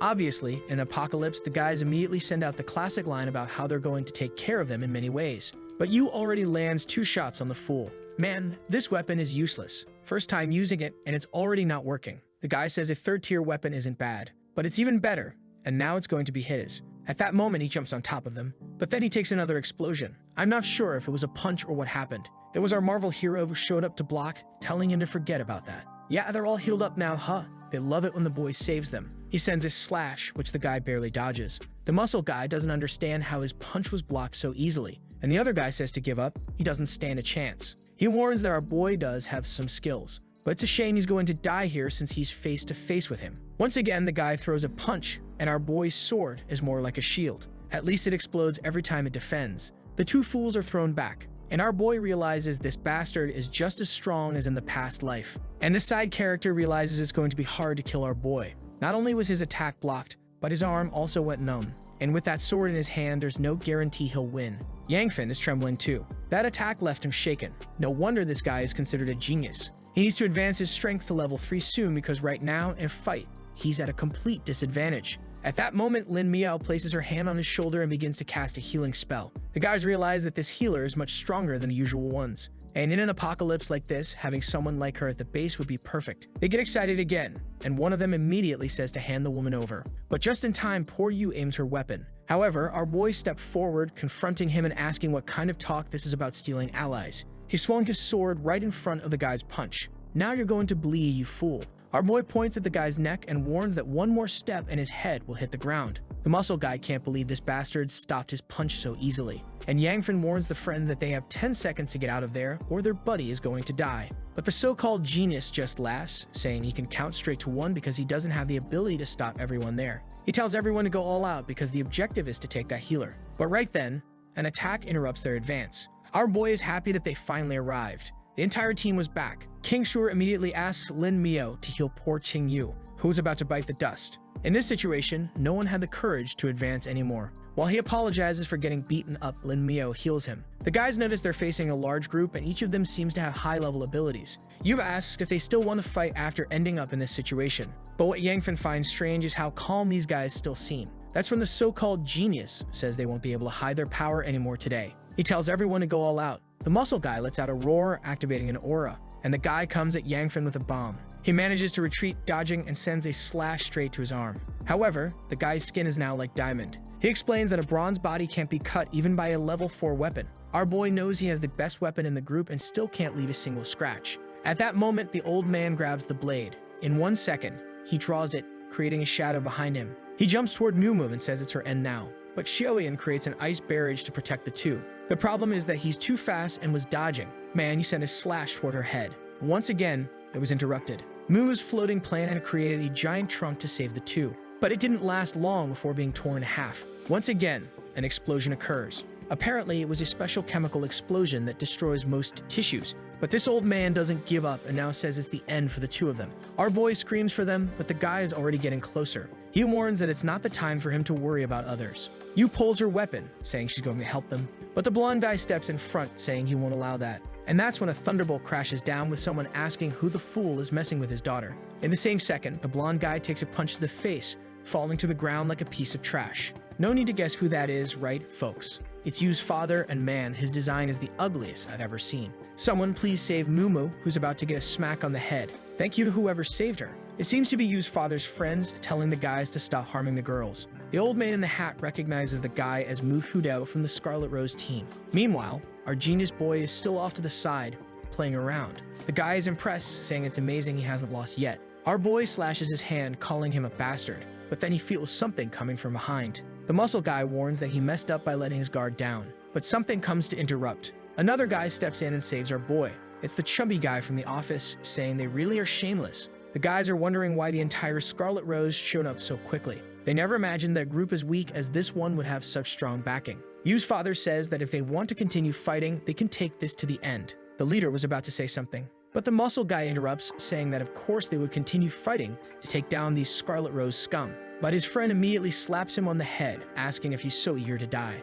Obviously, in an apocalypse, the guys immediately send out the classic line about how they're going to take care of them in many ways. But Yu already lands 2 shots on the fool. Man, this weapon is useless. First time using it, and it's already not working. The guy says a 3rd-tier weapon isn't bad, but it's even better, and now it's going to be his. At that moment, he jumps on top of them, but then he takes another explosion. I'm not sure if it was a punch or what happened. It was our Marvel hero who showed up to block, telling him to forget about that. Yeah, they're all healed up now, They love it when the boy saves them. He sends a slash, which the guy barely dodges. The muscle guy doesn't understand how his punch was blocked so easily, and the other guy says to give up. He doesn't stand a chance. He warns that our boy does have some skills, but it's a shame he's going to die here since he's face to face with him. Once again, the guy throws a punch, and our boy's sword is more like a shield. At least it explodes every time it defends. The 2 fools are thrown back, and our boy realizes this bastard is just as strong as in the past life. And this side character realizes it's going to be hard to kill our boy. Not only was his attack blocked, but his arm also went numb. And with that sword in his hand, there's no guarantee he'll win. Yangfin is trembling too. That attack left him shaken. No wonder this guy is considered a genius. He needs to advance his strength to level 3 soon because right now, in a fight, he's at a complete disadvantage. At that moment, Lin Miao places her hand on his shoulder and begins to cast a healing spell. The guys realize that this healer is much stronger than the usual ones. And in an apocalypse like this, having someone like her at the base would be perfect. They get excited again, and one of them immediately says to hand the woman over. But just in time, poor Yu aims her weapon. However, our boy stepped forward, confronting him and asking what kind of talk this is about stealing allies. He swung his sword right in front of the guy's punch. Now you're going to bleed, you fool. Our boy points at the guy's neck and warns that one more step and his head will hit the ground. The muscle guy can't believe this bastard stopped his punch so easily. And Yangfin warns the friend that they have 10 seconds to get out of there or their buddy is going to die. But the so-called genius just laughs, saying he can count straight to 1 because he doesn't have the ability to stop everyone there. He tells everyone to go all out because the objective is to take that healer. But right then, an attack interrupts their advance. Our boy is happy that they finally arrived. The entire team was back. King Shur immediately asks Lin Miao to heal poor Qing Yu, who was about to bite the dust. In this situation, no one had the courage to advance anymore. While he apologizes for getting beaten up, Lin Miao heals him. The guys notice they're facing a large group and each of them seems to have high-level abilities. Yu asks if they still want to fight after ending up in this situation. But what Yangfin finds strange is how calm these guys still seem. That's when the so-called genius says they won't be able to hide their power anymore today. He tells everyone to go all out. The muscle guy lets out a roar, activating an aura, and the guy comes at Yangfin with a bomb. He manages to retreat, dodging, and sends a slash straight to his arm. However, the guy's skin is now like diamond. He explains that a bronze body can't be cut even by a level 4 weapon. Our boy knows he has the best weapon in the group and still can't leave a single scratch. At that moment, the old man grabs the blade. In 1 second, he draws it, creating a shadow behind him. He jumps toward Mumu and says it's her end now. But Xiaoyan creates an ice barrage to protect the two. The problem is that he's too fast and was dodging. Man, he sent a slash toward her head. Once again, it was interrupted. Mumu's floating plan had created a giant trunk to save the two. But it didn't last long before being torn in half. Once again, an explosion occurs. Apparently, it was a special chemical explosion that destroys most tissues. But this old man doesn't give up and now says it's the end for the two of them. Our boy screams for them, but the guy is already getting closer. He warns that it's not the time for him to worry about others. Yu pulls her weapon, saying she's going to help them. But the blonde guy steps in front, saying he won't allow that. And that's when a thunderbolt crashes down with someone asking who the fool is messing with his daughter. In the same second, the blonde guy takes a punch to the face, falling to the ground like a piece of trash. No need to guess who that is, right, folks? It's Yu's father, and man, his design is the ugliest I've ever seen. Someone please save Mumu, who's about to get a smack on the head. Thank you to whoever saved her. It seems to be Yu's father's friends telling the guys to stop harming the girls. The old man in the hat recognizes the guy as Mu Hudao from the Scarlet Rose team. Meanwhile, our genius boy is still off to the side, playing around. The guy is impressed, saying it's amazing he hasn't lost yet. Our boy slashes his hand, calling him a bastard, but then he feels something coming from behind. The muscle guy warns that he messed up by letting his guard down, but something comes to interrupt. Another guy steps in and saves our boy. It's the chubby guy from the office, saying they really are shameless. The guys are wondering why the entire Scarlet Rose showed up so quickly. They never imagined that a group as weak as this one would have such strong backing. Yu's father says that if they want to continue fighting, they can take this to the end. The leader was about to say something, but the muscle guy interrupts, saying that of course they would continue fighting to take down these Scarlet Rose scum. But his friend immediately slaps him on the head, asking if he's so eager to die.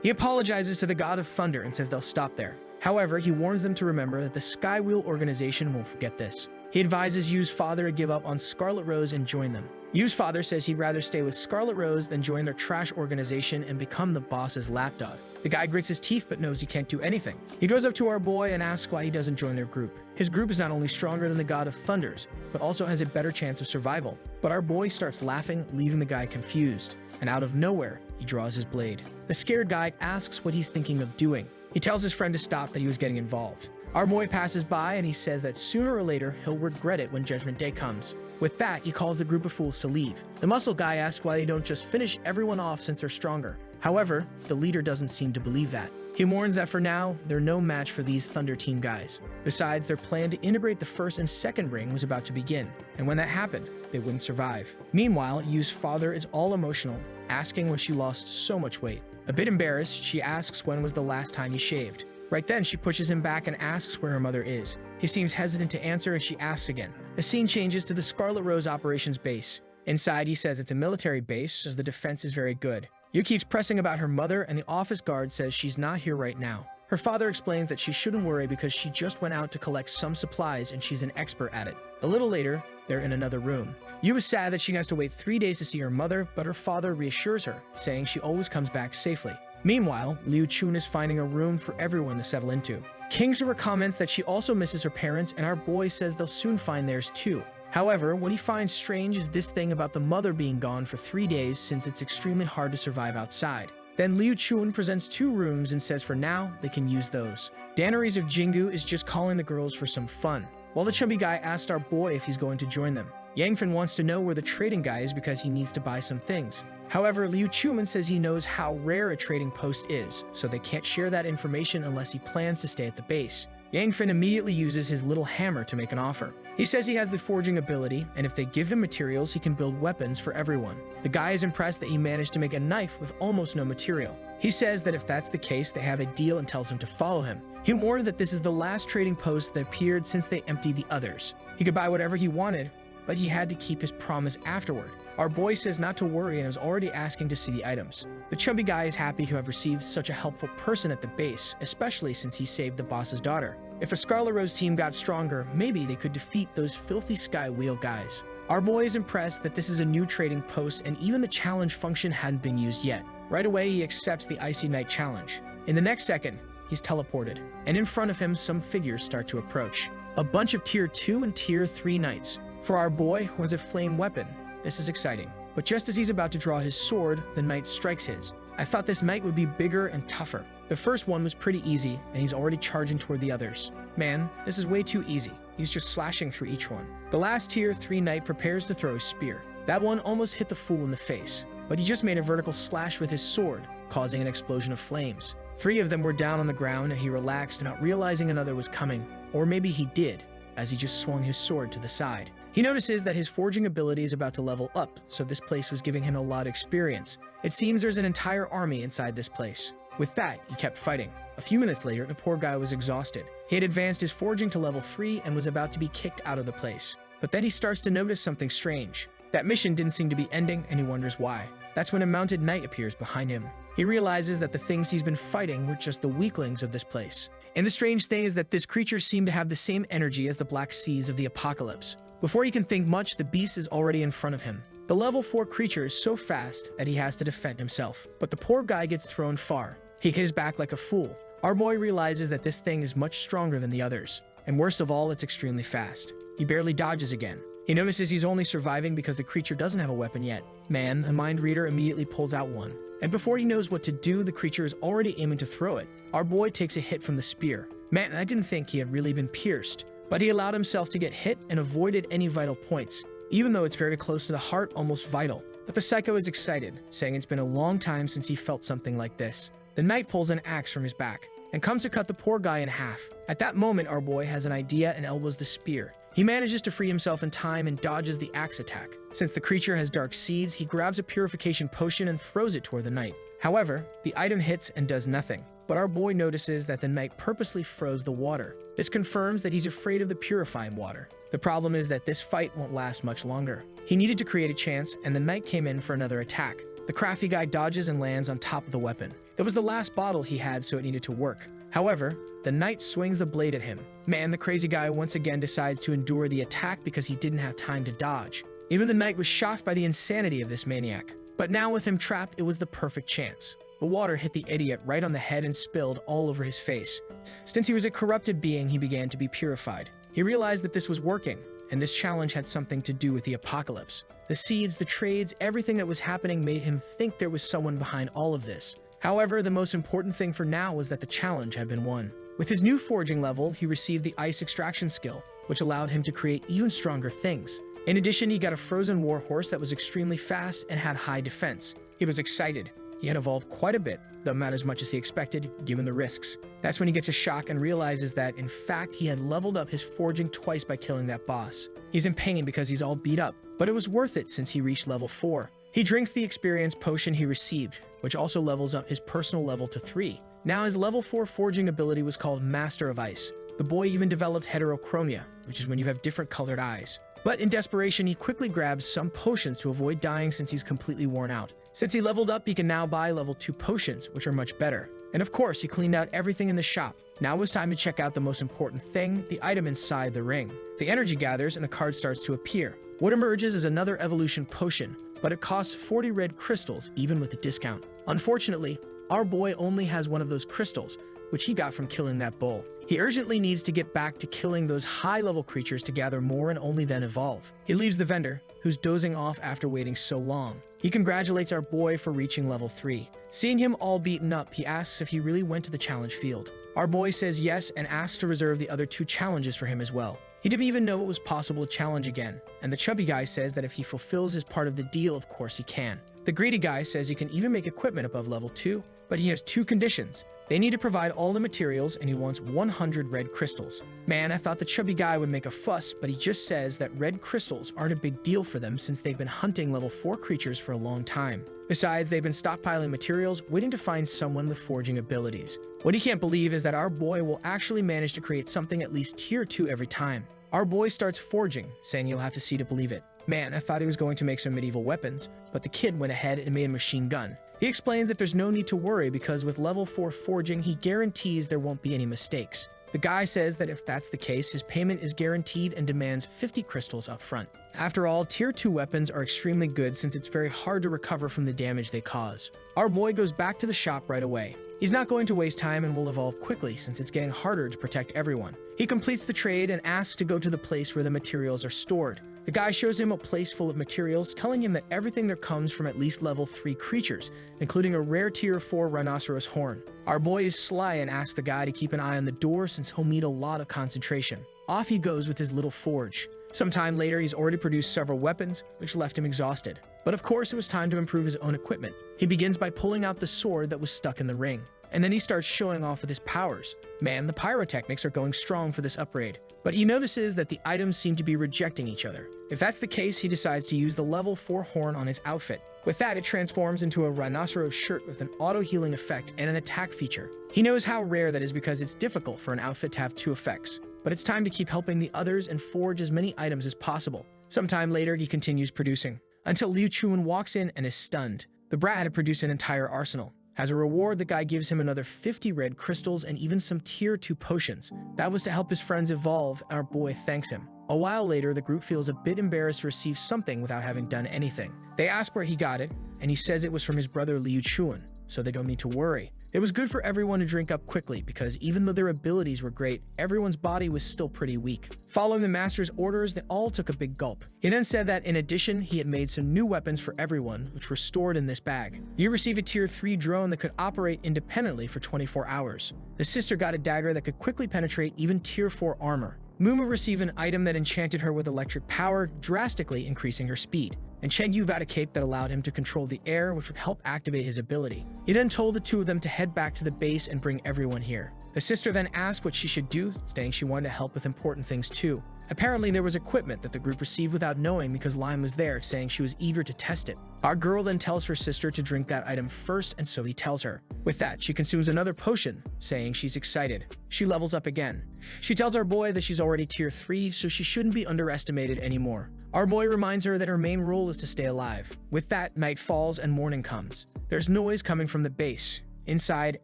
He apologizes to the God of Thunder and says they'll stop there. However, he warns them to remember that the Skywheel organization won't forget this. He advises Yu's father to give up on Scarlet Rose and join them. Yu's father says he'd rather stay with Scarlet Rose than join their trash organization and become the boss's lapdog. The guy grits his teeth but knows he can't do anything. He goes up to our boy and asks why he doesn't join their group. His group is not only stronger than the God of Thunders, but also has a better chance of survival. But our boy starts laughing, leaving the guy confused. And out of nowhere, he draws his blade. The scared guy asks what he's thinking of doing. He tells his friend to stop, that he was getting involved. Our boy passes by and he says that sooner or later he'll regret it when Judgment Day comes. With that, he calls the group of fools to leave. The muscle guy asks why they don't just finish everyone off since they're stronger. However, the leader doesn't seem to believe that. He warns that for now, they're no match for these Thunder Team guys. Besides, their plan to integrate the first and second ring was about to begin, and when that happened, they wouldn't survive. Meanwhile, Yu's father is all emotional, asking when she lost so much weight. A bit embarrassed, she asks when was the last time he shaved. Right then, she pushes him back and asks where her mother is. He seems hesitant to answer and she asks again. The scene changes to the Scarlet Rose operations base. Inside, he says it's a military base, so the defense is very good. Yu keeps pressing about her mother, and the office guard says she's not here right now. Her father explains that she shouldn't worry because she just went out to collect some supplies and she's an expert at it. A little later, they're in another room. Yu is sad that she has to wait 3 days to see her mother, but her father reassures her, saying she always comes back safely. Meanwhile, Liu Chun is finding a room for everyone to settle into. Kingsriver comments that she also misses her parents, and our boy says they'll soon find theirs too. However, what he finds strange is this thing about the mother being gone for 3 days since it's extremely hard to survive outside. Then Liu Chun presents 2 rooms and says for now, they can use those. Daenerys of Jingu is just calling the girls for some fun, while the chubby guy asks our boy if he's going to join them. Yangfen wants to know where the trading guy is because he needs to buy some things. However, Liu Chuman says he knows how rare a trading post is, so they can't share that information unless he plans to stay at the base. Yangfen immediately uses his little hammer to make an offer. He says he has the forging ability, and if they give him materials, he can build weapons for everyone. The guy is impressed that he managed to make a knife with almost no material. He says that if that's the case, they have a deal and tells him to follow him. He warned that this is the last trading post that appeared since they emptied the others. He could buy whatever he wanted, but he had to keep his promise afterward. Our boy says not to worry and is already asking to see the items. The chubby guy is happy to have received such a helpful person at the base, especially since he saved the boss's daughter. If a Scarlet Rose team got stronger, maybe they could defeat those filthy Skywheel guys. Our boy is impressed that this is a new trading post and even the challenge function hadn't been used yet. Right away, he accepts the Icy Night challenge. In the next second, he's teleported, and in front of him, some figures start to approach. A bunch of Tier 2 and Tier 3 knights. For our boy, who has a flame weapon, this is exciting. But just as he's about to draw his sword, the knight strikes his. I thought this knight would be bigger and tougher. The first one was pretty easy, and he's already charging toward the others. Man, this is way too easy. He's just slashing through each one. The last tier 3 knight prepares to throw his spear. That one almost hit the fool in the face, but he just made a vertical slash with his sword, causing an explosion of flames. 3 of them were down on the ground, and he relaxed, not realizing another was coming. Or maybe he did, as he just swung his sword to the side. He notices that his forging ability is about to level up, so this place was giving him a lot of experience. It seems there's an entire army inside this place. With that, he kept fighting. A few minutes later, the poor guy was exhausted. He had advanced his forging to level 3 and was about to be kicked out of the place. But then he starts to notice something strange. That mission didn't seem to be ending, and he wonders why. That's when a mounted knight appears behind him. He realizes that the things he's been fighting were just the weaklings of this place. And the strange thing is that this creature seemed to have the same energy as the black seas of the apocalypse. Before he can think much, the beast is already in front of him. The level 4 creature is so fast that he has to defend himself. But the poor guy gets thrown far. He hits back like a fool. Our boy realizes that this thing is much stronger than the others. And worst of all, it's extremely fast. He barely dodges again. He notices he's only surviving because the creature doesn't have a weapon yet. Man, the mind reader immediately pulls out one. And before he knows what to do, the creature is already aiming to throw it. Our boy takes a hit from the spear. Man, I didn't think he had really been pierced. But he allowed himself to get hit and avoided any vital points, even though it's very close to the heart, almost vital. But the psycho is excited, saying it's been a long time since he felt something like this. The knight pulls an axe from his back and comes to cut the poor guy in half. At that moment, our boy has an idea and elbows the spear. He manages to free himself in time and dodges the axe attack. Since the creature has dark seeds, he grabs a purification potion and throws it toward the knight. However, the item hits and does nothing. But our boy notices that the knight purposely froze the water. This confirms that he's afraid of the purifying water. The problem is that this fight won't last much longer. He needed to create a chance, and the knight came in for another attack. The crafty guy dodges and lands on top of the weapon. It was the last bottle he had, so it needed to work. However, the knight swings the blade at him. Man, the crazy guy once again decides to endure the attack because he didn't have time to dodge. Even the knight was shocked by the insanity of this maniac. But now with him trapped, it was the perfect chance. The water hit the idiot right on the head and spilled all over his face. Since he was a corrupted being, he began to be purified. He realized that this was working, and this challenge had something to do with the apocalypse. The seeds, the trades, everything that was happening made him think there was someone behind all of this. However, the most important thing for now was that the challenge had been won. With his new forging level, he received the ice extraction skill, which allowed him to create even stronger things. In addition, he got a frozen warhorse that was extremely fast and had high defense. He was excited. He had evolved quite a bit, though not as much as he expected, given the risks. That's when he gets a shock and realizes that, in fact, he had leveled up his forging twice by killing that boss. He's in pain because he's all beat up, but it was worth it since he reached level 4. He drinks the experience potion he received, which also levels up his personal level to 3. Now his level 4 forging ability was called Master of Ice. The boy even developed heterochronia, which is when you have different colored eyes. But in desperation, he quickly grabs some potions to avoid dying since he's completely worn out. Since he leveled up, he can now buy level 2 potions, which are much better. And of course, he cleaned out everything in the shop. Now it was time to check out the most important thing, the item inside the ring. The energy gathers and the card starts to appear. What emerges is another evolution potion, but it costs 40 red crystals, even with a discount. Unfortunately, our boy only has one of those crystals, which he got from killing that bull. He urgently needs to get back to killing those high-level creatures to gather more and only then evolve. He leaves the vendor, who's dozing off after waiting so long. He congratulates our boy for reaching level 3. Seeing him all beaten up, he asks if he really went to the challenge field. Our boy says yes and asks to reserve the other 2 challenges for him as well. He didn't even know it was possible to challenge again, and the chubby guy says that if he fulfills his part of the deal, of course he can. The greedy guy says he can even make equipment above level 2, but he has 2 conditions. They need to provide all the materials, and he wants 100 red crystals. Man, I thought the chubby guy would make a fuss, but he just says that red crystals aren't a big deal for them since they've been hunting level 4 creatures for a long time. Besides, they've been stockpiling materials, waiting to find someone with forging abilities. What he can't believe is that our boy will actually manage to create something at least tier 2 every time. Our boy starts forging, saying you'll have to see to believe it. Man, I thought he was going to make some medieval weapons, but the kid went ahead and made a machine gun. He explains that there's no need to worry because with level 4 forging, he guarantees there won't be any mistakes. The guy says that if that's the case, his payment is guaranteed and demands 50 crystals up front. After all, tier 2 weapons are extremely good since it's very hard to recover from the damage they cause. Our boy goes back to the shop right away. He's not going to waste time and will evolve quickly since it's getting harder to protect everyone. He completes the trade and asks to go to the place where the materials are stored. The guy shows him a place full of materials, telling him that everything there comes from at least level 3 creatures, including a rare tier 4 rhinoceros horn. Our boy is sly and asks the guy to keep an eye on the door since he'll need a lot of concentration. Off he goes with his little forge. Sometime later, he's already produced several weapons, which left him exhausted. But of course, it was time to improve his own equipment. He begins by pulling out the sword that was stuck in the ring. And then he starts showing off with his powers. Man, the pyrotechnics are going strong for this upgrade. But he notices that the items seem to be rejecting each other. If that's the case, he decides to use the level 4 horn on his outfit. With that, it transforms into a rhinoceros shirt with an auto-healing effect and an attack feature. He knows how rare that is because it's difficult for an outfit to have 2 effects. But it's time to keep helping the others and forge as many items as possible. Sometime later, he continues producing, until Liu Chuan walks in and is stunned. The brat had produced an entire arsenal. As a reward, the guy gives him another 50 red crystals and even some tier 2 potions. That was to help his friends evolve, and our boy thanks him. A while later, the group feels a bit embarrassed to receive something without having done anything. They ask where he got it, and he says it was from his brother Liu Chuan, so they don't need to worry. It was good for everyone to drink up quickly because even though their abilities were great, everyone's body was still pretty weak. Following the master's orders, they all took a big gulp. He then said that in addition, he had made some new weapons for everyone, which were stored in this bag. You receive a tier 3 drone that could operate independently for 24 hours. The sister got a dagger that could quickly penetrate even tier 4 armor. Mumu received an item that enchanted her with electric power, drastically increasing her speed. And Chen Yu got a cape that allowed him to control the air, which would help activate his ability. He then told the two of them to head back to the base and bring everyone here. The sister then asked what she should do, saying she wanted to help with important things too. Apparently, there was equipment that the group received without knowing because Lime was there, saying she was eager to test it. Our girl then tells her sister to drink that item first, and so he tells her. With that, she consumes another potion, saying she's excited. She levels up again. She tells our boy that she's already tier 3, so she shouldn't be underestimated anymore. Our boy reminds her that her main role is to stay alive. With that, night falls and morning comes. There's noise coming from the base. Inside,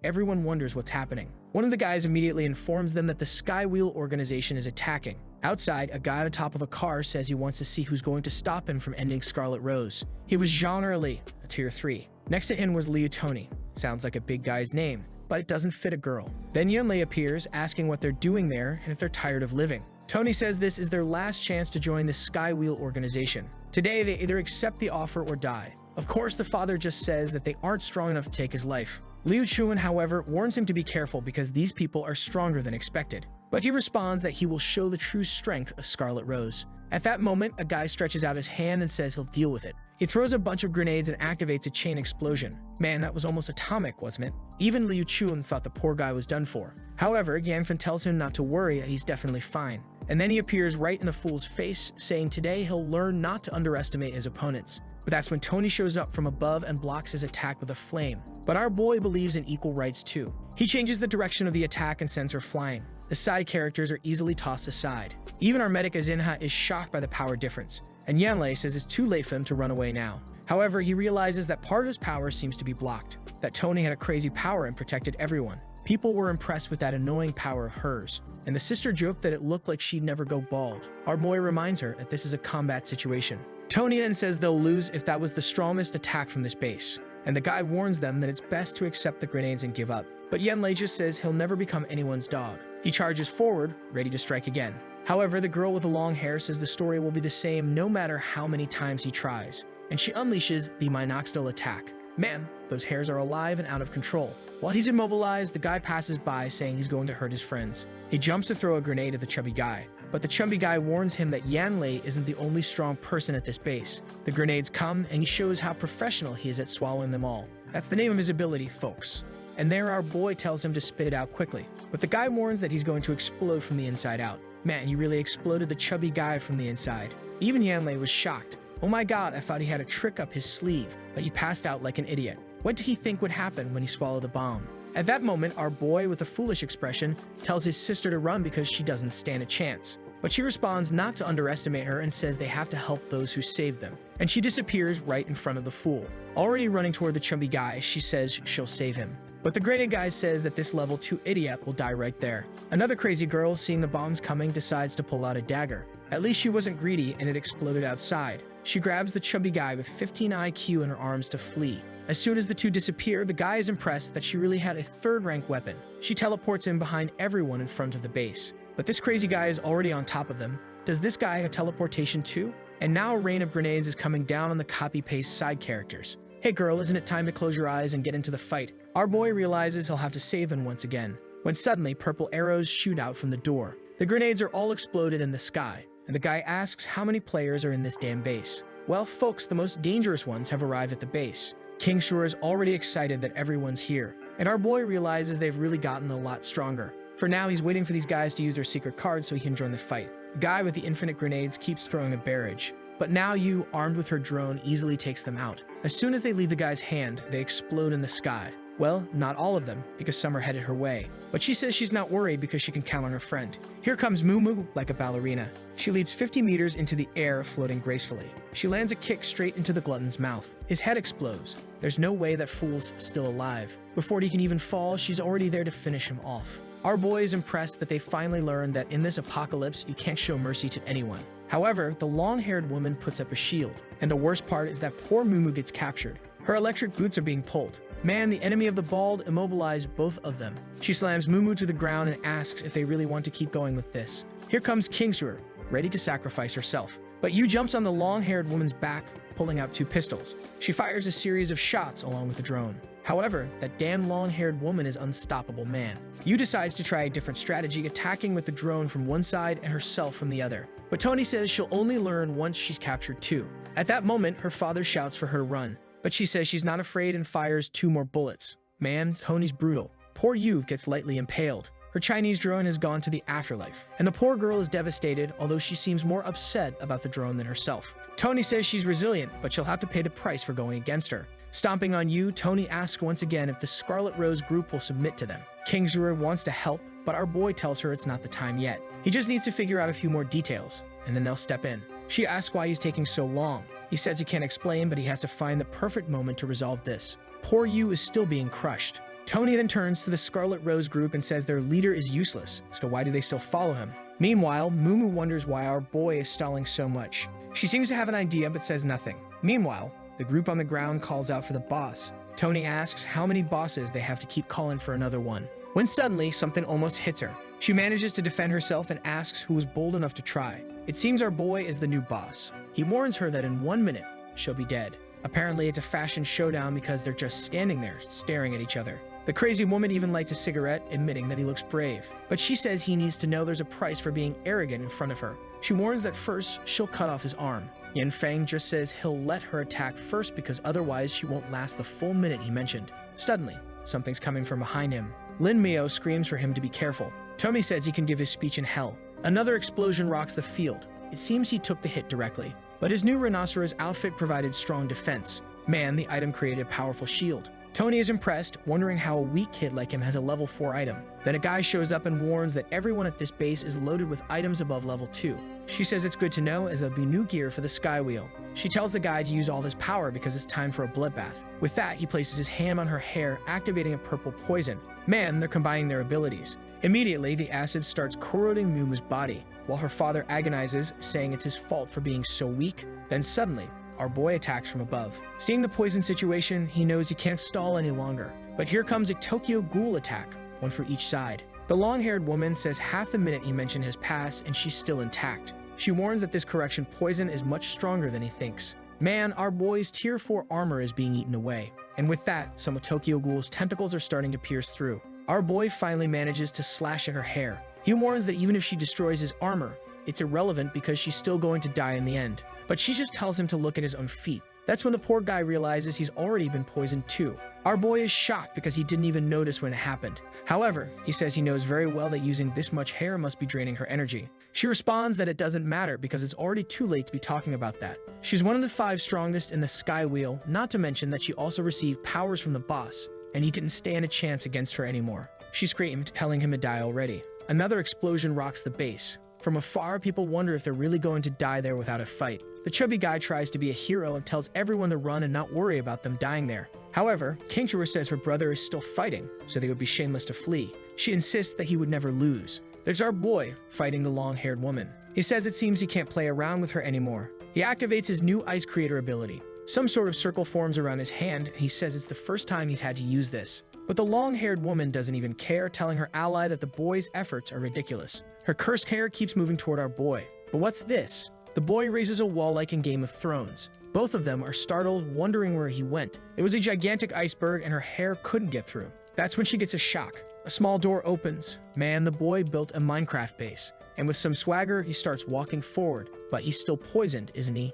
everyone wonders what's happening. One of the guys immediately informs them that the Skywheel organization is attacking. Outside, a guy on top of a car says he wants to see who's going to stop him from ending Scarlet Rose. He was Jean Early, a tier 3. Next to him was Liu Tony. Sounds like a big guy's name, but it doesn't fit a girl. Then Yunlei appears, asking what they're doing there and if they're tired of living. Tony says this is their last chance to join the Skywheel organization. Today, they either accept the offer or die. Of course, the father just says that they aren't strong enough to take his life. Liu Chuan, however, warns him to be careful because these people are stronger than expected. But he responds that he will show the true strength of Scarlet Rose. At that moment, a guy stretches out his hand and says he'll deal with it. He throws a bunch of grenades and activates a chain explosion. Man, that was almost atomic, wasn't it? Even Liu Chuan thought the poor guy was done for. However, Yanfen tells him not to worry, that he's definitely fine. And then he appears right in the fool's face, saying today he'll learn not to underestimate his opponents. But that's when Tony shows up from above and blocks his attack with a flame. But our boy believes in equal rights too. He changes the direction of the attack and sends her flying. The side characters are easily tossed aside. Even our medic Azinha is shocked by the power difference, and Yanlei says it's too late for him to run away now. However, he realizes that part of his power seems to be blocked, that Tony had a crazy power and protected everyone. People were impressed with that annoying power of hers, and the sister joked that it looked like she'd never go bald. Our boy reminds her that this is a combat situation. Tony then says they'll lose if that was the strongest attack from this base, and the guy warns them that it's best to accept the grenades and give up. But Yanlei just says he'll never become anyone's dog. He charges forward, ready to strike again. However, the girl with the long hair says the story will be the same no matter how many times he tries, and she unleashes the Minoxidil attack. Man, those hairs are alive and out of control. While he's immobilized, the guy passes by saying he's going to hurt his friends. He jumps to throw a grenade at the chubby guy, but the chubby guy warns him that Yanlei isn't the only strong person at this base. The grenades come, and he shows how professional he is at swallowing them all. That's the name of his ability, folks. And there our boy tells him to spit it out quickly. But the guy warns that he's going to explode from the inside out. Man, he really exploded the chubby guy from the inside. Even Yanlei was shocked. Oh my god, I thought he had a trick up his sleeve, but he passed out like an idiot. What did he think would happen when he swallowed the bomb? At that moment, our boy, with a foolish expression, tells his sister to run because she doesn't stand a chance. But she responds not to underestimate her and says they have to help those who saved them. And she disappears right in front of the fool. Already running toward the chubby guy, she says she'll save him. But the graded guy says that this level 2 idiot will die right there. Another crazy girl, seeing the bombs coming, decides to pull out a dagger. At least she wasn't greedy and it exploded outside. She grabs the chubby guy with 15 IQ in her arms to flee. As soon as the two disappear, the guy is impressed that she really had a third-rank weapon. She teleports him behind everyone in front of the base. But this crazy guy is already on top of them. Does this guy have teleportation too? and now a rain of grenades is coming down on the copy-paste side characters. Hey girl, isn't it time to close your eyes and get into the fight? Our boy realizes he'll have to save them once again, when suddenly purple arrows shoot out from the door. The grenades are all exploded in the sky, and the guy asks how many players are in this damn base. Well, folks, the most dangerous ones have arrived at the base. King Shura is already excited that everyone's here, and our boy realizes they've really gotten a lot stronger. For now, he's waiting for these guys to use their secret card so he can join the fight. The guy with the infinite grenades keeps throwing a barrage, but now Yu, armed with her drone, easily takes them out. As soon as they leave the guy's hand, they explode in the sky. Well, not all of them, because some are headed her way. But she says she's not worried because she can count on her friend. Here comes Mumu like a ballerina. She leaps 50 meters into the air, floating gracefully. She lands a kick straight into the glutton's mouth. His head explodes. There's no way that fool's still alive. Before he can even fall, she's already there to finish him off. Our boy is impressed that they finally learned that in this apocalypse, you can't show mercy to anyone. However, the long-haired woman puts up a shield, and the worst part is that poor Mumu gets captured. Her electric boots are being pulled. Man, the enemy of the bald, immobilized both of them. She slams Mumu to the ground and asks if they really want to keep going with this. Here comes King Shura, ready to sacrifice herself. But Yu jumps on the long-haired woman's back, pulling out 2 pistols. She fires a series of shots along with the drone. However, that damn long-haired woman is unstoppable, man. Yu decides to try a different strategy, attacking with the drone from one side and herself from the other. But Tony says she'll only learn once she's captured 2. At that moment, her father shouts for her to run. But she says she's not afraid and fires 2 more bullets. Man, Tony's brutal. Poor Yu gets lightly impaled. Her Chinese drone has gone to the afterlife, and the poor girl is devastated, although she seems more upset about the drone than herself. Tony says she's resilient, but she'll have to pay the price for going against her. Stomping on Yu, Tony asks once again if the Scarlet Rose group will submit to them. King Shura wants to help, but our boy tells her it's not the time yet. He just needs to figure out a few more details, and then they'll step in. She asks why he's taking so long. He says he can't explain, but he has to find the perfect moment to resolve this. Poor Yu is still being crushed. Tony then turns to the Scarlet Rose group and says their leader is useless, so why do they still follow him? Meanwhile, Mumu wonders why our boy is stalling so much. She seems to have an idea but says nothing. Meanwhile, the group on the ground calls out for the boss. Tony asks how many bosses they have to keep calling for another one. When suddenly, something almost hits her. She manages to defend herself and asks who was bold enough to try. It seems our boy is the new boss. He warns her that in 1 minute, she'll be dead. Apparently, it's a fashion showdown because they're just standing there, staring at each other. The crazy woman even lights a cigarette, admitting that he looks brave. But she says he needs to know there's a price for being arrogant in front of her. She warns that first, she'll cut off his arm. Yin Fang just says he'll let her attack first because otherwise she won't last the full minute he mentioned. Suddenly, something's coming from behind him. Lin Mio screams for him to be careful. Tony says he can give his speech in hell. Another explosion rocks the field. It seems he took the hit directly. But his new rhinoceros outfit provided strong defense. Man, the item created a powerful shield. Tony is impressed, wondering how a weak kid like him has a level 4 item. Then a guy shows up and warns that everyone at this base is loaded with items above level 2. She says it's good to know as there'll be new gear for the Sky Wheel. She tells the guy to use all his power because it's time for a bloodbath. With that, he places his hand on her hair, activating a purple poison. Man, they're combining their abilities. Immediately, the acid starts corroding Mumu's body, while her father agonizes, saying it's his fault for being so weak. Then suddenly, our boy attacks from above. Seeing the poison situation, he knows he can't stall any longer. But here comes a Tokyo Ghoul attack, one for each side. The long-haired woman says half the minute he mentioned has passed and she's still intact. She warns that this correction poison is much stronger than he thinks. Man, our boy's tier 4 armor is being eaten away. And with that, some of Tokyo Ghoul's tentacles are starting to pierce through. Our boy finally manages to slash at her hair. He warns that even if she destroys his armor, it's irrelevant because she's still going to die in the end. But she just tells him to look at his own feet. That's when the poor guy realizes he's already been poisoned too. Our boy is shocked because he didn't even notice when it happened. However, he says he knows very well that using this much hair must be draining her energy. She responds that it doesn't matter because it's already too late to be talking about that. She's one of the 5 strongest in the Sky Wheel, not to mention that she also received powers from the boss, and he didn't stand a chance against her anymore. She screamed, telling him to die already. Another explosion rocks the base. From afar, people wonder if they're really going to die there without a fight. The chubby guy tries to be a hero and tells everyone to run and not worry about them dying there. However, King Shura says her brother is still fighting, so they would be shameless to flee. She insists that he would never lose. There's our boy fighting the long-haired woman. He says it seems he can't play around with her anymore. He activates his new Ice Creator ability. Some sort of circle forms around his hand, and he says it's the first time he's had to use this. But the long-haired woman doesn't even care, telling her ally that the boy's efforts are ridiculous. Her cursed hair keeps moving toward our boy. But what's this? The boy raises a wall like in Game of Thrones. Both of them are startled, wondering where he went. It was a gigantic iceberg and her hair couldn't get through. That's when she gets a shock. A small door opens. Man, the boy built a Minecraft base. And with some swagger, he starts walking forward. But he's still poisoned, isn't he?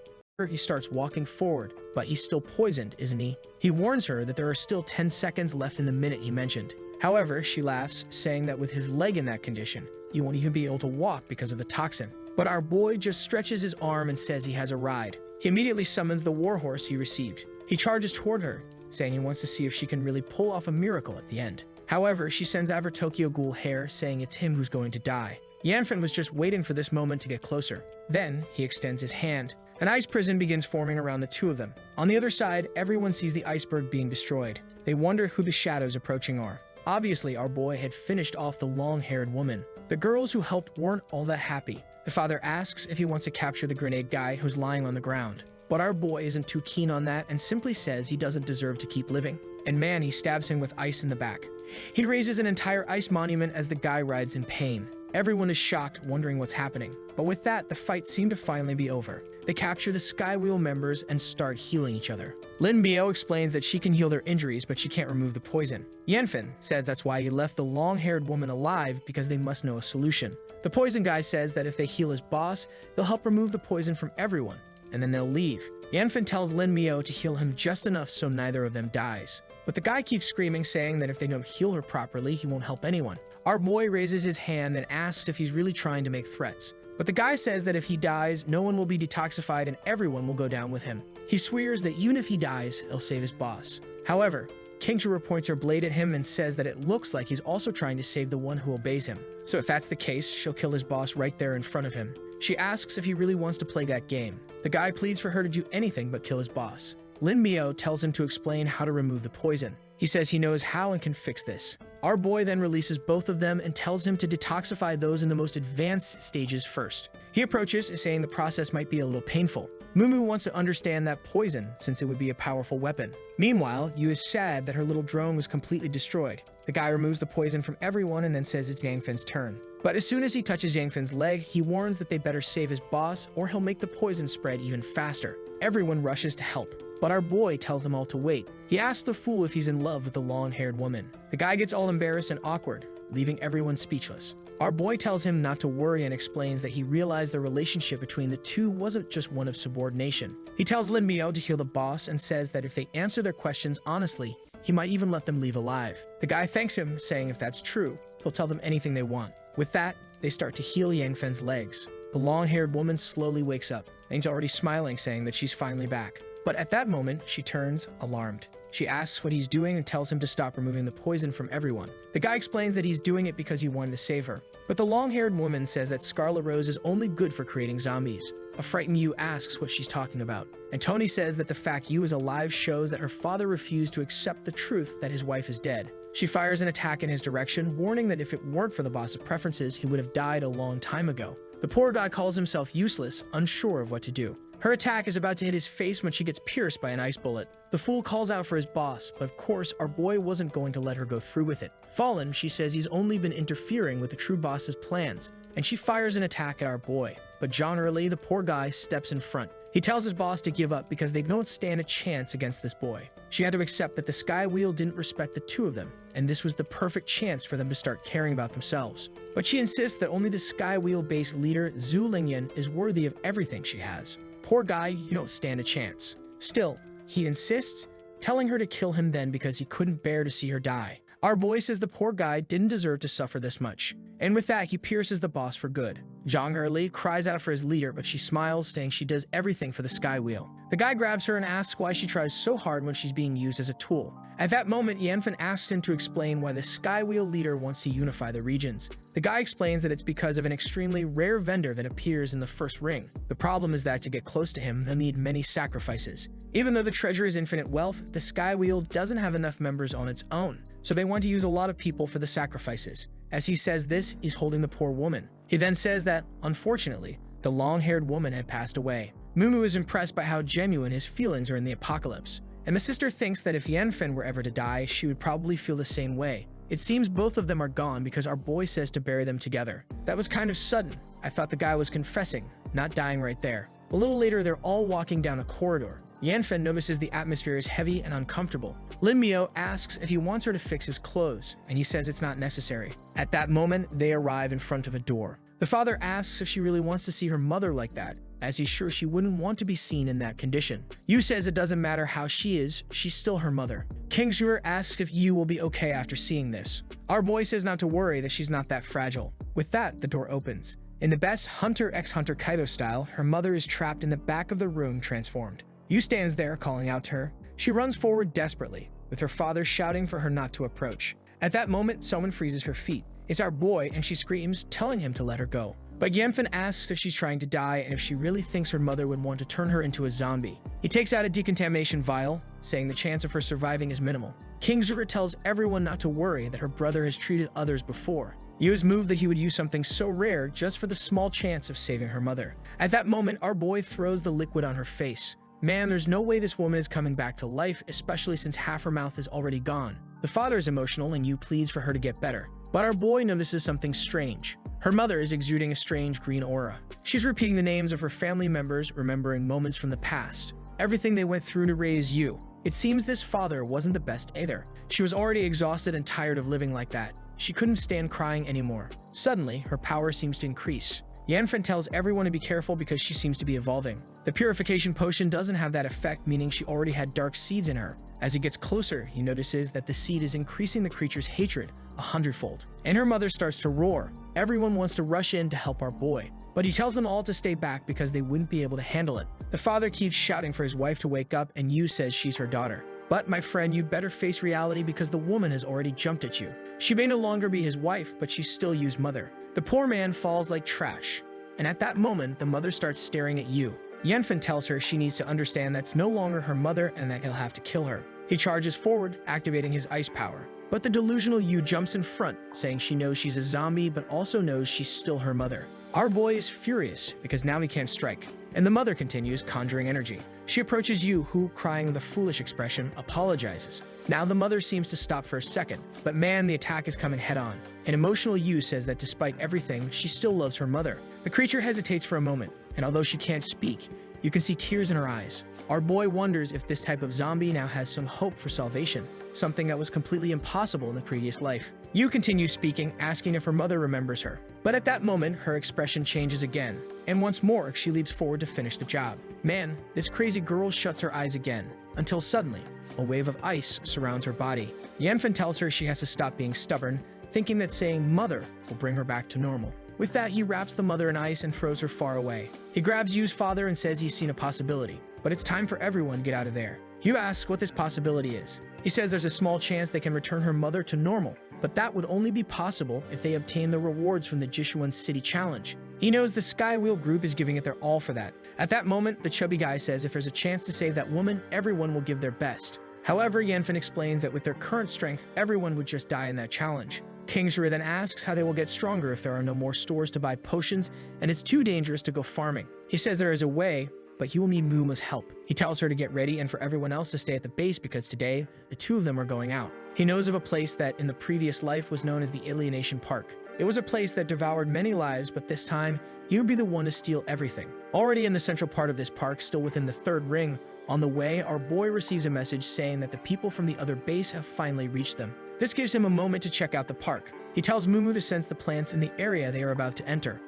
He starts walking forward, but he's still poisoned, isn't he? He warns her that there are still 10 seconds left in the minute he mentioned. However, she laughs, saying that with his leg in that condition, he won't even be able to walk because of the toxin. But our boy just stretches his arm and says he has a ride. He immediately summons the warhorse he received. He charges toward her, saying he wants to see if she can really pull off a miracle at the end. However, she sends over Tokyo Ghoul hair, saying it's him who's going to die. Yanfen was just waiting for this moment to get closer. Then, he extends his hand. An ice prison begins forming around the two of them. On the other side, everyone sees the iceberg being destroyed. They wonder who the shadows approaching are. Obviously, our boy had finished off the long-haired woman. The girls who helped weren't all that happy. The father asks if he wants to capture the grenade guy who's lying on the ground. But our boy isn't too keen on that and simply says he doesn't deserve to keep living. And man, he stabs him with ice in the back. He raises an entire ice monument as the guy rides in pain. Everyone is shocked, wondering what's happening. But with that, the fight seemed to finally be over. They capture the Skywheel members and start healing each other. Lin Biao explains that she can heal their injuries, but she can't remove the poison. Yanfen says that's why he left the long-haired woman alive, because they must know a solution. The poison guy says that if they heal his boss, they'll help remove the poison from everyone, and then they'll leave. Yanfen tells Lin Biao to heal him just enough so neither of them dies. But the guy keeps screaming, saying that if they don't heal her properly, he won't help anyone. Our boy raises his hand and asks if he's really trying to make threats. But the guy says that if he dies, no one will be detoxified and everyone will go down with him. He swears that even if he dies, he'll save his boss. However, Kingzhou points her blade at him and says that it looks like he's also trying to save the one who obeys him. So if that's the case, she'll kill his boss right there in front of him. She asks if he really wants to play that game. The guy pleads for her to do anything but kill his boss. Lin Biao tells him to explain how to remove the poison. He says he knows how and can fix this. Our boy then releases both of them and tells him to detoxify those in the most advanced stages first. He approaches, saying the process might be a little painful. Mumu wants to understand that poison, since it would be a powerful weapon. Meanwhile, Yu is sad that her little drone was completely destroyed. The guy removes the poison from everyone and then says it's Yangfen's turn. But as soon as he touches Yangfen's leg, he warns that they better save his boss or he'll make the poison spread even faster. Everyone rushes to help, but our boy tells them all to wait. He asks the fool if he's in love with the long-haired woman. The guy gets all embarrassed and awkward, leaving everyone speechless. Our boy tells him not to worry and explains that he realized the relationship between the two wasn't just one of subordination. He tells Lin Biao to heal the boss and says that if they answer their questions honestly, he might even let them leave alive. The guy thanks him, saying if that's true, he'll tell them anything they want. With that, they start to heal Yangfen's legs. The long-haired woman slowly wakes up, and he's already smiling, saying that she's finally back. But at that moment, she turns, alarmed. She asks what he's doing and tells him to stop removing the poison from everyone. The guy explains that he's doing it because he wanted to save her. But the long-haired woman says that Scarlet Rose is only good for creating zombies. A frightened Yu asks what she's talking about. And Tony says that the fact Yu is alive shows that her father refused to accept the truth that his wife is dead. She fires an attack in his direction, warning that if it weren't for the boss's preferences, he would have died a long time ago. The poor guy calls himself useless, unsure of what to do. Her attack is about to hit his face when she gets pierced by an ice bullet. The fool calls out for his boss, but of course, our boy wasn't going to let her go through with it. Fallen, she says he's only been interfering with the true boss's plans, and she fires an attack at our boy. But John Early, the poor guy, steps in front. He tells his boss to give up because they don't stand a chance against this boy. She had to accept that the Sky Wheel didn't respect the two of them, and this was the perfect chance for them to start caring about themselves. But she insists that only the Sky Wheel-based leader, Zhu Lingyan, is worthy of everything she has. Poor guy, you don't stand a chance. Still, he insists, telling her to kill him then because he couldn't bear to see her die. Our boy says the poor guy didn't deserve to suffer this much. And with that, he pierces the boss for good. Zhang Erli cries out for his leader, but she smiles, saying she does everything for the Sky Wheel. The guy grabs her and asks why she tries so hard when she's being used as a tool. At that moment, Yanfen asks him to explain why the Sky Wheel leader wants to unify the regions. The guy explains that it's because of an extremely rare vendor that appears in the first ring. The problem is that to get close to him, they'll need many sacrifices. Even though the treasure is infinite wealth, the Sky Wheel doesn't have enough members on its own, so they want to use a lot of people for the sacrifices. As he says this, he's holding the poor woman. He then says that, unfortunately, the long-haired woman had passed away. Mumu is impressed by how genuine his feelings are in the apocalypse, and the sister thinks that if Yanfen were ever to die, she would probably feel the same way. It seems both of them are gone because our boy says to bury them together. That was kind of sudden. I thought the guy was confessing, not dying right there. A little later, they're all walking down a corridor. Yanfen notices the atmosphere is heavy and uncomfortable. Lin Mio asks if he wants her to fix his clothes, and he says it's not necessary. At that moment, they arrive in front of a door. The father asks if she really wants to see her mother like that, as he's sure she wouldn't want to be seen in that condition. Yu says it doesn't matter how she is, she's still her mother. Kingsure asks if Yu will be okay after seeing this. Our boy says not to worry, that she's not that fragile. With that, the door opens. In the best Hunter x Hunter Kaido style, her mother is trapped in the back of the room transformed. Yu stands there calling out to her. She runs forward desperately, with her father shouting for her not to approach. At that moment, someone freezes her feet. It's our boy, and she screams, telling him to let her go. But Yanfen asks if she's trying to die and if she really thinks her mother would want to turn her into a zombie. He takes out a decontamination vial, saying the chance of her surviving is minimal. Kingsure tells everyone not to worry, that her brother has treated others before. Yu is moved that he would use something so rare just for the small chance of saving her mother. At that moment, our boy throws the liquid on her face. Man, there's no way this woman is coming back to life, especially since half her mouth is already gone. The father is emotional and Yu pleads for her to get better. But our boy notices something strange. Her mother is exuding a strange green aura. She's repeating the names of her family members, remembering moments from the past. Everything they went through to raise Yu. It seems this father wasn't the best either. She was already exhausted and tired of living like that. She couldn't stand crying anymore. Suddenly, her power seems to increase. Yanfen tells everyone to be careful because she seems to be evolving. The purification potion doesn't have that effect, meaning she already had dark seeds in her. As he gets closer, he notices that the seed is increasing the creature's hatred 100-fold. And her mother starts to roar. Everyone wants to rush in to help our boy, but he tells them all to stay back because they wouldn't be able to handle it. The father keeps shouting for his wife to wake up, and Yu says she's her daughter. But my friend, you better face reality because the woman has already jumped at you. She may no longer be his wife, but she's still Yu's mother. The poor man falls like trash. And at that moment, the mother starts staring at Yu. Yanfen tells her she needs to understand that's no longer her mother and that he'll have to kill her. He charges forward, activating his ice power. But the delusional Yu jumps in front, saying she knows she's a zombie, but also knows she's still her mother. Our boy is furious because now he can't strike. And the mother continues conjuring energy. She approaches Yu, who, crying with a foolish expression, apologizes. Now the mother seems to stop for a second, but man, the attack is coming head-on. An emotional Yu says that despite everything, she still loves her mother. The creature hesitates for a moment, and although she can't speak, you can see tears in her eyes. Our boy wonders if this type of zombie now has some hope for salvation, something that was completely impossible in the previous life. Yu continues speaking, asking if her mother remembers her. But at that moment, her expression changes again, and once more, she leaps forward to finish the job. Man, this crazy girl shuts her eyes again, until suddenly, a wave of ice surrounds her body. Yanfen tells her she has to stop being stubborn, thinking that saying mother will bring her back to normal. With that, he wraps the mother in ice and throws her far away. He grabs Yu's father and says he's seen a possibility, but it's time for everyone to get out of there. Yu asks what this possibility is. He says there's a small chance they can return her mother to normal, but that would only be possible if they obtain the rewards from the Jishuan City Challenge. He knows the Skywheel group is giving it their all for that. At that moment, the chubby guy says if there's a chance to save that woman, everyone will give their best. However, Yanfen explains that with their current strength, everyone would just die in that challenge. Kingsure then asks how they will get stronger if there are no more stores to buy potions, and it's too dangerous to go farming. He says there is a way, but he will need Muma's help. He tells her to get ready and for everyone else to stay at the base because today, the two of them are going out. He knows of a place that in the previous life was known as the Alienation Park. It was a place that devoured many lives, but this time, he would be the one to steal everything. Already in the central part of this park, still within the third ring, on the way, our boy receives a message saying that the people from the other base have finally reached them. This gives him a moment to check out the park. He tells Mumu to sense the plants in the area they are about to enter.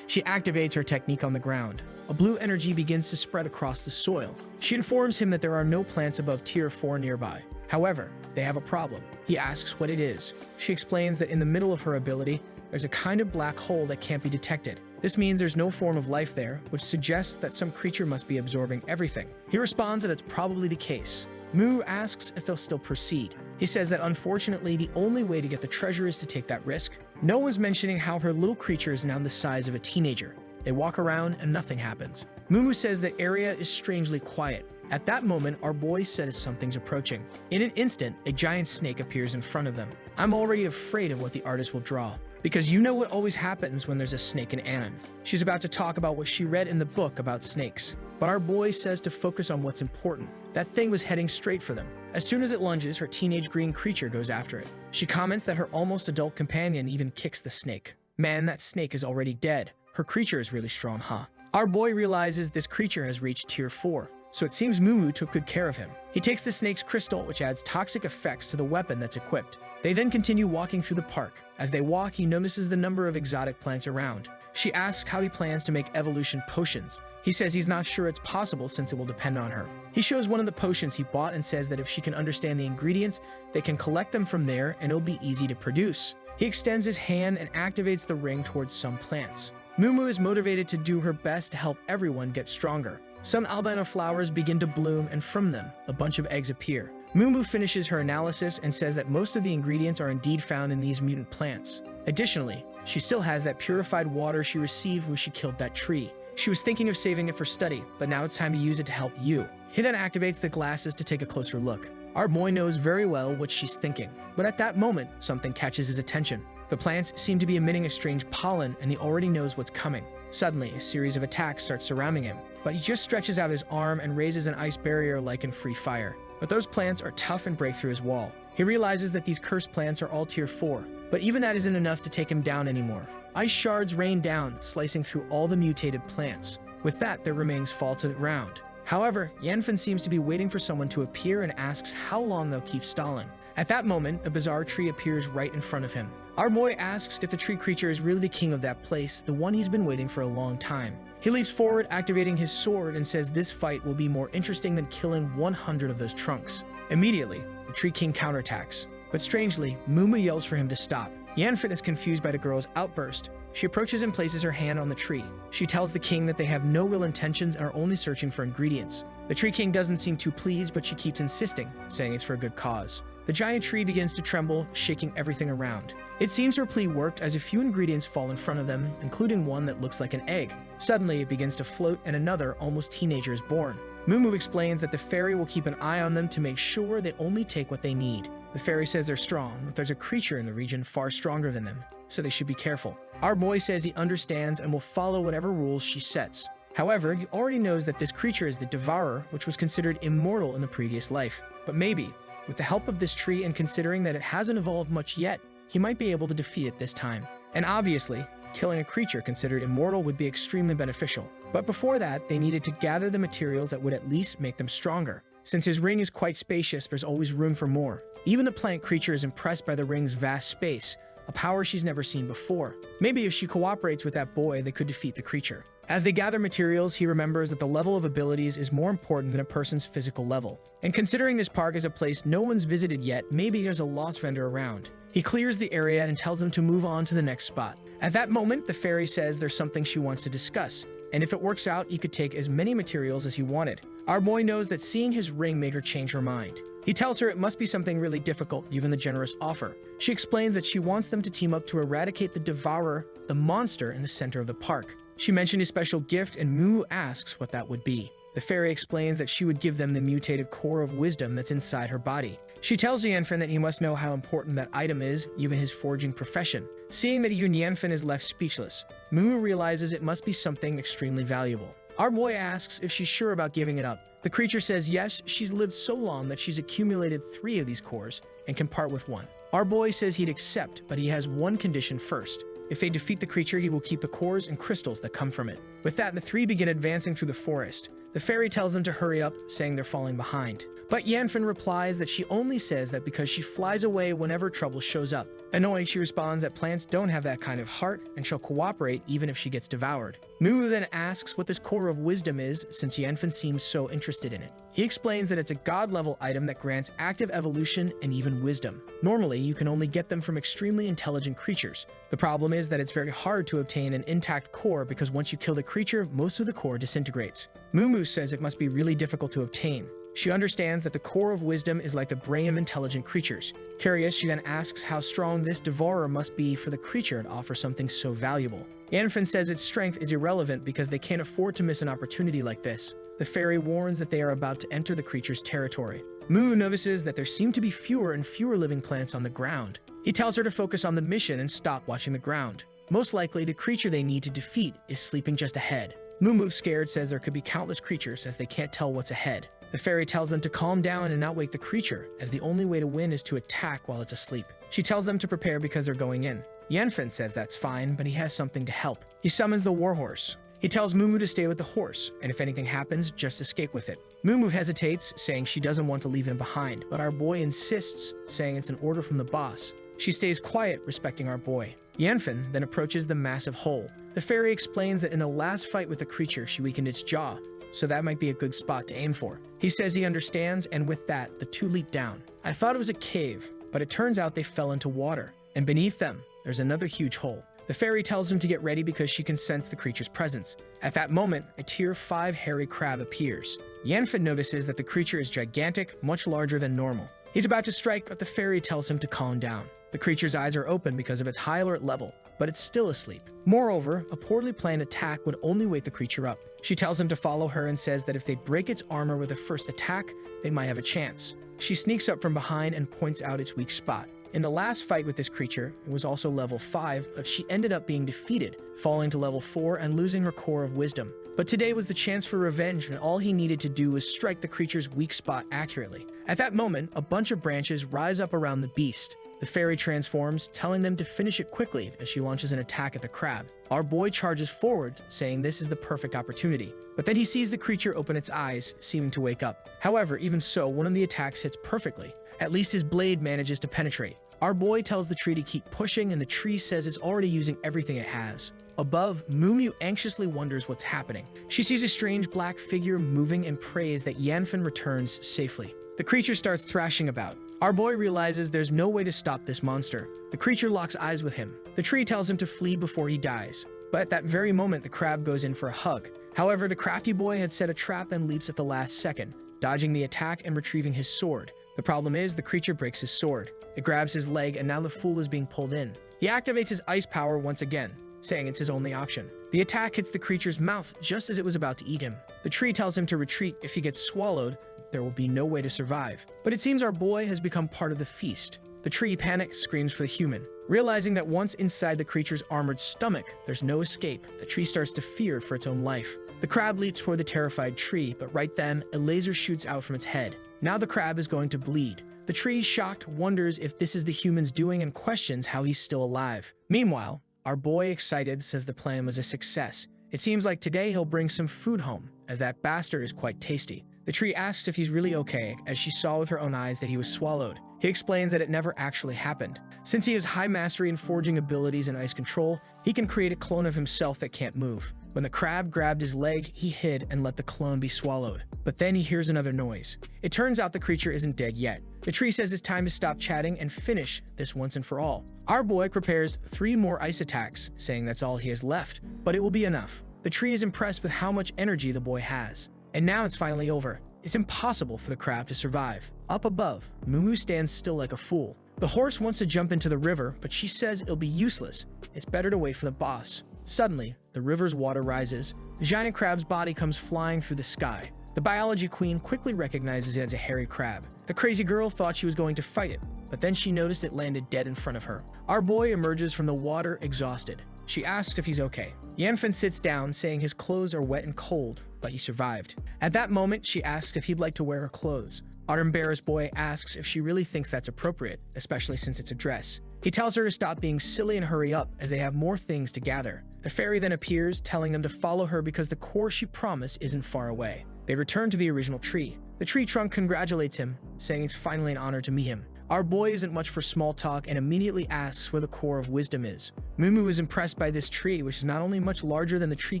She activates her technique on the ground. A blue energy begins to spread across the soil. She informs him that there are no plants above tier 4 nearby. However, they have a problem. He asks what it is. She explains that in the middle of her ability, there's a kind of black hole that can't be detected. This means there's no form of life there, which suggests that some creature must be absorbing everything. He responds that it's probably the case. Mu asks if they'll still proceed. He says that unfortunately, the only way to get the treasure is to take that risk. No one's mentioning how her little creature is now the size of a teenager. They walk around and nothing happens. Mumu says the area is strangely quiet. At that moment, our boy says something's approaching. In an instant, a giant snake appears in front of them. I'm already afraid of what the artist will draw, because you know what always happens when there's a snake in Anon. She's about to talk about what she read in the book about snakes, but our boy says to focus on what's important. That thing was heading straight for them. As soon as it lunges, her teenage green creature goes after it. She comments that her almost adult companion even kicks the snake. Man, that snake is already dead. Her creature is really strong, huh? Our boy realizes this creature has reached tier 4, so it seems Mumu took good care of him. He takes the snake's crystal, which adds toxic effects to the weapon that's equipped. They then continue walking through the park. As they walk, he notices the number of exotic plants around. She asks how he plans to make evolution potions. He says he's not sure it's possible since it will depend on her. He shows one of the potions he bought and says that if she can understand the ingredients, they can collect them from there and it'll be easy to produce. He extends his hand and activates the ring towards some plants. Mumu is motivated to do her best to help everyone get stronger. Some albino flowers begin to bloom and from them, a bunch of eggs appear. Mumu finishes her analysis and says that most of the ingredients are indeed found in these mutant plants. Additionally, she still has that purified water she received when she killed that tree. She was thinking of saving it for study, but now it's time to use it to help you. He then activates the glasses to take a closer look. Our boy knows very well what she's thinking, but at that moment, something catches his attention. The plants seem to be emitting a strange pollen, and he already knows what's coming. Suddenly, a series of attacks start surrounding him, but he just stretches out his arm and raises an ice barrier like in Free Fire. But those plants are tough and break through his wall. He realizes that these cursed plants are all tier 4, but even that isn't enough to take him down anymore. Ice shards rain down, slicing through all the mutated plants. With that, their remains fall to the ground. However, Yanfen seems to be waiting for someone to appear and asks how long they'll keep stalling. At that moment, a bizarre tree appears right in front of him. Our boy asks if the tree creature is really the king of that place, the one he's been waiting for a long time. He leaps forward, activating his sword, and says this fight will be more interesting than killing 100 of those trunks. Immediately, the tree king counterattacks. But strangely, Mumu yells for him to stop. Yanfen is confused by the girl's outburst. She approaches and places her hand on the tree. She tells the king that they have no real intentions and are only searching for ingredients. The tree king doesn't seem too pleased, but she keeps insisting, saying it's for a good cause. The giant tree begins to tremble, shaking everything around. It seems her plea worked as a few ingredients fall in front of them, including one that looks like an egg. Suddenly, it begins to float and another, almost teenager, is born. Mumu explains that the fairy will keep an eye on them to make sure they only take what they need. The fairy says they're strong, but there's a creature in the region far stronger than them, so they should be careful. Our boy says he understands and will follow whatever rules she sets. However, he already knows that this creature is the Devourer, which was considered immortal in the previous life. But maybe, with the help of this tree and considering that it hasn't evolved much yet, he might be able to defeat it this time. And obviously, killing a creature considered immortal would be extremely beneficial. But before that, they needed to gather the materials that would at least make them stronger. Since his ring is quite spacious, there's always room for more. Even the plant creature is impressed by the ring's vast space, a power she's never seen before. Maybe if she cooperates with that boy, they could defeat the creature. As they gather materials, he remembers that the level of abilities is more important than a person's physical level. And considering this park is a place no one's visited yet, maybe there's a lost vendor around. He clears the area and tells them to move on to the next spot. At that moment, the fairy says there's something she wants to discuss, and if it works out, he could take as many materials as he wanted. Our boy knows that seeing his ring made her change her mind. He tells her it must be something really difficult, given the generous offer. She explains that she wants them to team up to eradicate the Devourer, the monster in the center of the park. She mentioned a special gift, and Mumu asks what that would be. The fairy explains that she would give them the mutated core of wisdom that's inside her body. She tells Yanfen that he must know how important that item is, given his forging profession. Seeing that even Yanfen is left speechless, Mumu realizes it must be something extremely valuable. Our boy asks if she's sure about giving it up. The creature says yes, she's lived so long that she's accumulated 3 of these cores and can part with 1. Our boy says he'd accept, but he has one condition first. If they defeat the creature, he will keep the cores and crystals that come from it. With that, the 3 begin advancing through the forest. The fairy tells them to hurry up, saying they're falling behind. But Yanfen replies that she only says that because she flies away whenever trouble shows up. Annoyed, she responds that plants don't have that kind of heart and she'll cooperate even if she gets devoured. Mumu then asks what this core of wisdom is, since Yanfen seems so interested in it. He explains that it's a god-level item that grants active evolution and even wisdom. Normally, you can only get them from extremely intelligent creatures. The problem is that it's very hard to obtain an intact core because once you kill the creature, most of the core disintegrates. Mumu says it must be really difficult to obtain. She understands that the core of wisdom is like the brain of intelligent creatures. Curious, she then asks how strong this devourer must be for the creature to offer something so valuable. Yanfen says its strength is irrelevant because they can't afford to miss an opportunity like this. The fairy warns that they are about to enter the creature's territory. Mumu notices that there seem to be fewer and fewer living plants on the ground. He tells her to focus on the mission and stop watching the ground. Most likely, the creature they need to defeat is sleeping just ahead. Mumu, scared, says there could be countless creatures as they can't tell what's ahead. The fairy tells them to calm down and not wake the creature, as the only way to win is to attack while it's asleep. She tells them to prepare because they're going in. Yanfen says that's fine, but he has something to help. He summons the warhorse. He tells Mumu to stay with the horse, and if anything happens, just escape with it. Mumu hesitates, saying she doesn't want to leave him behind, but our boy insists, saying it's an order from the boss. She stays quiet, respecting our boy. Yanfen then approaches the massive hole. The fairy explains that in the last fight with the creature, she weakened its jaw, so that might be a good spot to aim for. He says he understands, and with that, the two leap down. I thought it was a cave, but it turns out they fell into water, and beneath them, there's another huge hole. The fairy tells him to get ready because she can sense the creature's presence. At that moment, a tier 5 hairy crab appears. Yanfen notices that the creature is gigantic, much larger than normal. He's about to strike, but the fairy tells him to calm down. The creature's eyes are open because of its high alert level, but it's still asleep. Moreover, a poorly planned attack would only wake the creature up. She tells him to follow her and says that if they break its armor with the first attack, they might have a chance. She sneaks up from behind and points out its weak spot. In the last fight with this creature, it was also level 5, but she ended up being defeated, falling to level 4 and losing her core of wisdom. But today was the chance for revenge, and all he needed to do was strike the creature's weak spot accurately. At that moment, a bunch of branches rise up around the beast. The fairy transforms, telling them to finish it quickly as she launches an attack at the crab. Our boy charges forward, saying this is the perfect opportunity. But then he sees the creature open its eyes, seeming to wake up. However, even so, one of the attacks hits perfectly. At least his blade manages to penetrate. Our boy tells the tree to keep pushing, and the tree says it's already using everything it has. Above, Mumu anxiously wonders what's happening. She sees a strange black figure moving and prays that Yanfen returns safely. The creature starts thrashing about. Our boy realizes there's no way to stop this monster. The creature locks eyes with him. The tree tells him to flee before he dies. But at that very moment, the crab goes in for a hug. However, the crafty boy had set a trap and leaps at the last second, dodging the attack and retrieving his sword. The problem is, the creature breaks his sword. It grabs his leg, and now the fool is being pulled in. He activates his ice power once again, saying it's his only option. The attack hits the creature's mouth just as it was about to eat him. The tree tells him to retreat. If he gets swallowed, there will be no way to survive. But it seems our boy has become part of the feast. The tree panics, screams for the human. Realizing that once inside the creature's armored stomach, there's no escape, the tree starts to fear for its own life. The crab leaps for the terrified tree, but right then, a laser shoots out from its head. Now the crab is going to bleed. The tree, shocked, wonders if this is the human's doing and questions how he's still alive. Meanwhile, our boy, excited, says the plan was a success. It seems like today he'll bring some food home, as that bastard is quite tasty. The tree asks if he's really okay, as she saw with her own eyes that he was swallowed. He explains that it never actually happened. Since he has high mastery in forging abilities and ice control, he can create a clone of himself that can't move. When the crab grabbed his leg, he hid and let the clone be swallowed. But then he hears another noise. It turns out the creature isn't dead yet. The tree says it's time to stop chatting and finish this once and for all. Our boy prepares 3 more ice attacks, saying that's all he has left, but it will be enough. The tree is impressed with how much energy the boy has. And now it's finally over. It's impossible for the crab to survive. Up above, Mumu stands still like a fool. The horse wants to jump into the river, but she says it'll be useless. It's better to wait for the boss. Suddenly, the river's water rises. The giant crab's body comes flying through the sky. The biology queen quickly recognizes it as a hairy crab. The crazy girl thought she was going to fight it, but then she noticed it landed dead in front of her. Our boy emerges from the water exhausted. She asks if he's okay. Yanfen sits down, saying his clothes are wet and cold, but he survived. At that moment, she asks if he'd like to wear her clothes. Our embarrassed boy asks if she really thinks that's appropriate, especially since it's a dress. He tells her to stop being silly and hurry up, as they have more things to gather. The fairy then appears, telling them to follow her because the core she promised isn't far away. They return to the original tree. The tree trunk congratulates him, saying it's finally an honor to meet him. Our boy isn't much for small talk and immediately asks where the core of wisdom is. Mumu is impressed by this tree, which is not only much larger than the tree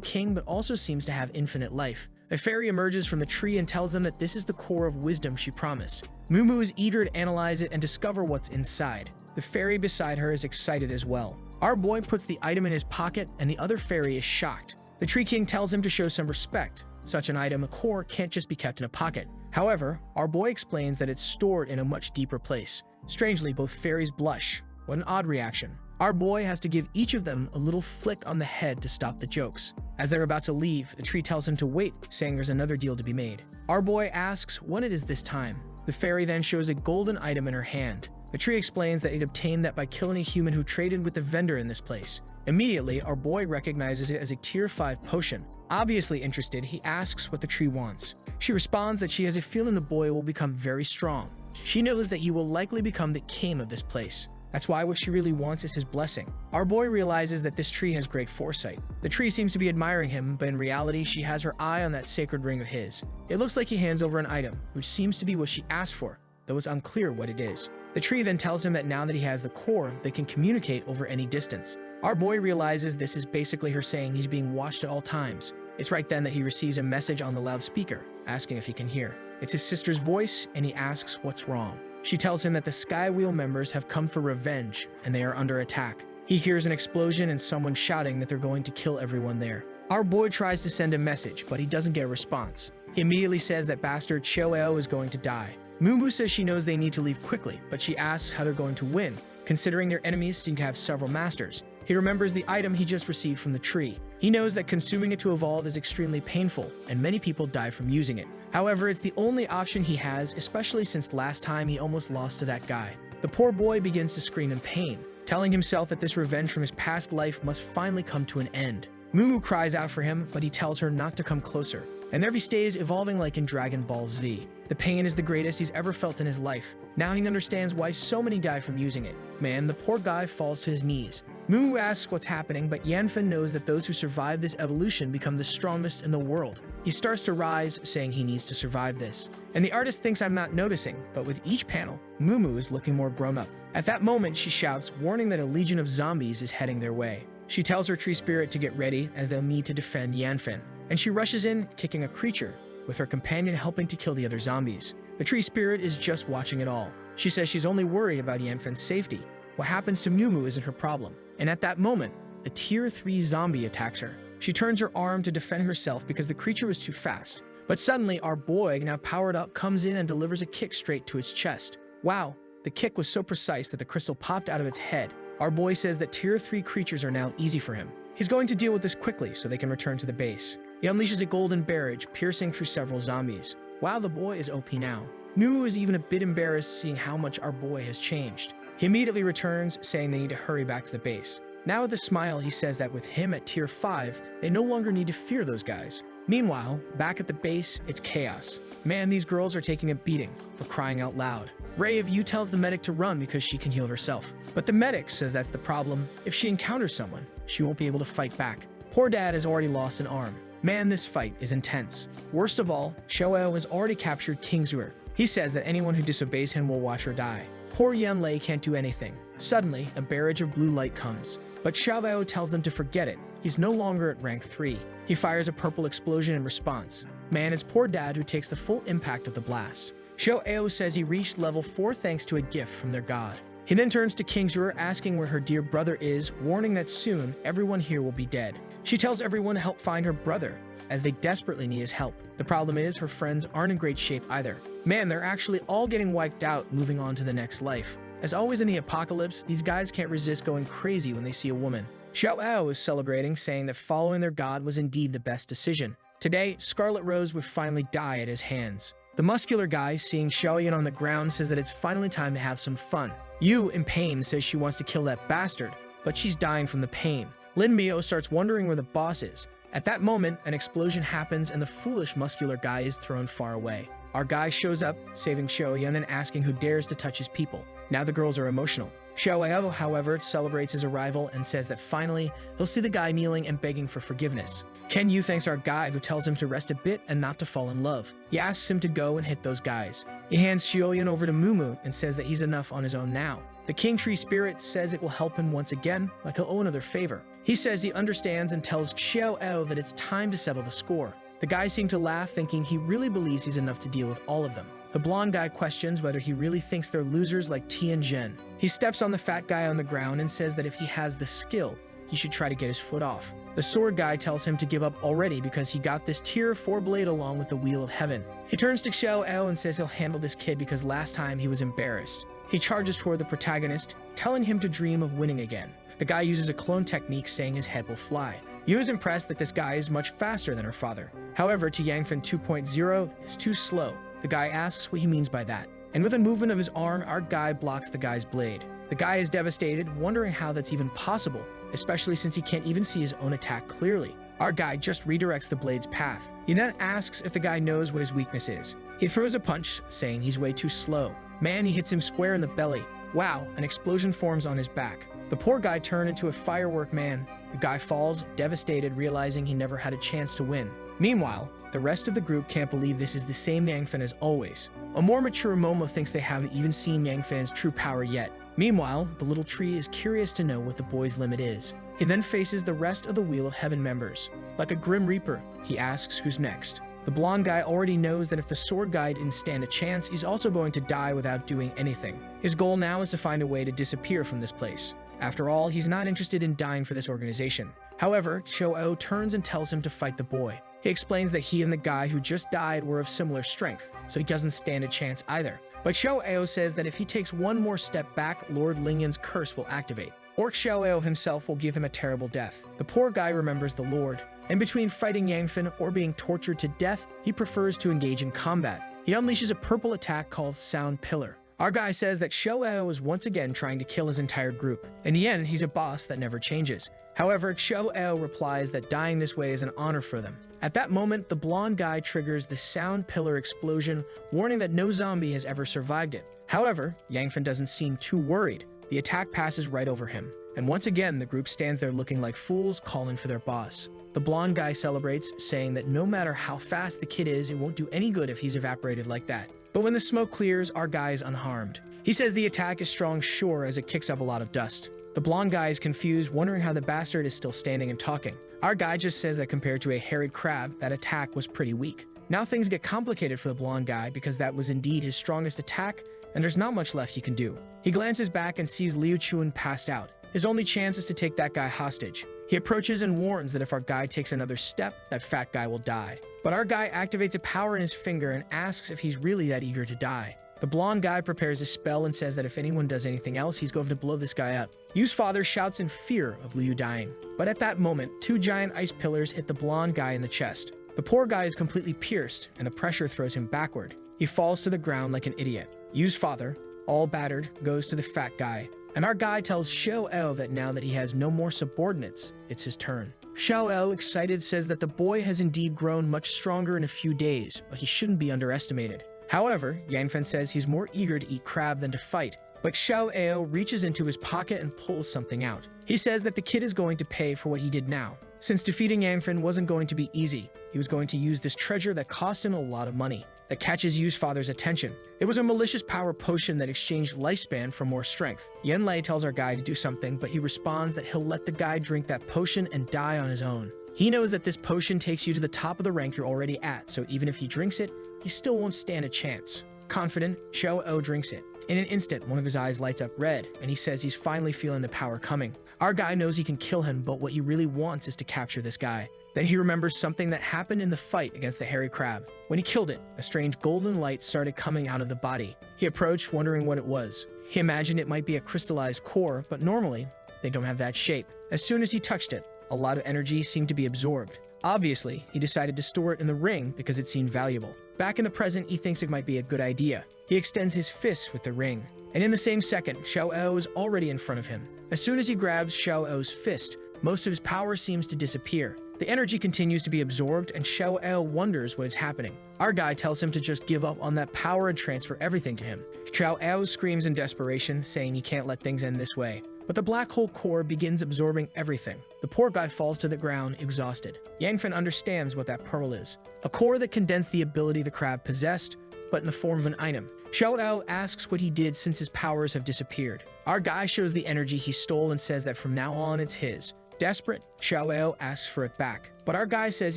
king, but also seems to have infinite life. The fairy emerges from the tree and tells them that this is the core of wisdom she promised. Mumu is eager to analyze it and discover what's inside. The fairy beside her is excited as well. Our boy puts the item in his pocket, and the other fairy is shocked. The tree king tells him to show some respect. Such an item, a core, can't just be kept in a pocket. However, our boy explains that it's stored in a much deeper place. Strangely, both fairies blush. What an odd reaction. Our boy has to give each of them a little flick on the head to stop the jokes. As they're about to leave, the tree tells him to wait, saying there's another deal to be made. Our boy asks when it is this time. The fairy then shows a golden item in her hand. The tree explains that it obtained that by killing a human who traded with the vendor in this place. Immediately, our boy recognizes it as a tier 5 potion. Obviously interested, he asks what the tree wants. She responds that she has a feeling the boy will become very strong. She knows that he will likely become the king of this place. That's why what she really wants is his blessing. Our boy realizes that this tree has great foresight. The tree seems to be admiring him, but in reality, she has her eye on that sacred ring of his. It looks like he hands over an item, which seems to be what she asked for, though it's unclear what it is. The tree then tells him that now that he has the core, they can communicate over any distance. Our boy realizes this is basically her saying he's being watched at all times. It's right then that he receives a message on the loudspeaker, asking if he can hear. It's his sister's voice, and he asks what's wrong. She tells him that the Skywheel members have come for revenge, and they are under attack. He hears an explosion and someone shouting that they're going to kill everyone there. Our boy tries to send a message, but he doesn't get a response. He immediately says that bastard Choeo is going to die. Mumu says she knows they need to leave quickly, but she asks how they're going to win, considering their enemies seem to have several masters. He remembers the item he just received from the tree. He knows that consuming it to evolve is extremely painful, and many people die from using it. However, it's the only option he has, especially since last time he almost lost to that guy. The poor boy begins to scream in pain, telling himself that this revenge from his past life must finally come to an end. Mumu cries out for him, but he tells her not to come closer, and there he stays, evolving like in Dragon Ball Z. The pain is the greatest he's ever felt in his life. Now he understands why so many die from using it. Man, the poor guy falls to his knees. Mumu asks what's happening, but Yanfen knows that those who survive this evolution become the strongest in the world. He starts to rise, saying he needs to survive this. And the artist thinks I'm not noticing, but with each panel, Mumu is looking more grown up. At that moment, she shouts, warning that a legion of zombies is heading their way. She tells her tree spirit to get ready, as they'll need to defend Yanfen. And she rushes in, kicking a creature, with her companion helping to kill the other zombies. The tree spirit is just watching it all. She says she's only worried about Yanfen's safety. What happens to Mumu isn't her problem. And at that moment, a tier 3 zombie attacks her. She turns her arm to defend herself because the creature was too fast. But suddenly, our boy, now powered up, comes in and delivers a kick straight to its chest. Wow, the kick was so precise that the crystal popped out of its head. Our boy says that tier 3 creatures are now easy for him. He's going to deal with this quickly so they can return to the base. He unleashes a golden barrage, piercing through several zombies. Wow, the boy is OP now. Mumu is even a bit embarrassed seeing how much our boy has changed. He immediately returns, saying they need to hurry back to the base. Now with a smile, he says that with him at tier 5, they no longer need to fear those guys. Meanwhile, back at the base, it's chaos. Man, these girls are taking a beating, for crying out loud. Ray of You tells the medic to run because she can heal herself. But the medic says that's the problem. If she encounters someone, she won't be able to fight back. Poor dad has already lost an arm. Man, this fight is intense. Worst of all, Shoeo has already captured Kingsuer. He says that anyone who disobeys him will watch her die. Poor Yanlei can't do anything. Suddenly, a barrage of blue light comes. But Xiaovao tells them to forget it. He's no longer at rank 3. He fires a purple explosion in response. Man, it's poor dad who takes the full impact of the blast. Xiaoao says he reached level 4 thanks to a gift from their god. He then turns to Kingsuer, asking where her dear brother is, warning that soon everyone here will be dead. She tells everyone to help find her brother, as they desperately need his help. The problem is her friends aren't in great shape either. Man, they're actually all getting wiped out, moving on to the next life. As always in the apocalypse, these guys can't resist going crazy when they see a woman. Xiaoao is celebrating, saying that following their god was indeed the best decision. Today, Scarlet Rose would finally die at his hands. The muscular guy, seeing Xiaoyan on the ground, says that it's finally time to have some fun. Yu, in pain, says she wants to kill that bastard, but she's dying from the pain. Lin Mio starts wondering where the boss is. At that moment, an explosion happens and the foolish muscular guy is thrown far away. Our guy shows up, saving Xiaoyan and asking who dares to touch his people. Now the girls are emotional. Xiaoyao, however, celebrates his arrival and says that finally, he'll see the guy kneeling and begging for forgiveness. Ken Yu thanks our guy, who tells him to rest a bit and not to fall in love. He asks him to go and hit those guys. He hands Xiaoyan over to Mumu and says that he's enough on his own now. The King Tree Spirit says it will help him once again, but he'll owe another favor. He says he understands and tells Xiaoao that it's time to settle the score. The guys seem to laugh, thinking he really believes he's enough to deal with all of them. The blonde guy questions whether he really thinks they're losers like Tian Zhen. He steps on the fat guy on the ground and says that if he has the skill, he should try to get his foot off. The sword guy tells him to give up already because he got this tier 4 blade along with the Wheel of Heaven. He turns to Xiaoao and says he'll handle this kid because last time he was embarrassed. He charges toward the protagonist, telling him to dream of winning again. The guy uses a clone technique, saying his head will fly. Yu is impressed that this guy is much faster than her father. However, to Yangfen 2.0 is too slow. The guy asks what he means by that. And with a movement of his arm, our guy blocks the guy's blade. The guy is devastated, wondering how that's even possible, especially since he can't even see his own attack clearly. Our guy just redirects the blade's path. He then asks if the guy knows what his weakness is. He throws a punch, saying he's way too slow. Man, he hits him square in the belly. Wow, an explosion forms on his back. The poor guy turned into a firework man. The guy falls, devastated, realizing he never had a chance to win. Meanwhile, the rest of the group can't believe this is the same Yangfen as always. A more mature Momo thinks they haven't even seen Yangfen's true power yet. Meanwhile, the little tree is curious to know what the boy's limit is. He then faces the rest of the Wheel of Heaven members. Like a Grim Reaper, he asks who's next. The blonde guy already knows that if the sword guy didn't stand a chance, he's also going to die without doing anything. His goal now is to find a way to disappear from this place. After all, he's not interested in dying for this organization. However, Shou turns and tells him to fight the boy. He explains that he and the guy who just died were of similar strength, so he doesn't stand a chance either. But Shou says that if he takes one more step back, Lord Lingyan's curse will activate. Orc Shou himself will give him a terrible death. The poor guy remembers the Lord. In between fighting Yangfen or being tortured to death, he prefers to engage in combat. He unleashes a purple attack called Sound Pillar. Our guy says that Shou is once again trying to kill his entire group. In the end, he's a boss that never changes. However, Shou replies that dying this way is an honor for them. At that moment, the blonde guy triggers the Sound Pillar explosion, warning that no zombie has ever survived it. However, Yangfen doesn't seem too worried. The attack passes right over him. And once again, the group stands there looking like fools, calling for their boss. The blonde guy celebrates, saying that no matter how fast the kid is, it won't do any good if he's evaporated like that. But when the smoke clears, our guy is unharmed. He says the attack is strong, sure, as it kicks up a lot of dust. The blonde guy is confused, wondering how the bastard is still standing and talking. Our guy just says that compared to a harried crab, that attack was pretty weak. Now things get complicated for the blonde guy because that was indeed his strongest attack, and there's not much left he can do. He glances back and sees Liu Chuan passed out. His only chance is to take that guy hostage. He approaches and warns that if our guy takes another step, that fat guy will die. But our guy activates a power in his finger and asks if he's really that eager to die. The blonde guy prepares a spell and says that if anyone does anything else, he's going to blow this guy up. Yu's father shouts in fear of Liu dying. But at that moment, two giant ice pillars hit the blonde guy in the chest. The poor guy is completely pierced, and the pressure throws him backward. He falls to the ground like an idiot. Yu's father, all battered, goes to the fat guy. And our guy tells Shou that now that he has no more subordinates, it's his turn. Shou, excited, says that the boy has indeed grown much stronger in a few days, but he shouldn't be underestimated. However, Yangfen says he's more eager to eat crab than to fight, but Shou reaches into his pocket and pulls something out. He says that the kid is going to pay for what he did now. Since defeating Yangfen wasn't going to be easy, he was going to use this treasure that cost him a lot of money, that catches Yu's father's attention. It was a malicious power potion that exchanged lifespan for more strength. Yanlei tells our guy to do something, but he responds that he'll let the guy drink that potion and die on his own. He knows that this potion takes you to the top of the rank you're already at, so even if he drinks it, he still won't stand a chance. Confident, Shou drinks it. In an instant, one of his eyes lights up red, and he says he's finally feeling the power coming. Our guy knows he can kill him, but what he really wants is to capture this guy. Then he remembers something that happened in the fight against the hairy crab. When he killed it, a strange golden light started coming out of the body. He approached, wondering what it was. He imagined it might be a crystallized core, but normally, they don't have that shape. As soon as he touched it, a lot of energy seemed to be absorbed. Obviously, he decided to store it in the ring because it seemed valuable. Back in the present, he thinks it might be a good idea. He extends his fist with the ring. And in the same second, Shou is already in front of him. As soon as he grabs Shou's fist, most of his power seems to disappear. The energy continues to be absorbed, and Shou wonders what is happening. Our guy tells him to just give up on that power and transfer everything to him. Shou screams in desperation, saying he can't let things end this way. But the black hole core begins absorbing everything. The poor guy falls to the ground, exhausted. Yangfen understands what that pearl is. A core that condensed the ability the crab possessed, but in the form of an item. Shou asks what he did since his powers have disappeared. Our guy shows the energy he stole and says that from now on it's his. Desperate, Shou asks for it back. But our guy says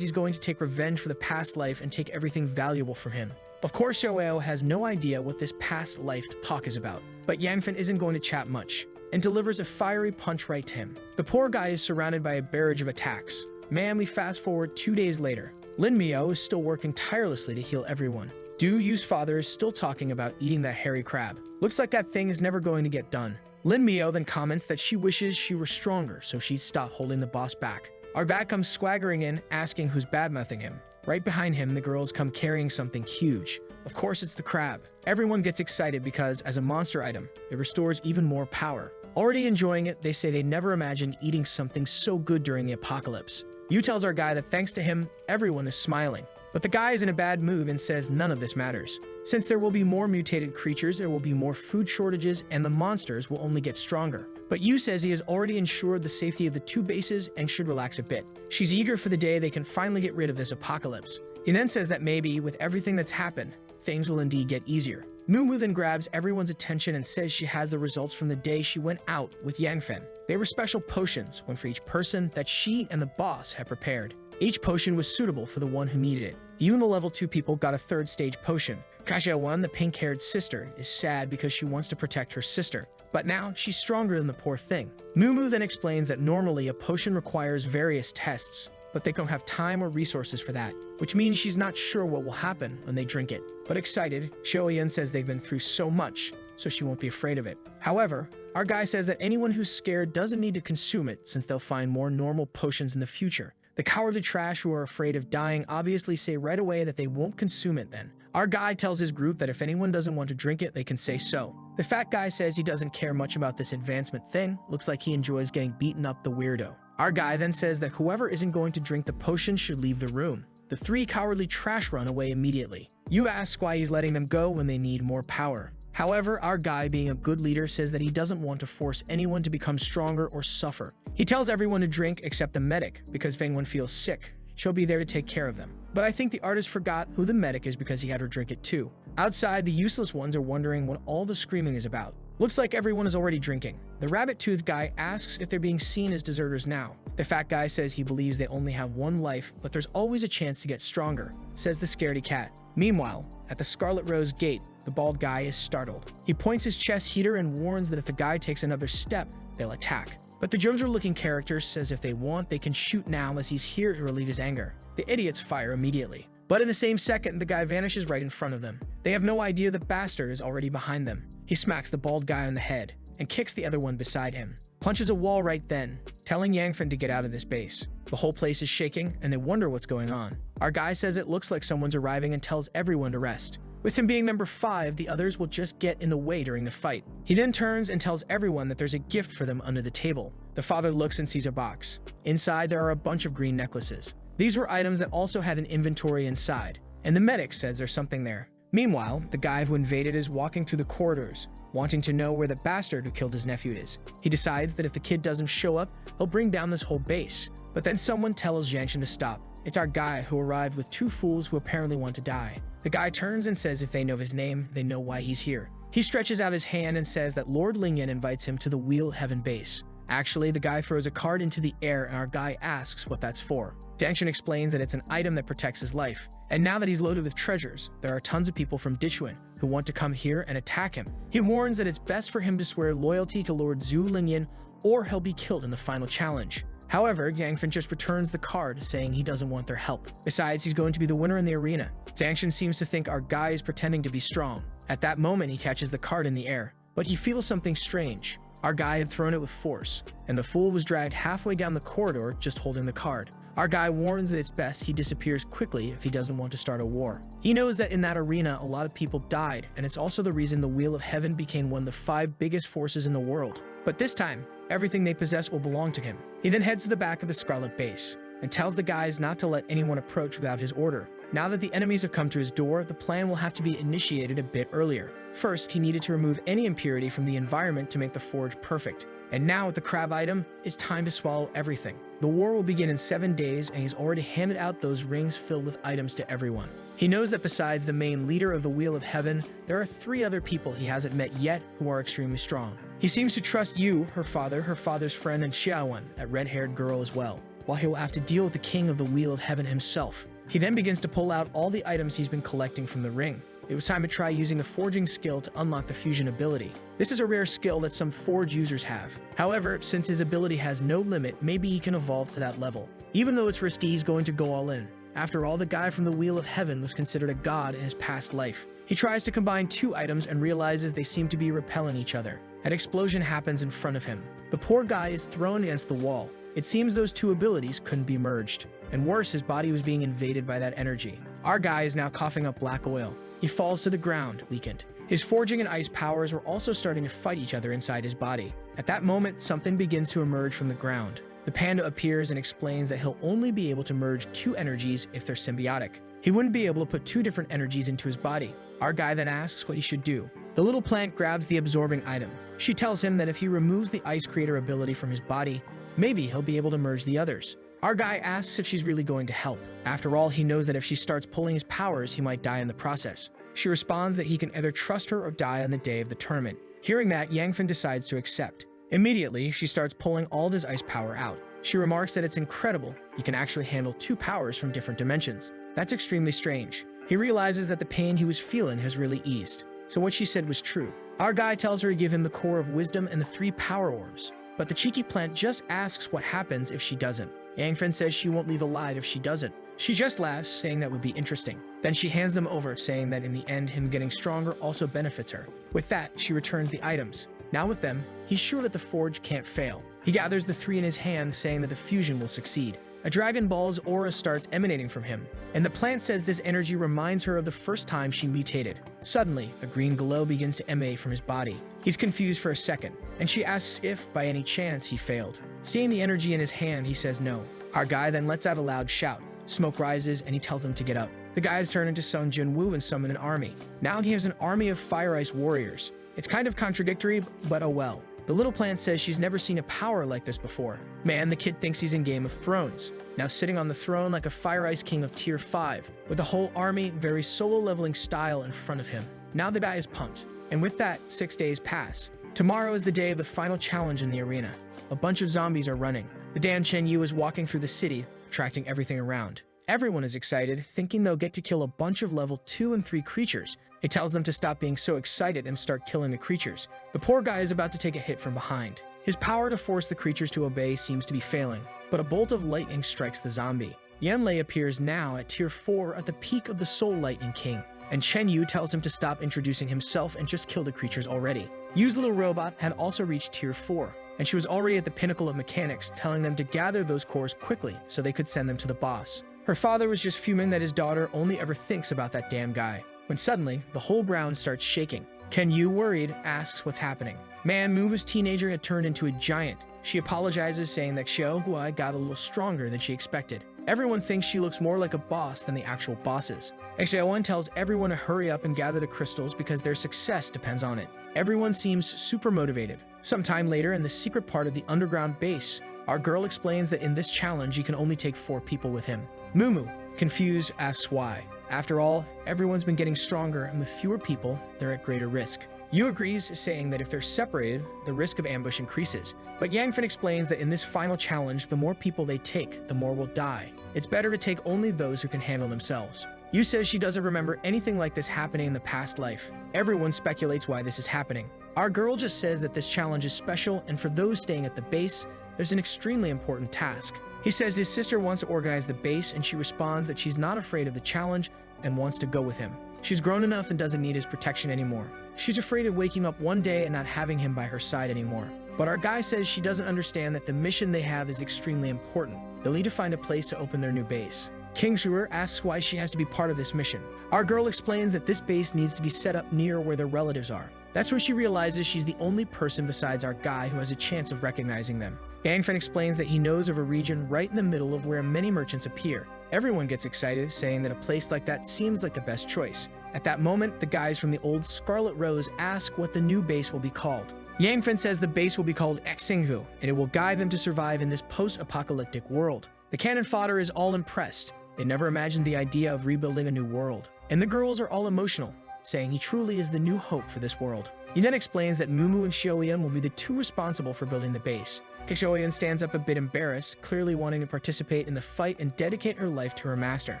he's going to take revenge for the past life and take everything valuable from him. Of course, Shou has no idea what this past life talk is about. But Yangfen isn't going to chat much, and delivers a fiery punch right to him. The poor guy is surrounded by a barrage of attacks. Man, we fast forward 2 days later. Lin Miao is still working tirelessly to heal everyone. Du Yu's father is still talking about eating that hairy crab. Looks like that thing is never going to get done. Lin Miao then comments that she wishes she were stronger so she'd stop holding the boss back. Our guy comes swaggering in, asking who's badmouthing him. Right behind him, the girls come carrying something huge. Of course, it's the crab. Everyone gets excited because, as a monster item, it restores even more power. Already enjoying it, they say they never imagined eating something so good during the apocalypse. Yu tells our guy that thanks to him, everyone is smiling. But the guy is in a bad mood and says none of this matters. Since there will be more mutated creatures, there will be more food shortages, and the monsters will only get stronger. But Yu says he has already ensured the safety of the two bases and should relax a bit. She's eager for the day they can finally get rid of this apocalypse. He then says that maybe, with everything that's happened, things will indeed get easier. Mumu then grabs everyone's attention and says she has the results from the day she went out with Yangfen. They were special potions, one for each person, that she and the boss had prepared. Each potion was suitable for the one who needed it. Even the level 2 people got a 3rd stage potion. Kasha-1, the pink-haired sister, is sad because she wants to protect her sister, but now she's stronger than the poor thing. Mumu then explains that normally a potion requires various tests, but they don't have time or resources for that, which means she's not sure what will happen when they drink it. But excited, Shoyan says they've been through so much, so she won't be afraid of it. However, our guy says that anyone who's scared doesn't need to consume it since they'll find more normal potions in the future. The cowardly trash who are afraid of dying obviously say right away that they won't consume it then. Our guy tells his group that if anyone doesn't want to drink it, they can say so. The fat guy says he doesn't care much about this advancement thing, looks like he enjoys getting beaten up the weirdo. Our guy then says that whoever isn't going to drink the potion should leave the room. The 3 cowardly trash run away immediately. Yu asks why he's letting them go when they need more power. However, our guy, being a good leader, says that he doesn't want to force anyone to become stronger or suffer. He tells everyone to drink except the medic, because if anyone feels sick, she'll be there to take care of them. But I think the artist forgot who the medic is because he had her drink it too. Outside, the useless ones are wondering what all the screaming is about. Looks like everyone is already drinking. The rabbit-toothed guy asks if they're being seen as deserters now. The fat guy says he believes they only have one life, but there's always a chance to get stronger, says the scaredy cat. Meanwhile, at the Scarlet Rose gate, the bald guy is startled. He points his chest heater and warns that if the guy takes another step, they'll attack. But the Jonesar-looking character says if they want, they can shoot now as he's here to relieve his anger. The idiots fire immediately. But in the same second, the guy vanishes right in front of them. They have no idea the bastard is already behind them. He smacks the bald guy on the head and kicks the other one beside him. Punches a wall right then, telling Yangfen to get out of this base. The whole place is shaking and they wonder what's going on. Our guy says it looks like someone's arriving and tells everyone to rest. With him being number 5, the others will just get in the way during the fight. He then turns and tells everyone that there's a gift for them under the table. The father looks and sees a box. Inside, there are a bunch of green necklaces. These were items that also had an inventory inside, and the medic says there's something there. Meanwhile, the guy who invaded is walking through the corridors, wanting to know where the bastard who killed his nephew is. He decides that if the kid doesn't show up, he'll bring down this whole base. But then someone tells Yanshin to stop. It's our guy who arrived with 2 fools who apparently want to die. The guy turns and says if they know his name, they know why he's here. He stretches out his hand and says that Lord Lingyan invites him to the Wheel Heaven base. Actually, the guy throws a card into the air and our guy asks what that's for. Dangshin explains that it's an item that protects his life. And now that he's loaded with treasures, there are tons of people from Dichuan who want to come here and attack him. He warns that it's best for him to swear loyalty to Lord Zhu Lingyan or he'll be killed in the final challenge. However, Yangfen just returns the card, saying he doesn't want their help. Besides, he's going to be the winner in the arena. Dangshin seems to think our guy is pretending to be strong. At that moment, he catches the card in the air, but he feels something strange. Our guy had thrown it with force, and the fool was dragged halfway down the corridor just holding the card. Our guy warns that it's best he disappears quickly if he doesn't want to start a war. He knows that in that arena, a lot of people died, and it's also the reason the Wheel of Heaven became one of the 5 biggest forces in the world. But this time, everything they possess will belong to him. He then heads to the back of the Scarlet base and tells the guys not to let anyone approach without his order. Now that the enemies have come to his door, the plan will have to be initiated a bit earlier. First, he needed to remove any impurity from the environment to make the forge perfect. And now with the crab item, it's time to swallow everything. The war will begin in 7 days, and he's already handed out those rings filled with items to everyone. He knows that besides the main leader of the Wheel of Heaven, there are 3 other people he hasn't met yet who are extremely strong. He seems to trust Yu, her father's friend, and Xiaowen, that red-haired girl as well, while he will have to deal with the king of the Wheel of Heaven himself. He then begins to pull out all the items he's been collecting from the ring. It was time to try using the forging skill to unlock the fusion ability. This is a rare skill that some forge users have. However, since his ability has no limit, maybe he can evolve to that level. Even though it's risky, he's going to go all in. After all, the guy from the Wheel of Heaven was considered a god in his past life. He tries to combine 2 items and realizes they seem to be repelling each other. An explosion happens in front of him. The poor guy is thrown against the wall. It seems those 2 abilities couldn't be merged. And worse, his body was being invaded by that energy. Our guy is now coughing up black oil. He falls to the ground, weakened. His forging and ice powers were also starting to fight each other inside his body. At that moment, something begins to emerge from the ground. The panda appears and explains that he'll only be able to merge two energies if they're symbiotic. He wouldn't be able to put two different energies into his body. Our guy then asks what he should do. The little plant grabs the absorbing item. She tells him that if he removes the ice creator ability from his body, maybe he'll be able to merge the others. Our guy asks if she's really going to help. After all, he knows that if she starts pulling his powers, he might die in the process. She responds that he can either trust her or die on the day of the tournament. Hearing that, Yangfen decides to accept. Immediately, she starts pulling all of his ice power out. She remarks that it's incredible. He can actually handle two powers from different dimensions. That's extremely strange. He realizes that the pain he was feeling has really eased. So what she said was true. Our guy tells her to give him the core of wisdom and the 3 power orbs. But the cheeky plant just asks what happens if she doesn't. Yangfen says she won't leave alive if she doesn't. She just laughs, saying that would be interesting. Then she hands them over, saying that in the end, him getting stronger also benefits her. With that, she returns the items. Now with them, he's sure that the forge can't fail. He gathers the 3 in his hand, saying that the fusion will succeed. A Dragon Ball's aura starts emanating from him, and the plant says this energy reminds her of the first time she mutated. Suddenly, a green glow begins to emanate from his body. He's confused for a second, and she asks if, by any chance, he failed. Seeing the energy in his hand, he says no. Our guy then lets out a loud shout. Smoke rises, and he tells them to get up. The guys turn into Sung Jin-woo and summon an army. Now he has an army of Fire Ice warriors. It's kind of contradictory, but oh well. The little plant says she's never seen a power like this before. Man, the kid thinks he's in Game of Thrones. Now sitting on the throne like a Fire Ice king of tier 5, with a whole army, very solo leveling style in front of him. Now the guy is pumped. And with that, 6 days pass. Tomorrow is the day of the final challenge in the arena. A bunch of zombies are running. The Dan Chen Yu is walking through the city, attracting everything around. Everyone is excited, thinking they'll get to kill a bunch of level 2 and 3 creatures. It tells them to stop being so excited and start killing the creatures. The poor guy is about to take a hit from behind. His power to force the creatures to obey seems to be failing, but a bolt of lightning strikes the zombie. Yanlei appears now at tier 4 at the peak of the Soul Lightning King, and Chen Yu tells him to stop introducing himself and just kill the creatures already. Yu's little robot had also reached tier 4, and she was already at the pinnacle of mechanics, telling them to gather those cores quickly so they could send them to the boss. Her father was just fuming that his daughter only ever thinks about that damn guy, when suddenly, the whole ground starts shaking. Ken Yu, worried, asks what's happening. Man, Muba's teenager had turned into a giant. She apologizes, saying that Xiao Huai got a little stronger than she expected. Everyone thinks she looks more like a boss than the actual bosses. And Xiaowen tells everyone to hurry up and gather the crystals because their success depends on it. Everyone seems super motivated. Sometime later, in the secret part of the underground base, our girl explains that in this challenge, he can only take 4 people with him. Mumu, confused, asks why. After all, everyone's been getting stronger, and with fewer people, they're at greater risk. Yu agrees, saying that if they're separated, the risk of ambush increases. But Yangfen explains that in this final challenge, the more people they take, the more will die. It's better to take only those who can handle themselves. Yu says she doesn't remember anything like this happening in the past life. Everyone speculates why this is happening. Our girl just says that this challenge is special, and for those staying at the base, there's an extremely important task. He says his sister wants to organize the base, and she responds that she's not afraid of the challenge and wants to go with him. She's grown enough and doesn't need his protection anymore. She's afraid of waking up one day and not having him by her side anymore. But our guy says she doesn't understand that the mission they have is extremely important. They'll need to find a place to open their new base. King Shuer asks why she has to be part of this mission. Our girl explains that this base needs to be set up near where their relatives are. That's when she realizes she's the only person besides our guy who has a chance of recognizing them. Yangfen explains that he knows of a region right in the middle of where many merchants appear. Everyone gets excited, saying that a place like that seems like the best choice. At that moment, the guys from the old Scarlet Rose ask what the new base will be called. Yangfen says the base will be called Xinghu, and it will guide them to survive in this post-apocalyptic world. The cannon fodder is all impressed. They never imagined the idea of rebuilding a new world. And the girls are all emotional, saying he truly is the new hope for this world. He then explains that Mumu and Xiaoyan will be the 2 responsible for building the base. Xiaoyan stands up a bit embarrassed, clearly wanting to participate in the fight and dedicate her life to her master.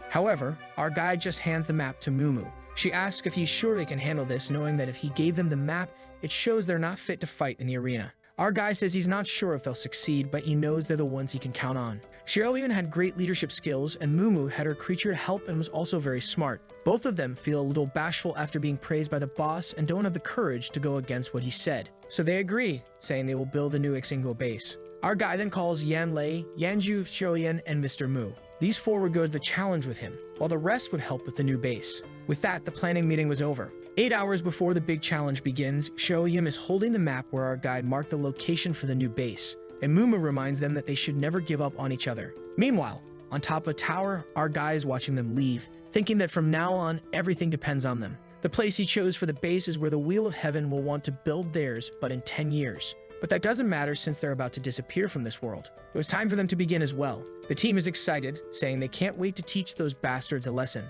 However, our guide just hands the map to Mumu. She asks if he's sure they can handle this, knowing that if he gave them the map, it shows they're not fit to fight in the arena. Our guy says he's not sure if they'll succeed, but he knows they're the ones he can count on. Xiaoyan had great leadership skills, and Mumu had her creature help and was also very smart. Both of them feel a little bashful after being praised by the boss and don't have the courage to go against what he said. So they agree, saying they will build a new Xinghu base. Our guy then calls Yan Lei, Yanju, Xiaoyan, and Mr. Mu. These 4 would go to the challenge with him, while the rest would help with the new base. With that, the planning meeting was over. 8 hours before the big challenge begins, Xiaoyan is holding the map where our guide marked the location for the new base. and Muma reminds them that they should never give up on each other. Meanwhile, on top of a tower, our guy is watching them leave, thinking that from now on, everything depends on them. The place he chose for the base is where the Wheel of Heaven will want to build theirs, but in 10 years. But that doesn't matter since they're about to disappear from this world. It was time for them to begin as well. The team is excited, saying they can't wait to teach those bastards a lesson.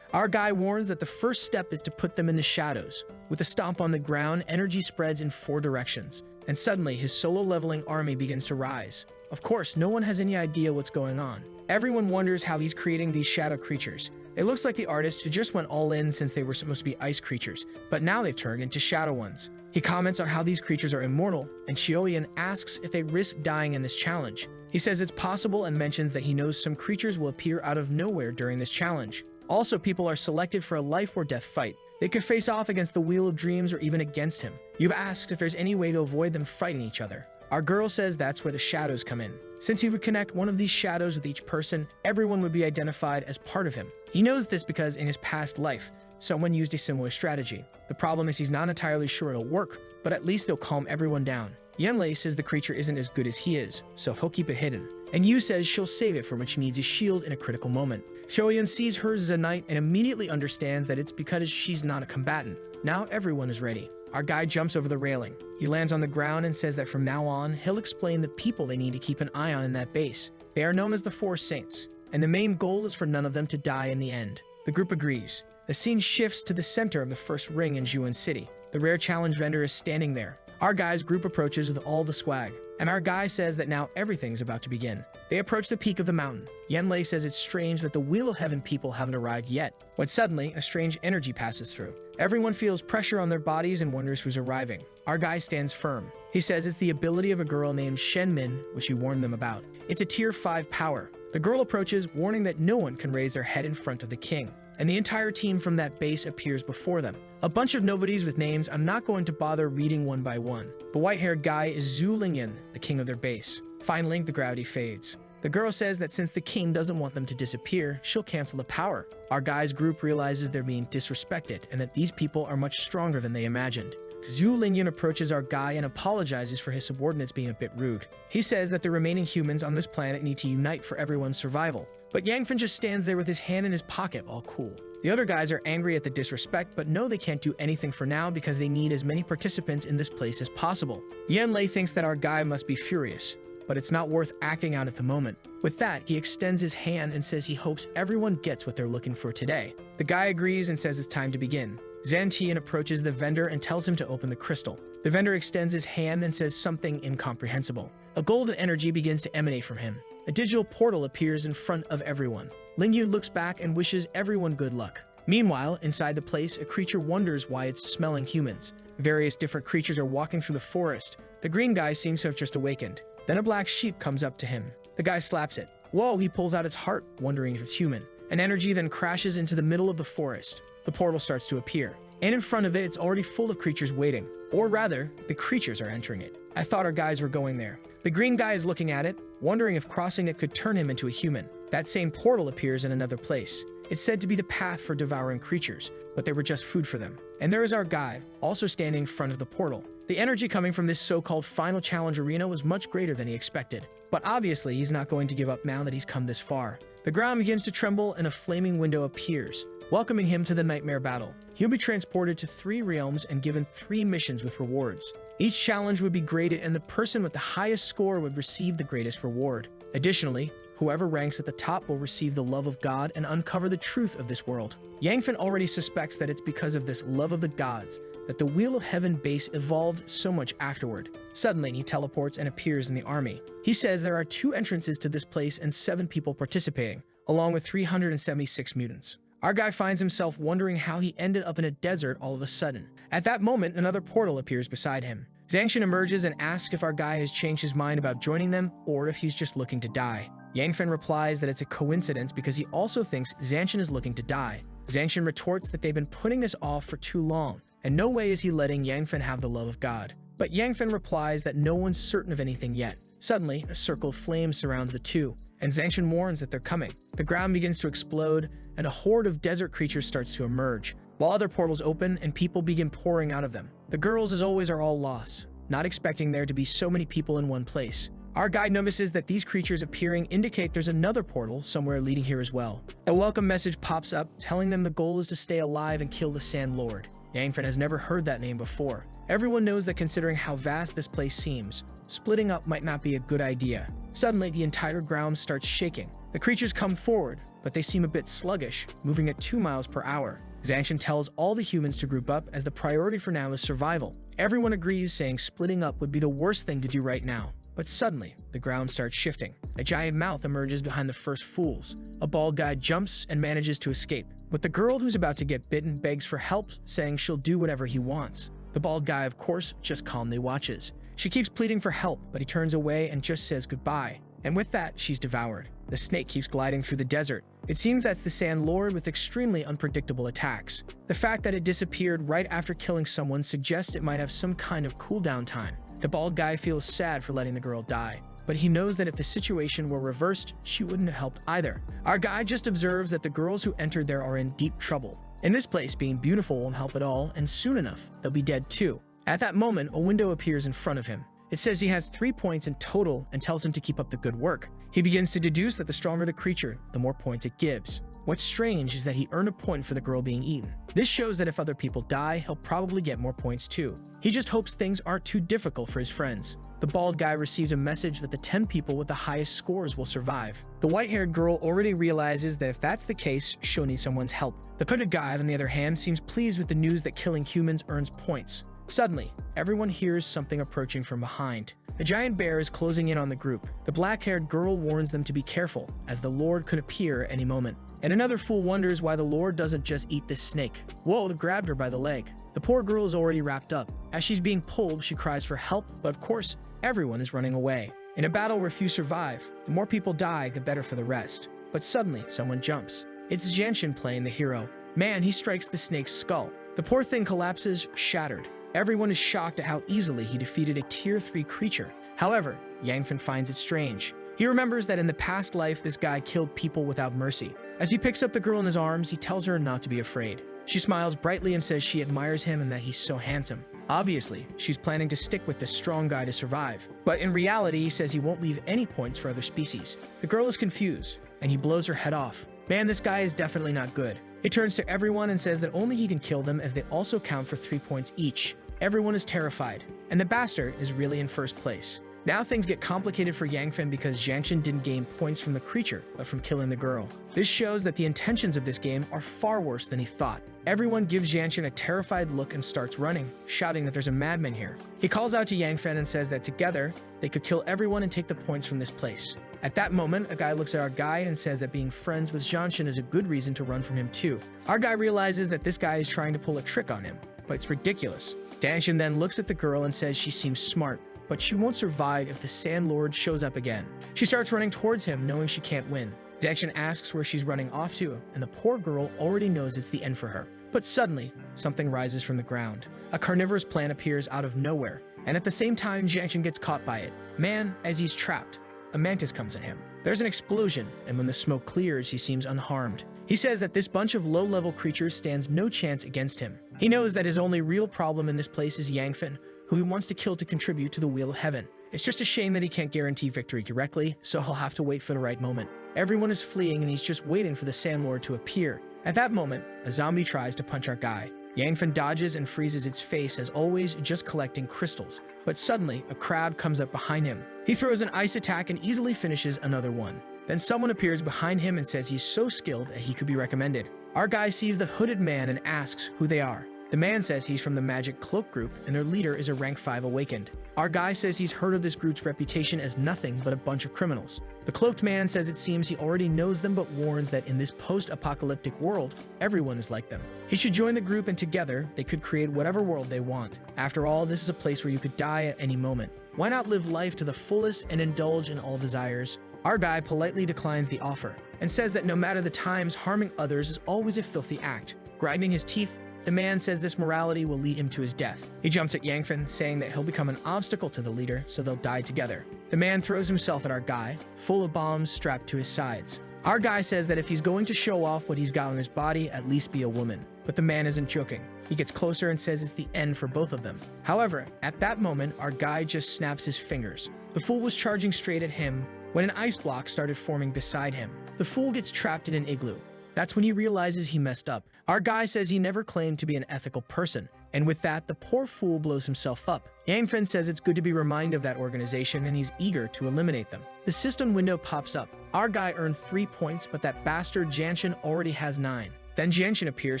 Our guy warns that the first step is to put them in the shadows. With a stomp on the ground, energy spreads in 4 directions, and suddenly his solo-leveling army begins to rise. Of course, no one has any idea what's going on. Everyone wonders how he's creating these shadow creatures. It looks like the artist just went all in since they were supposed to be ice creatures, but now they've turned into shadow ones. He comments on how these creatures are immortal, and Shioyan asks if they risk dying in this challenge. He says it's possible and mentions that he knows some creatures will appear out of nowhere during this challenge. Also, people are selected for a life or death fight. They could face off against the Wheel of Dreams or even against him. You've asked if there's any way to avoid them fighting each other. Our girl says that's where the shadows come in. Since he would connect one of these shadows with each person, everyone would be identified as part of him. He knows this because in his past life, someone used a similar strategy. The problem is he's not entirely sure it'll work, but at least they'll calm everyone down. Yenlei says the creature isn't as good as he is, so he'll keep it hidden. And Yu says she'll save it for when she needs a shield in a critical moment. Shoyan sees hers as a knight and immediately understands that it's because she's not a combatant. Now everyone is ready. Our guy jumps over the railing. He lands on the ground and says that from now on, he'll explain the people they need to keep an eye on in that base. They are known as the 4 Saints, and the main goal is for none of them to die in the end. The group agrees. The scene shifts to the center of the first ring in Juan City. The rare challenge vendor is standing there. Our guy's group approaches with all the swag, and our guy says that now everything's about to begin. They approach the peak of the mountain. Yenlei says it's strange that the Wheel of Heaven people haven't arrived yet, when suddenly a strange energy passes through. Everyone feels pressure on their bodies and wonders who's arriving. Our guy stands firm. He says it's the ability of a girl named Shenmin, which he warned them about. It's a tier 5 power. The girl approaches, warning that no one can raise their head in front of the king, and the entire team from that base appears before them. A bunch of nobodies with names I'm not going to bother reading one by one. The white-haired guy is Zhu Lingyan, the king of their base. Finally, the gravity fades. The girl says that since the king doesn't want them to disappear, she'll cancel the power. Our guy's group realizes they're being disrespected and that these people are much stronger than they imagined. Zhu Lingyan approaches our guy and apologizes for his subordinates being a bit rude. He says that the remaining humans on this planet need to unite for everyone's survival. But Yangfen just stands there with his hand in his pocket, all cool. The other guys are angry at the disrespect, but know they can't do anything for now because they need as many participants in this place as possible. Yenlei thinks that our guy must be furious, but it's not worth acting out at the moment. With that, he extends his hand and says he hopes everyone gets what they're looking for today. The guy agrees and says it's time to begin. Zhantian approaches the vendor and tells him to open the crystal. The vendor extends his hand and says something incomprehensible. A golden energy begins to emanate from him. A digital portal appears in front of everyone. Lingyu looks back and wishes everyone good luck. Meanwhile, inside the place, a creature wonders why it's smelling humans. Various different creatures are walking through the forest. The green guy seems to have just awakened. Then a black sheep comes up to him. The guy slaps it. Whoa, he pulls out its heart, wondering if it's human. An energy then crashes into the middle of the forest. The portal starts to appear, and in front of it, it's already full of creatures waiting. Or rather, the creatures are entering it. I thought our guys were going there. The green guy is looking at it, wondering if crossing it could turn him into a human. That same portal appears in another place. It's said to be the path for devouring creatures, but they were just food for them. And there is our guy, also standing in front of the portal. The energy coming from this so-called final challenge arena was much greater than he expected. But obviously, he's not going to give up now that he's come this far. The ground begins to tremble and a flaming window appears, welcoming him to the nightmare battle. He'll be transported to 3 realms and given 3 missions with rewards. Each challenge would be graded and the person with the highest score would receive the greatest reward. Additionally, whoever ranks at the top will receive the love of God and uncover the truth of this world. Yangfen already suspects that it's because of this love of the gods that the Wheel of Heaven base evolved so much afterward. Suddenly, he teleports and appears in the army. He says there are 2 entrances to this place and 7 people participating, along with 376 mutants. Our guy finds himself wondering how he ended up in a desert all of a sudden. At that moment, another portal appears beside him. Zhangshan emerges and asks if our guy has changed his mind about joining them or if he's just looking to die. Yangfen replies that it's a coincidence because he also thinks Zhangshan is looking to die. Zhangshan retorts that they've been putting this off for too long, and no way is he letting Yangfen have the love of God. But Yangfen replies that no one's certain of anything yet. Suddenly, a circle of flames surrounds the two, and Zhangshan warns that they're coming. The ground begins to explode, and a horde of desert creatures starts to emerge, while other portals open and people begin pouring out of them. The girls, as always, are all lost. not expecting there to be so many people in one place. Our guide notices that these creatures appearing indicate there's another portal somewhere leading here as well. A welcome message pops up telling them the goal is to stay alive and kill the Sand Lord. Yangfen has never heard that name before. Everyone knows that considering how vast this place seems, splitting up might not be a good idea. Suddenly, the entire ground starts shaking. The creatures come forward, but they seem a bit sluggish, moving at 2 miles per hour. Zanshin tells all the humans to group up as the priority for now is survival. Everyone agrees, saying splitting up would be the worst thing to do right now. But suddenly, the ground starts shifting. A giant mouth emerges behind the first fools. A bald guy jumps and manages to escape. But the girl who's about to get bitten begs for help, saying she'll do whatever he wants. The bald guy, of course, just calmly watches. She keeps pleading for help, but he turns away and just says goodbye. And with that, she's devoured. The snake keeps gliding through the desert. It seems that's the Sand Lord with extremely unpredictable attacks. The fact that it disappeared right after killing someone suggests it might have some kind of cooldown time. The bald guy feels sad for letting the girl die, but he knows that if the situation were reversed, she wouldn't have helped either. Our guy just observes that the girls who entered there are in deep trouble. In this place, being beautiful won't help at all, and soon enough, they'll be dead too. At that moment, a window appears in front of him. It says he has 3 points in total and tells him to keep up the good work. He begins to deduce that the stronger the creature, the more points it gives. What's strange is that he earned a point for the girl being eaten. This shows that if other people die, he'll probably get more points too. He just hopes things aren't too difficult for his friends. The bald guy receives a message that the 10 people with the highest scores will survive. The white-haired girl already realizes that if that's the case, she'll need someone's help. The hooded guy, on the other hand, seems pleased with the news that killing humans earns points. Suddenly, everyone hears something approaching from behind. A giant bear is closing in on the group. The black-haired girl warns them to be careful, as the Lord could appear any moment. And another fool wonders why the Lord doesn't just eat this snake. Wold grabbed her by the leg. The poor girl is already wrapped up. As she's being pulled, she cries for help, but of course, everyone is running away. In a battle where few survive, the more people die, the better for the rest. But suddenly, someone jumps. It's Janshin playing the hero. Man, he strikes the snake's skull. The poor thing collapses, shattered. Everyone is shocked at how easily he defeated a tier 3 creature. However, Yangfen finds it strange. He remembers that in the past life, this guy killed people without mercy. As he picks up the girl in his arms, he tells her not to be afraid. She smiles brightly and says she admires him and that he's so handsome. Obviously, she's planning to stick with this strong guy to survive. But in reality, he says he won't leave any points for other species. The girl is confused, and he blows her head off. Man, this guy is definitely not good. He turns to everyone and says that only he can kill them as they also count for 3 points each. Everyone is terrified, and the bastard is really in first place. Now things get complicated for Yangfen because Janshin didn't gain points from the creature, but from killing the girl. This shows that the intentions of this game are far worse than he thought. Everyone gives Janshin a terrified look and starts running, shouting that there's a madman here. He calls out to Yangfen and says that together, they could kill everyone and take the points from this place. At that moment, a guy looks at our guy and says that being friends with Janshin is a good reason to run from him too. Our guy realizes that this guy is trying to pull a trick on him, but it's ridiculous. Janshin then looks at the girl and says she seems smart, but she won't survive if the Sand Lord shows up again. She starts running towards him, knowing she can't win. Janshin asks where she's running off to, and the poor girl already knows it's the end for her. But suddenly, something rises from the ground. A carnivorous plant appears out of nowhere, and at the same time, Janshin gets caught by it. Man, as he's trapped, a mantis comes at him. There's an explosion, and when the smoke clears, he seems unharmed. He says that this bunch of low-level creatures stands no chance against him. He knows that his only real problem in this place is Yangfen, who he wants to kill to contribute to the Wheel of Heaven. It's just a shame that he can't guarantee victory directly, so he'll have to wait for the right moment. Everyone is fleeing and he's just waiting for the Sand Lord to appear. At that moment, a zombie tries to punch our guy. Yangfen dodges and freezes its face as always, just collecting crystals. But suddenly, a crab comes up behind him. He throws an ice attack and easily finishes another one. Then someone appears behind him and says he's so skilled that he could be recommended. Our guy sees the hooded man and asks who they are. The man says he's from the Magic Cloak group and their leader is a rank 5 awakened. Our guy says he's heard of this group's reputation as nothing but a bunch of criminals. The cloaked man says it seems he already knows them but warns that in this post-apocalyptic world, everyone is like them. He should join the group and together, they could create whatever world they want. After all, this is a place where you could die at any moment. Why not live life to the fullest and indulge in all desires? Our guy politely declines the offer and says that no matter the times, harming others is always a filthy act. Grinding his teeth, the man says this morality will lead him to his death. He jumps at Yangfen, saying that he'll become an obstacle to the leader, so they'll die together. The man throws himself at our guy, full of bombs strapped to his sides. Our guy says that if he's going to show off what he's got on his body, at least be a woman. but the man isn't joking. He gets closer and says it's the end for both of them. However, at that moment, our guy just snaps his fingers. The fool was charging straight at him when an ice block started forming beside him. The fool gets trapped in an igloo. That's when he realizes he messed up. Our guy says he never claimed to be an ethical person, and with that, the poor fool blows himself up. Yangfen says it's good to be reminded of that organization and he's eager to eliminate them. The system window pops up. Our guy earned 3 points, but that bastard Janshin already has 9. Then Janshin appears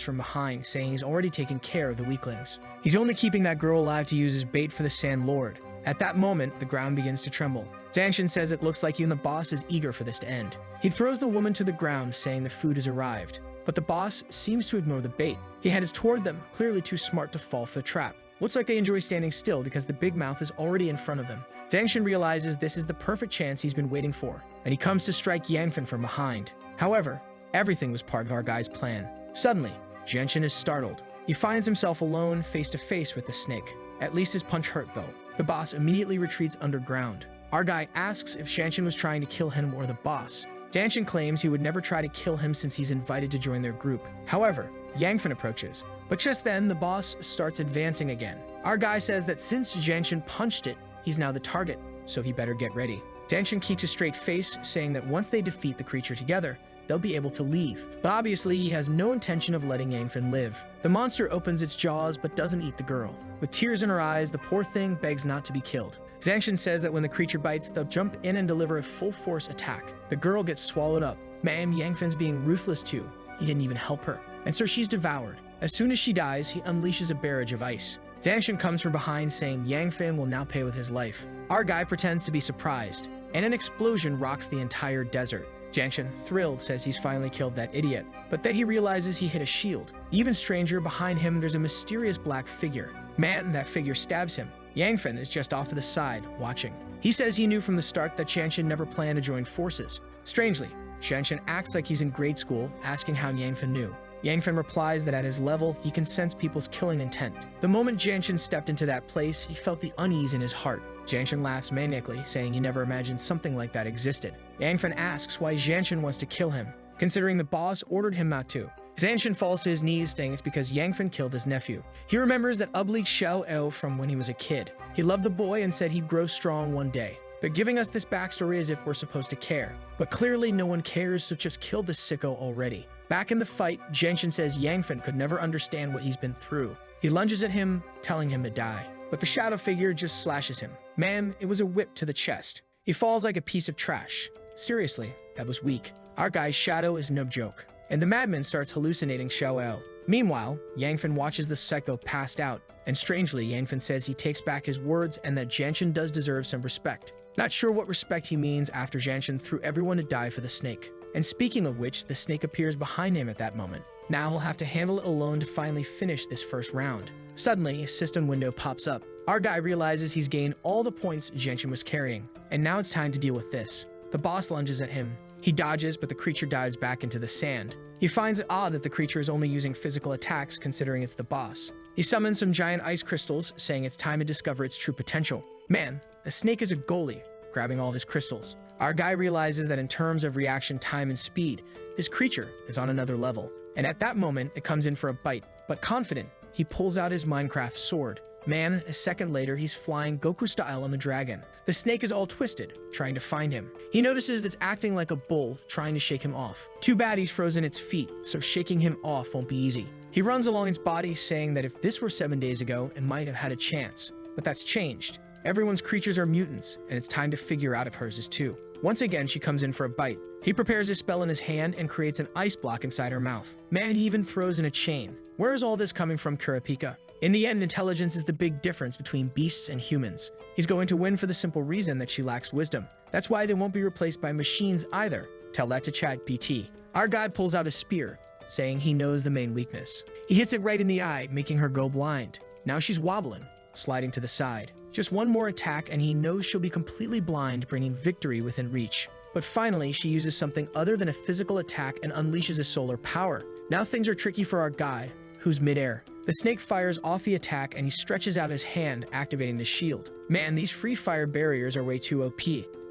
from behind, saying he's already taken care of the weaklings. He's only keeping that girl alive to use as bait for the Sand Lord. At that moment, the ground begins to tremble. Janshin says it looks like even the boss is eager for this to end. He throws the woman to the ground, saying the food has arrived. But the boss seems to ignore the bait. He heads toward them, clearly too smart to fall for the trap. Looks like they enjoy standing still because the big mouth is already in front of them. Janshin realizes this is the perfect chance he's been waiting for, and he comes to strike Yangfen from behind. However, everything was part of our guy's plan. Suddenly, Janshin is startled. He finds himself alone, face to face with the snake. At least his punch hurt though. The boss immediately retreats underground. Our guy asks if Janshin was trying to kill him or the boss. Janshin claims he would never try to kill him since he's invited to join their group. However, Yangfen approaches. But just then, the boss starts advancing again. Our guy says that since Janshin punched it, he's now the target, so he better get ready. Janshin keeps a straight face, saying that once they defeat the creature together, they'll be able to leave. But obviously, he has no intention of letting Yangfen live. The monster opens its jaws but doesn't eat the girl. With tears in her eyes, the poor thing begs not to be killed. Janshin says that when the creature bites, they'll jump in and deliver a full-force attack. The girl gets swallowed up. Ma'am, Yangfen's being ruthless too. He didn't even help her. And so she's devoured. As soon as she dies, he unleashes a barrage of ice. Janshin comes from behind saying Yangfen will now pay with his life. Our guy pretends to be surprised, and an explosion rocks the entire desert. Janshin, thrilled, says he's finally killed that idiot, but then he realizes he hit a shield. Even stranger, behind him there's a mysterious black figure. Man, that figure stabs him. Yangfen is just off to the side, watching. He says he knew from the start that Janshin never planned to join forces. Strangely, Janshin acts like he's in grade school, asking how Yangfen knew. Yangfen replies that at his level, he can sense people's killing intent. The moment Janshin stepped into that place, he felt the unease in his heart. Janshin laughs maniacally, saying he never imagined something like that existed. Yangfen asks why Janshin wants to kill him, considering the boss ordered him not to. Janshin falls to his knees, saying it's because Yangfen killed his nephew. He remembers that Ublik Xiao from when he was a kid. He loved the boy and said he'd grow strong one day. They're giving us this backstory as if we're supposed to care. But clearly no one cares, so just kill the sicko already. Back in the fight, Janshin says Yangfen could never understand what he's been through. He lunges at him, telling him to die. But the shadow figure just slashes him. Ma'am, it was a whip to the chest. He falls like a piece of trash. Seriously, that was weak. Our guy's shadow is no joke. And the madman starts hallucinating Xiao. Meanwhile, Yangfen watches the psycho passed out, and strangely, Yangfen says he takes back his words and that Janshin does deserve some respect. Not sure what respect he means after Janshin threw everyone to die for the snake. And speaking of which, the snake appears behind him at that moment. Now he'll have to handle it alone to finally finish this first round. Suddenly, a system window pops up. Our guy realizes he's gained all the points Janshin was carrying, and now it's time to deal with this. The boss lunges at him. He dodges, but the creature dives back into the sand. He finds it odd that the creature is only using physical attacks considering it's the boss. He summons some giant ice crystals, saying it's time to discover its true potential. Man, the snake is a goalie, grabbing all of his crystals. Our guy realizes that in terms of reaction time and speed, this creature is on another level. And at that moment, it comes in for a bite. But confident, he pulls out his Minecraft sword. Man, a second later, he's flying Goku style on the dragon. The snake is all twisted, trying to find him. He notices it's acting like a bull, trying to shake him off. Too bad he's frozen its feet, so shaking him off won't be easy. He runs along its body, saying that if this were 7 days ago, it might have had a chance. But that's changed. Everyone's creatures are mutants, and it's time to figure out if hers is too. Once again, she comes in for a bite. He prepares his spell in his hand and creates an ice block inside her mouth. Man, he even throws in a chain. Where is all this coming from, Kurapika? In the end, intelligence is the big difference between beasts and humans. He's going to win for the simple reason that she lacks wisdom. That's why they won't be replaced by machines either. Tell that to ChatGPT. Our guy pulls out a spear, saying he knows the main weakness. He hits it right in the eye, making her go blind. Now she's wobbling, sliding to the side. Just one more attack and he knows she'll be completely blind, bringing victory within reach. But finally, she uses something other than a physical attack and unleashes a solar power. Now things are tricky for our guy, who's midair. The snake fires off the attack and he stretches out his hand, activating the shield. Man, these free fire barriers are way too OP.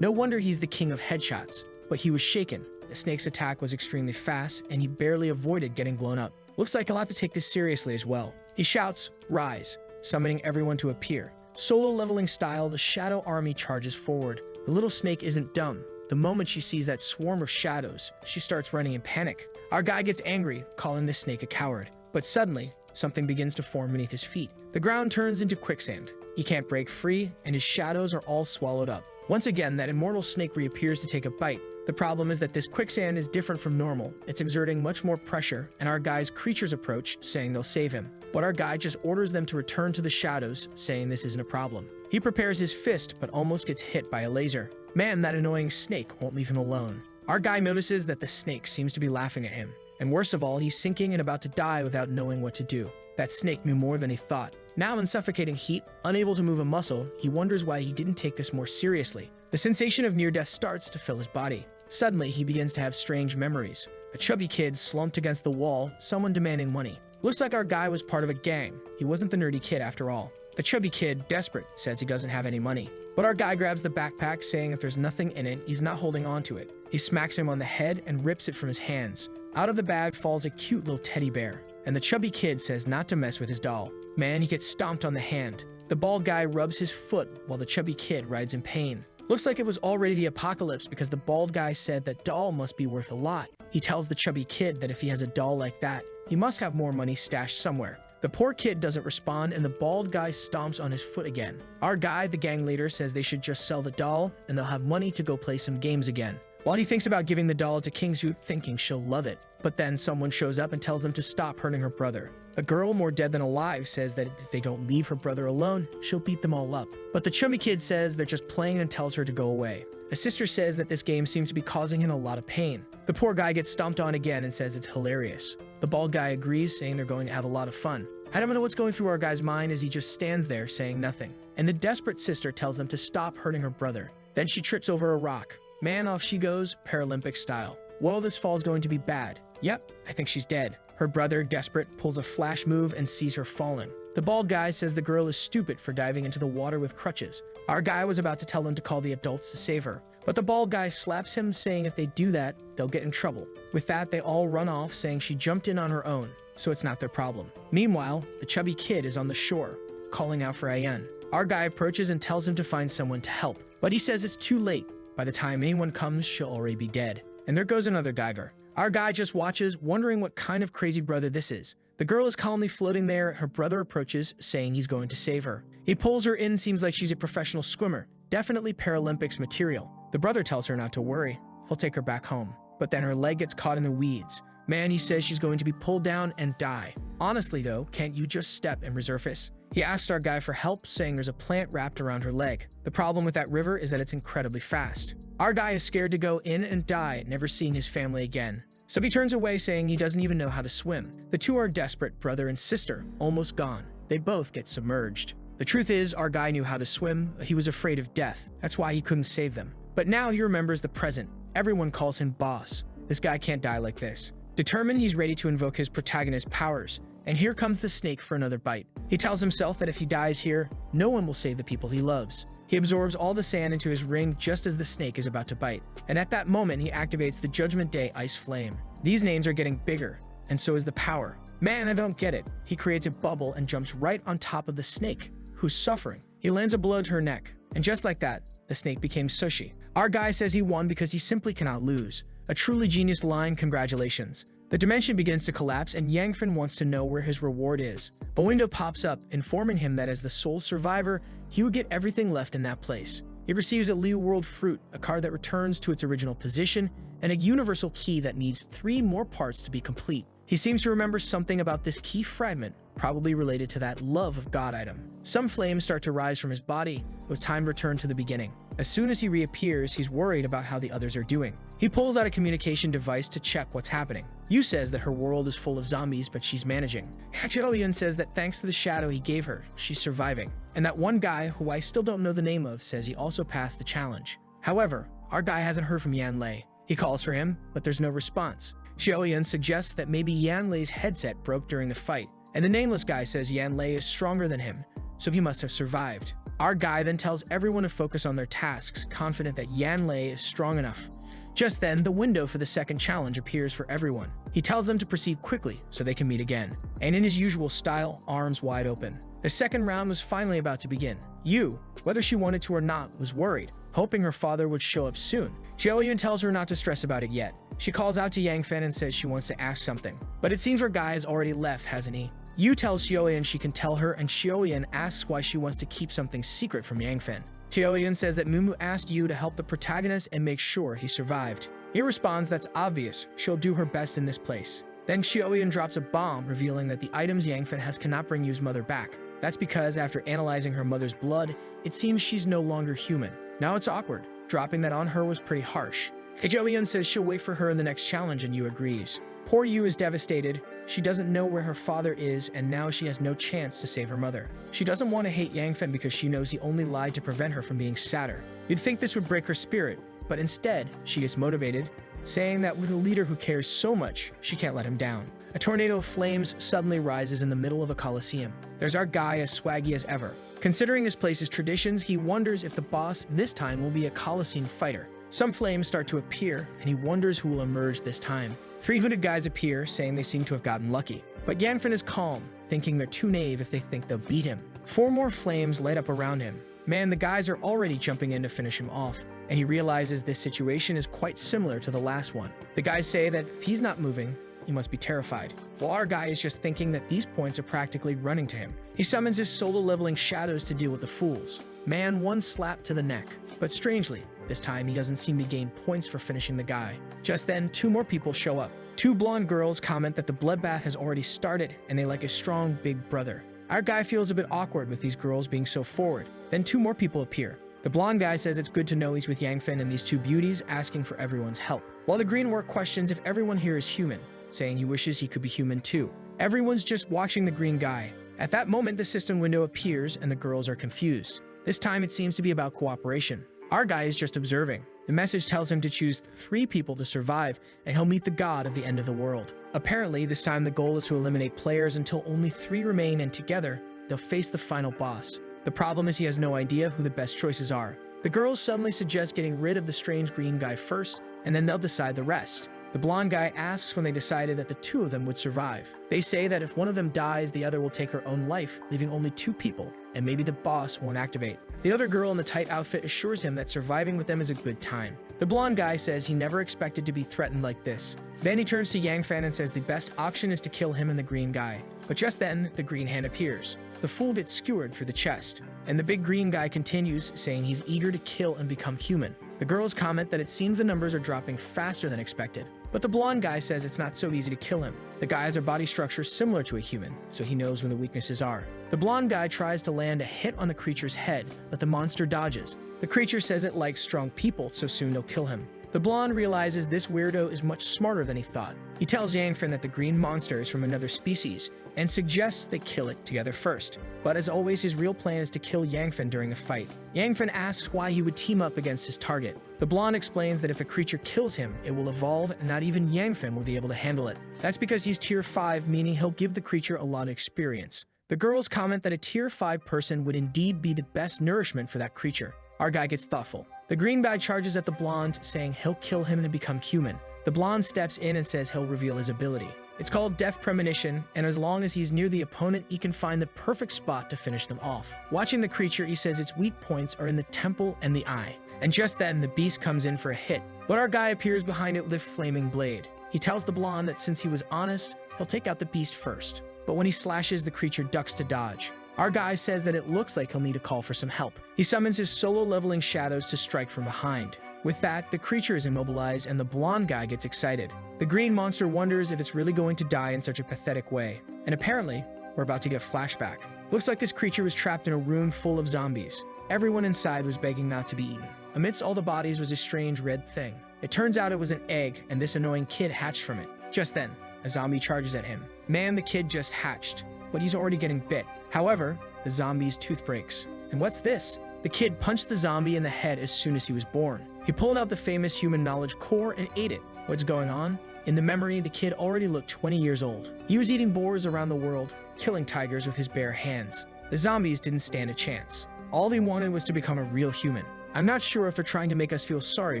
No wonder he's the king of headshots. But he was shaken. The snake's attack was extremely fast and he barely avoided getting blown up. Looks like he'll have to take this seriously as well. He shouts, "Rise," summoning everyone to appear. Solo leveling style, the shadow army charges forward. The little snake isn't dumb. The moment she sees that swarm of shadows, she starts running in panic. Our guy gets angry, calling this snake a coward. But suddenly, something begins to form beneath his feet. The ground turns into quicksand. He can't break free, and his shadows are all swallowed up. Once again, that immortal snake reappears to take a bite. The problem is that this quicksand is different from normal. It's exerting much more pressure, and our guy's creatures approach, saying they'll save him. But our guy just orders them to return to the shadows, saying this isn't a problem. He prepares his fist, but almost gets hit by a laser. Man, that annoying snake won't leave him alone. Our guy notices that the snake seems to be laughing at him. And worst of all, he's sinking and about to die without knowing what to do. That snake knew more than he thought. Now in suffocating heat, unable to move a muscle, he wonders why he didn't take this more seriously. The sensation of near death starts to fill his body. Suddenly, he begins to have strange memories. A chubby kid slumped against the wall, someone demanding money. Looks like our guy was part of a gang. He wasn't the nerdy kid after all. The chubby kid, desperate, says he doesn't have any money. But our guy grabs the backpack, saying if there's nothing in it, he's not holding on to it. He smacks him on the head and rips it from his hands. Out of the bag falls a cute little teddy bear. And the chubby kid says not to mess with his doll. Man, he gets stomped on the hand. The bald guy rubs his foot while the chubby kid rides in pain. Looks like it was already the apocalypse because the bald guy said that doll must be worth a lot. He tells the chubby kid that if he has a doll like that, he must have more money stashed somewhere. The poor kid doesn't respond and the bald guy stomps on his foot again. Our guy, the gang leader, says they should just sell the doll and they'll have money to go play some games again. While he thinks about giving the doll to Kingsu, thinking she'll love it. But then someone shows up and tells them to stop hurting her brother. A girl more dead than alive says that if they don't leave her brother alone, she'll beat them all up. But the chubby kid says they're just playing and tells her to go away. A sister says that this game seems to be causing him a lot of pain. The poor guy gets stomped on again and says it's hilarious. The bald guy agrees, saying they're going to have a lot of fun. I don't know what's going through our guy's mind as he just stands there saying nothing. And the desperate sister tells them to stop hurting her brother. Then she trips over a rock. Man, off she goes, Paralympic style. Well, this fall's going to be bad. Yep, I think she's dead. Her brother, desperate, pulls a flash move and sees her falling. The bald guy says the girl is stupid for diving into the water with crutches. Our guy was about to tell them to call the adults to save her. But the bald guy slaps him, saying if they do that, they'll get in trouble. With that, they all run off, saying she jumped in on her own, so it's not their problem. Meanwhile, the chubby kid is on the shore, calling out for Ayan. Our guy approaches and tells him to find someone to help. But he says it's too late. By the time anyone comes, she'll already be dead. And there goes another diver. Our guy just watches, wondering what kind of crazy brother this is. The girl is calmly floating there. Her brother approaches, saying he's going to save her. He pulls her in, seems like she's a professional swimmer. Definitely Paralympics material. The brother tells her not to worry. He'll take her back home. But then her leg gets caught in the weeds. Man, he says she's going to be pulled down and die. Honestly though, can't you just step and resurface? He asks our guy for help, saying there's a plant wrapped around her leg. The problem with that river is that it's incredibly fast. Our guy is scared to go in and die, never seeing his family again. So he turns away, saying he doesn't even know how to swim. The two are desperate, brother and sister, almost gone. They both get submerged. The truth is, our guy knew how to swim, but he was afraid of death. That's why he couldn't save them. But now he remembers the present. Everyone calls him boss. This guy can't die like this. Determined, he's ready to invoke his protagonist's powers. And here comes the snake for another bite. He tells himself that if he dies here, no one will save the people he loves. He absorbs all the sand into his ring just as the snake is about to bite. And at that moment, he activates the Judgment Day Ice Flame. These names are getting bigger, and so is the power. Man, I don't get it. He creates a bubble and jumps right on top of the snake, who's suffering. He lands a blow to her neck, and just like that, the snake became sushi. Our guy says he won because he simply cannot lose. A truly genius line, congratulations. The dimension begins to collapse and Yangfin wants to know where his reward is. A window pops up, informing him that as the sole survivor, he would get everything left in that place. He receives a Liu World Fruit, a card that returns to its original position, and a universal key that needs 3 more parts to be complete. He seems to remember something about this key fragment, probably related to that love of God item. Some flames start to rise from his body, with time to return to the beginning. As soon as he reappears, he's worried about how the others are doing. He pulls out a communication device to check what's happening. Yu says that her world is full of zombies, but she's managing. Hachilian says that thanks to the shadow he gave her, she's surviving. And that one guy, who I still don't know the name of, says he also passed the challenge. However, our guy hasn't heard from Yan Lei. He calls for him, but there's no response. Xiaoyan suggests that maybe Yan Lei's headset broke during the fight, and the nameless guy says Yan Lei is stronger than him, so he must have survived. Our guy then tells everyone to focus on their tasks, confident that Yan Lei is strong enough. Just then, the window for the second challenge appears for everyone. He tells them to proceed quickly so they can meet again, and in his usual style, arms wide open. The second round was finally about to begin. Yu, whether she wanted to or not, was worried, hoping her father would show up soon. Xiaoyan tells her not to stress about it yet. She calls out to Yangfen and says she wants to ask something, but it seems her guy has already left, hasn't he? Yu tells Xiaoyan she can tell her, and Xiaoyan asks why she wants to keep something secret from Yangfen. Xiaoyan says that Mumu asked Yu to help the protagonist and make sure he survived. He responds that's obvious, she'll do her best in this place. Then Xiaoyan drops a bomb, revealing that the items Yangfen has cannot bring Yu's mother back. That's because after analyzing her mother's blood, it seems she's no longer human. Now it's awkward. Dropping that on her was pretty harsh. Xiaoyan says she'll wait for her in the next challenge, and Yu agrees. Poor Yu is devastated. She doesn't know where her father is, and now she has no chance to save her mother. She doesn't want to hate Yangfen because she knows he only lied to prevent her from being sadder. You'd think this would break her spirit, but instead, she gets motivated, saying that with a leader who cares so much, she can't let him down. A tornado of flames suddenly rises in the middle of a coliseum. There's our guy as swaggy as ever. Considering this place's traditions, he wonders if the boss this time will be a coliseum fighter. Some flames start to appear, and he wonders who will emerge this time. 3 hooded guys appear, saying they seem to have gotten lucky. But Yangfen is calm, thinking they're too naive if they think they'll beat him. 4 more flames light up around him. Man, the guys are already jumping in to finish him off, and he realizes this situation is quite similar to the last one. The guys say that if he's not moving, he must be terrified, while our guy is just thinking that these points are practically running to him. He summons his solo-leveling shadows to deal with the fools. Man, 1 slap to the neck. But strangely, this time he doesn't seem to gain points for finishing the guy. Just then, 2 more people show up. 2 blonde girls comment that the bloodbath has already started, and they like a strong big brother. Our guy feels a bit awkward with these girls being so forward. Then 2 more people appear. The blonde guy says it's good to know he's with Yangfen and these 2 beauties, asking for everyone's help. While the green work questions if everyone here is human, saying he wishes he could be human too. Everyone's just watching the green guy. At that moment, the system window appears and the girls are confused. This time it seems to be about cooperation. Our guy is just observing. The message tells him to choose 3 people to survive, and he'll meet the god of the end of the world. Apparently, this time the goal is to eliminate players until only 3 remain, and together, they'll face the final boss. The problem is he has no idea who the best choices are. The girls suddenly suggest getting rid of the strange green guy first, and then they'll decide the rest. The blonde guy asks when they decided that the 2 of them would survive. They say that if one of them dies, the other will take her own life, leaving only 2 people, and maybe the boss won't activate. The other girl in the tight outfit assures him that surviving with them is a good time. The blonde guy says he never expected to be threatened like this. Then he turns to Yangfen and says the best option is to kill him and the green guy. But just then, the green hand appears. The fool gets skewered through the chest, and the big green guy continues, saying he's eager to kill and become human. The girls comment that it seems the numbers are dropping faster than expected. But the blonde guy says it's not so easy to kill him. The guy has a body structure similar to a human, so he knows where the weaknesses are. The blonde guy tries to land a hit on the creature's head, but the monster dodges. The creature says it likes strong people, so soon they'll kill him. The blonde realizes this weirdo is much smarter than he thought. He tells Yangfen that the green monster is from another species, and suggests they kill it together first. But as always, his real plan is to kill Yangfen during the fight. Yangfen asks why he would team up against his target. The blonde explains that if a creature kills him, it will evolve and not even Yangfen will be able to handle it. That's because he's tier 5, meaning he'll give the creature a lot of experience. The girls comment that a tier 5 person would indeed be the best nourishment for that creature. Our guy gets thoughtful. The green guy charges at the blonde, saying he'll kill him and become human. The blonde steps in and says he'll reveal his ability. It's called Death Premonition, and as long as he's near the opponent, he can find the perfect spot to finish them off. Watching the creature, he says its weak points are in the temple and the eye. And just then, the beast comes in for a hit, but our guy appears behind it with a flaming blade. He tells the blonde that since he was honest, he'll take out the beast first. But when he slashes, the creature ducks to dodge. Our guy says that it looks like he'll need a call for some help. He summons his solo-leveling shadows to strike from behind. With that, the creature is immobilized and the blonde guy gets excited. The green monster wonders if it's really going to die in such a pathetic way. And apparently, we're about to get a flashback. Looks like this creature was trapped in a room full of zombies. Everyone inside was begging not to be eaten. Amidst all the bodies was a strange red thing. It turns out it was an egg, and this annoying kid hatched from it. Just then, a zombie charges at him. Man, the kid just hatched, but he's already getting bit. However, the zombie's tooth breaks. And what's this? The kid punched the zombie in the head as soon as he was born. He pulled out the famous human knowledge core and ate it. What's going on? In the memory, the kid already looked 20 years old. He was eating boars around the world, killing tigers with his bare hands. The zombies didn't stand a chance. All they wanted was to become a real human. I'm not sure if they're trying to make us feel sorry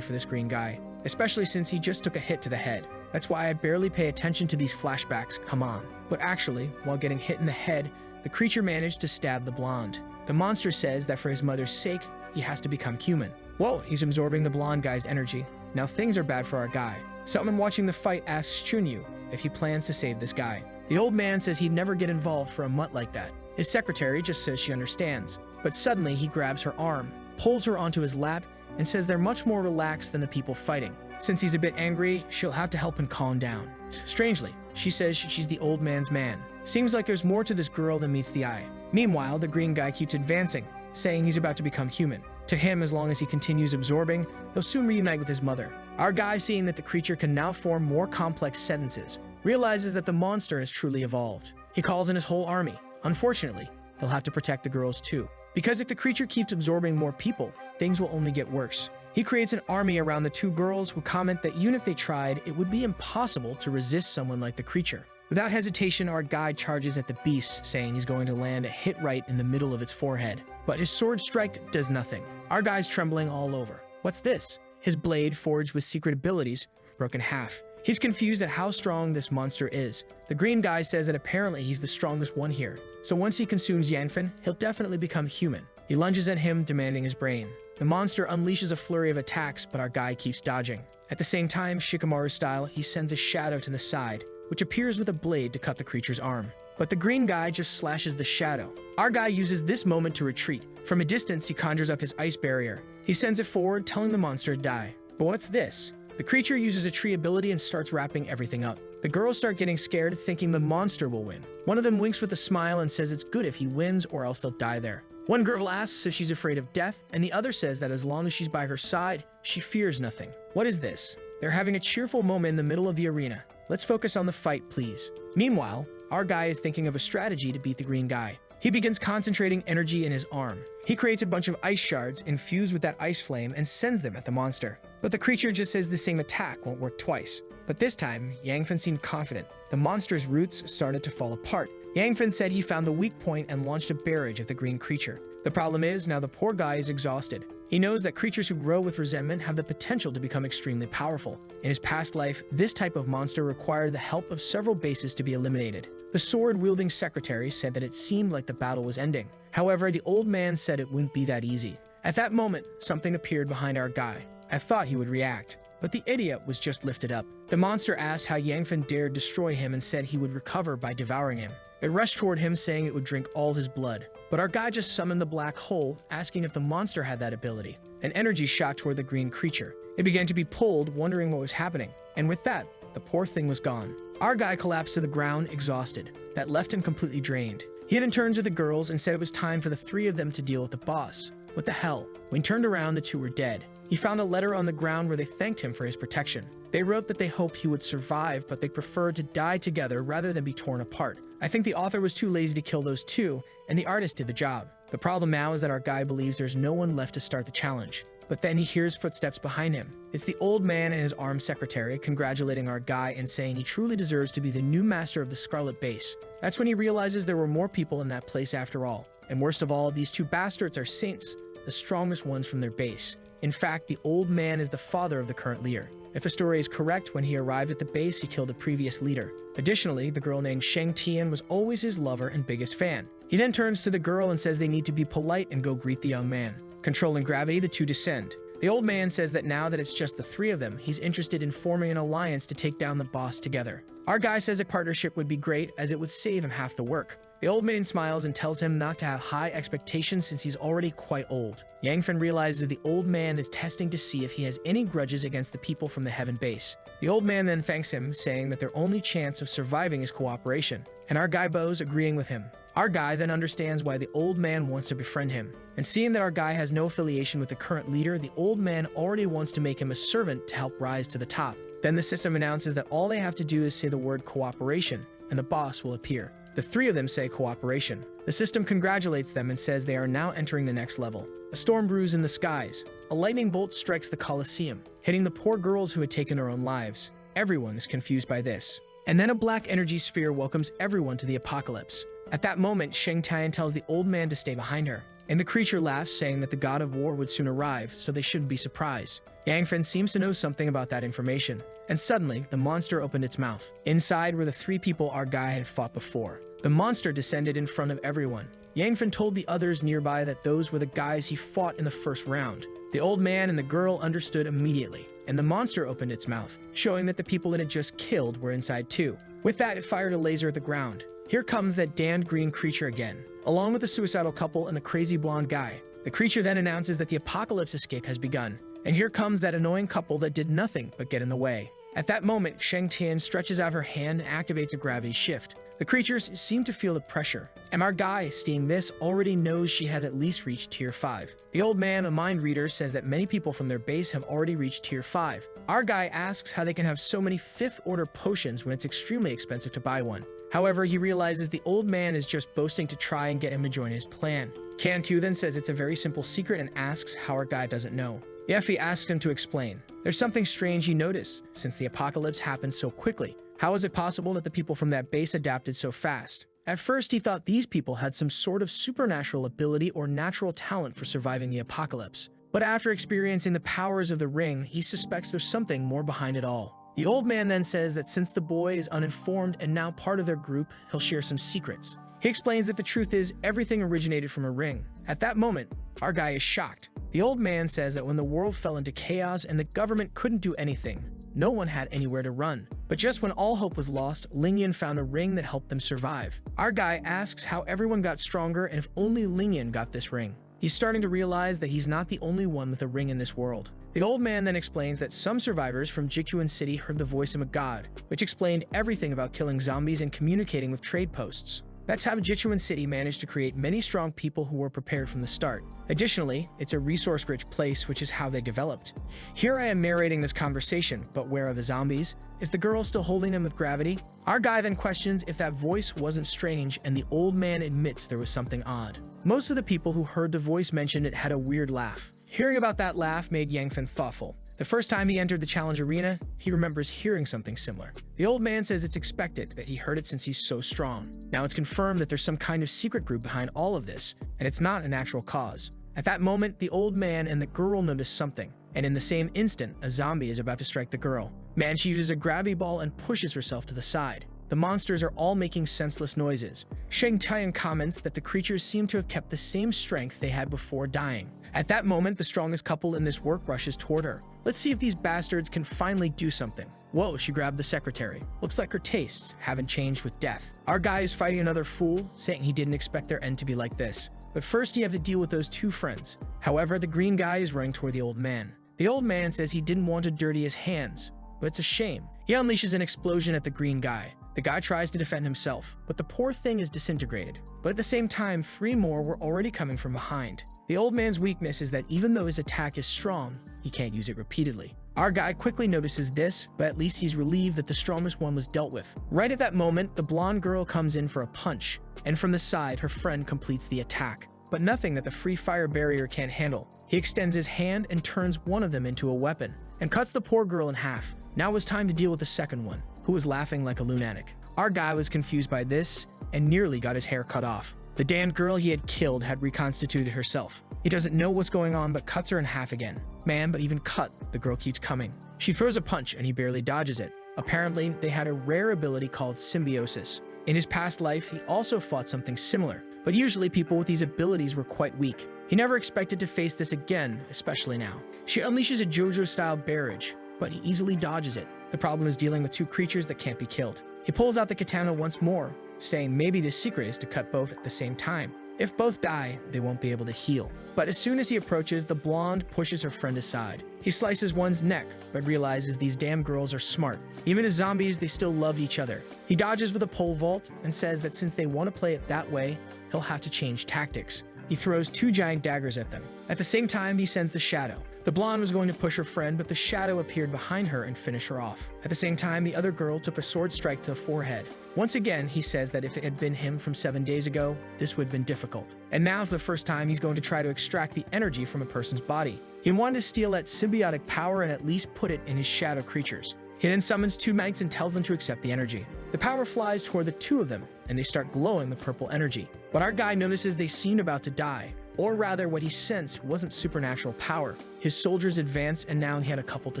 for this green guy. especially since he just took a hit to the head. That's why I barely pay attention to these flashbacks, come on. But actually, while getting hit in the head, the creature managed to stab the blonde. The monster says that for his mother's sake, he has to become human. Whoa, he's absorbing the blonde guy's energy. Now things are bad for our guy. Someone watching the fight asks Chunyu if he plans to save this guy. The old man says he'd never get involved for a mutt like that. His secretary just says she understands. But suddenly he grabs her arm, pulls her onto his lap, and says they're much more relaxed than the people fighting. Since he's a bit angry, she'll have to help him calm down. Strangely, she says she's the old man's man. Seems like there's more to this girl than meets the eye. Meanwhile, the green guy keeps advancing, saying he's about to become human. To him, as long as he continues absorbing, he'll soon reunite with his mother. Our guy, seeing that the creature can now form more complex sentences, realizes that the monster has truly evolved. He calls in his whole army. Unfortunately, he'll have to protect the girls too. Because if the creature keeps absorbing more people, things will only get worse. He creates an army around the two girls who comment that even if they tried, it would be impossible to resist someone like the creature. Without hesitation, our guy charges at the beast, saying he's going to land a hit right in the middle of its forehead. But his sword strike does nothing. Our guy's trembling all over. What's this? His blade, forged with secret abilities, broke in half. He's confused at how strong this monster is. The green guy says that apparently he's the strongest one here. So once he consumes Yangfen, he'll definitely become human. He lunges at him, demanding his brain. The monster unleashes a flurry of attacks, but our guy keeps dodging. At the same time, Shikamaru style, he sends a shadow to the side, which appears with a blade to cut the creature's arm. But the green guy just slashes the shadow. Our guy uses this moment to retreat. From a distance, he conjures up his ice barrier. He sends it forward, telling the monster to die. But what's this? The creature uses a tree ability and starts wrapping everything up. The girls start getting scared, thinking the monster will win. One of them winks with a smile and says it's good if he wins or else they'll die there. One girl asks if she's afraid of death, and the other says that as long as she's by her side, she fears nothing. What is this? They're having a cheerful moment in the middle of the arena. Let's focus on the fight, please. Meanwhile, our guy is thinking of a strategy to beat the green guy. He begins concentrating energy in his arm. He creates a bunch of ice shards infused with that ice flame and sends them at the monster. But the creature just says the same attack won't work twice. But this time, Yangfen seemed confident. The monster's roots started to fall apart. Yangfen said he found the weak point and launched a barrage at the green creature. The problem is, now the poor guy is exhausted. He knows that creatures who grow with resentment have the potential to become extremely powerful. In his past life, this type of monster required the help of several bases to be eliminated. The sword-wielding secretary said that it seemed like the battle was ending. However, the old man said it wouldn't be that easy. At that moment, something appeared behind our guy. I thought he would react, but the idiot was just lifted up. The monster asked how Yangfen dared destroy him and said he would recover by devouring him. It rushed toward him, saying it would drink all his blood. But our guy just summoned the black hole, asking if the monster had that ability. An energy shot toward the green creature. It began to be pulled, wondering what was happening. And with that, the poor thing was gone. Our guy collapsed to the ground, exhausted. That left him completely drained. He then turned to the girls and said it was time for the three of them to deal with the boss. What the hell? When he turned around, the two were dead. He found a letter on the ground where they thanked him for his protection. They wrote that they hoped he would survive, but they preferred to die together rather than be torn apart. I think the author was too lazy to kill those two, and the artist did the job. The problem now is that our guy believes there's no one left to start the challenge. But then he hears footsteps behind him. It's the old man and his armed secretary congratulating our guy and saying he truly deserves to be the new master of the Scarlet Base. That's when he realizes there were more people in that place after all. And worst of all, these two bastards are saints, the strongest ones from their base. In fact, the old man is the father of the current leader. If the story is correct, when he arrived at the base, he killed the previous leader. Additionally, the girl named Sheng Tian was always his lover and biggest fan. He then turns to the girl and says they need to be polite and go greet the young man. Controlling gravity, the two descend. The old man says that now that it's just the three of them, he's interested in forming an alliance to take down the boss together. Our guy says a partnership would be great as it would save him half the work. The old man smiles and tells him not to have high expectations since he's already quite old. Yangfen realizes the old man is testing to see if he has any grudges against the people from the Heaven Base. The old man then thanks him, saying that their only chance of surviving is cooperation, and our guy bows, agreeing with him. Our guy then understands why the old man wants to befriend him. And seeing that our guy has no affiliation with the current leader, the old man already wants to make him a servant to help rise to the top. Then the system announces that all they have to do is say the word cooperation, and the boss will appear. The three of them say cooperation. The system congratulates them and says they are now entering the next level. A storm brews in the skies. A lightning bolt strikes the Colosseum, hitting the poor girls who had taken their own lives. Everyone is confused by this. And then a black energy sphere welcomes everyone to the apocalypse. At that moment, Sheng Tian tells the old man to stay behind her. and the creature laughs, saying that the god of war would soon arrive, so they shouldn't be surprised. Yangfen seems to know something about that information, and suddenly, the monster opened its mouth. Inside were the three people our guy had fought before. The monster descended in front of everyone. Yangfen told the others nearby that those were the guys he fought in the first round. The old man and the girl understood immediately, and the monster opened its mouth, showing that the people it had just killed were inside too. With that, it fired a laser at the ground. Here comes that damned green creature again, along with the suicidal couple and the crazy blonde guy. The creature then announces that the apocalypse escape has begun, and here comes that annoying couple that did nothing but get in the way. At that moment, Sheng Tian stretches out her hand and activates a gravity shift. The creatures seem to feel the pressure, and our guy, seeing this, already knows she has at least reached Tier 5. The old man, a mind reader, says that many people from their base have already reached Tier 5. Our guy asks how they can have so many 5th order potions when it's extremely expensive to buy one. However, he realizes the old man is just boasting to try and get him to join his plan. Kan Q then says it's a very simple secret and asks how our guy doesn't know. Yeffy asks him to explain. There's something strange he noticed, since the apocalypse happened so quickly. How is it possible that the people from that base adapted so fast? At first, he thought these people had some sort of supernatural ability or natural talent for surviving the apocalypse. But after experiencing the powers of the ring, he suspects there's something more behind it all. The old man then says that since the boy is uninformed and now part of their group, he'll share some secrets. He explains that the truth is everything originated from a ring. At that moment, our guy is shocked. The old man says that when the world fell into chaos and the government couldn't do anything, no one had anywhere to run. But just when all hope was lost, Lingyan found a ring that helped them survive. Our guy asks how everyone got stronger and if only Lingyan got this ring. He's starting to realize that he's not the only one with a ring in this world. The old man then explains that some survivors from Jikyuan City heard the voice of a god, which explained everything about killing zombies and communicating with trade posts. That's how Jichuan City managed to create many strong people who were prepared from the start. Additionally, it's a resource-rich place, which is how they developed. Here I am narrating this conversation, but where are the zombies? Is the girl still holding them with gravity? Our guy then questions if that voice wasn't strange, and the old man admits there was something odd. Most of the people who heard the voice mention it had a weird laugh. Hearing about that laugh made Yangfen thoughtful. The first time he entered the challenge arena, he remembers hearing something similar. The old man says it's expected, that he heard it since he's so strong. Now it's confirmed that there's some kind of secret group behind all of this, and it's not a natural cause. At that moment, the old man and the girl notice something, and in the same instant, a zombie is about to strike the girl. Man, she uses a gravity ball and pushes herself to the side. The monsters are all making senseless noises. Sheng Tian comments that the creatures seem to have kept the same strength they had before dying. At that moment, the strongest couple in this work rushes toward her. Let's see if these bastards can finally do something. Whoa, she grabbed the secretary. Looks like her tastes haven't changed with death. Our guy is fighting another fool, saying he didn't expect their end to be like this. But first you have to deal with those two friends. However, the green guy is running toward the old man. The old man says he didn't want to dirty his hands, but it's a shame. He unleashes an explosion at the green guy. The guy tries to defend himself, but the poor thing is disintegrated. But at the same time, 3 more were already coming from behind. The old man's weakness is that even though his attack is strong, he can't use it repeatedly. Our guy quickly notices this, but at least he's relieved that the strongest one was dealt with. Right at that moment, the blonde girl comes in for a punch, and from the side, her friend completes the attack. But nothing that the free fire barrier can't handle. He extends his hand and turns one of them into a weapon, and cuts the poor girl in half. Now it was time to deal with the second one, who was laughing like a lunatic. Our guy was confused by this, and nearly got his hair cut off. The damned girl he had killed had reconstituted herself. He doesn't know what's going on, but cuts her in half again. Man, but even cut, the girl keeps coming. She throws a punch, and he barely dodges it. Apparently, they had a rare ability called symbiosis. In his past life, he also fought something similar, but usually people with these abilities were quite weak. He never expected to face this again, especially now. She unleashes a JoJo-style barrage, but he easily dodges it. The problem is dealing with 2 creatures that can't be killed. He pulls out the katana once more, saying maybe the secret is to cut both at the same time. If both die, they won't be able to heal. But as soon as he approaches, the blonde pushes her friend aside. He slices one's neck, but realizes these damn girls are smart. Even as zombies, they still love each other. He dodges with a pole vault and says that since they want to play it that way, he'll have to change tactics. He throws 2 giant daggers at them. At the same time, he sends the shadow. The blonde was going to push her friend, but the shadow appeared behind her and finished her off. At the same time, the other girl took a sword strike to the forehead. Once again, he says that if it had been him from 7 days ago, this would have been difficult. And now for the first time, he's going to try to extract the energy from a person's body. He wanted to steal that symbiotic power and at least put it in his shadow creatures. He then summons 2 knights and tells them to accept the energy. The power flies toward the 2 of them, and they start glowing the purple energy. But our guy notices they seem about to die. Or rather, what he sensed wasn't supernatural power. His soldiers advanced, and now he had a couple to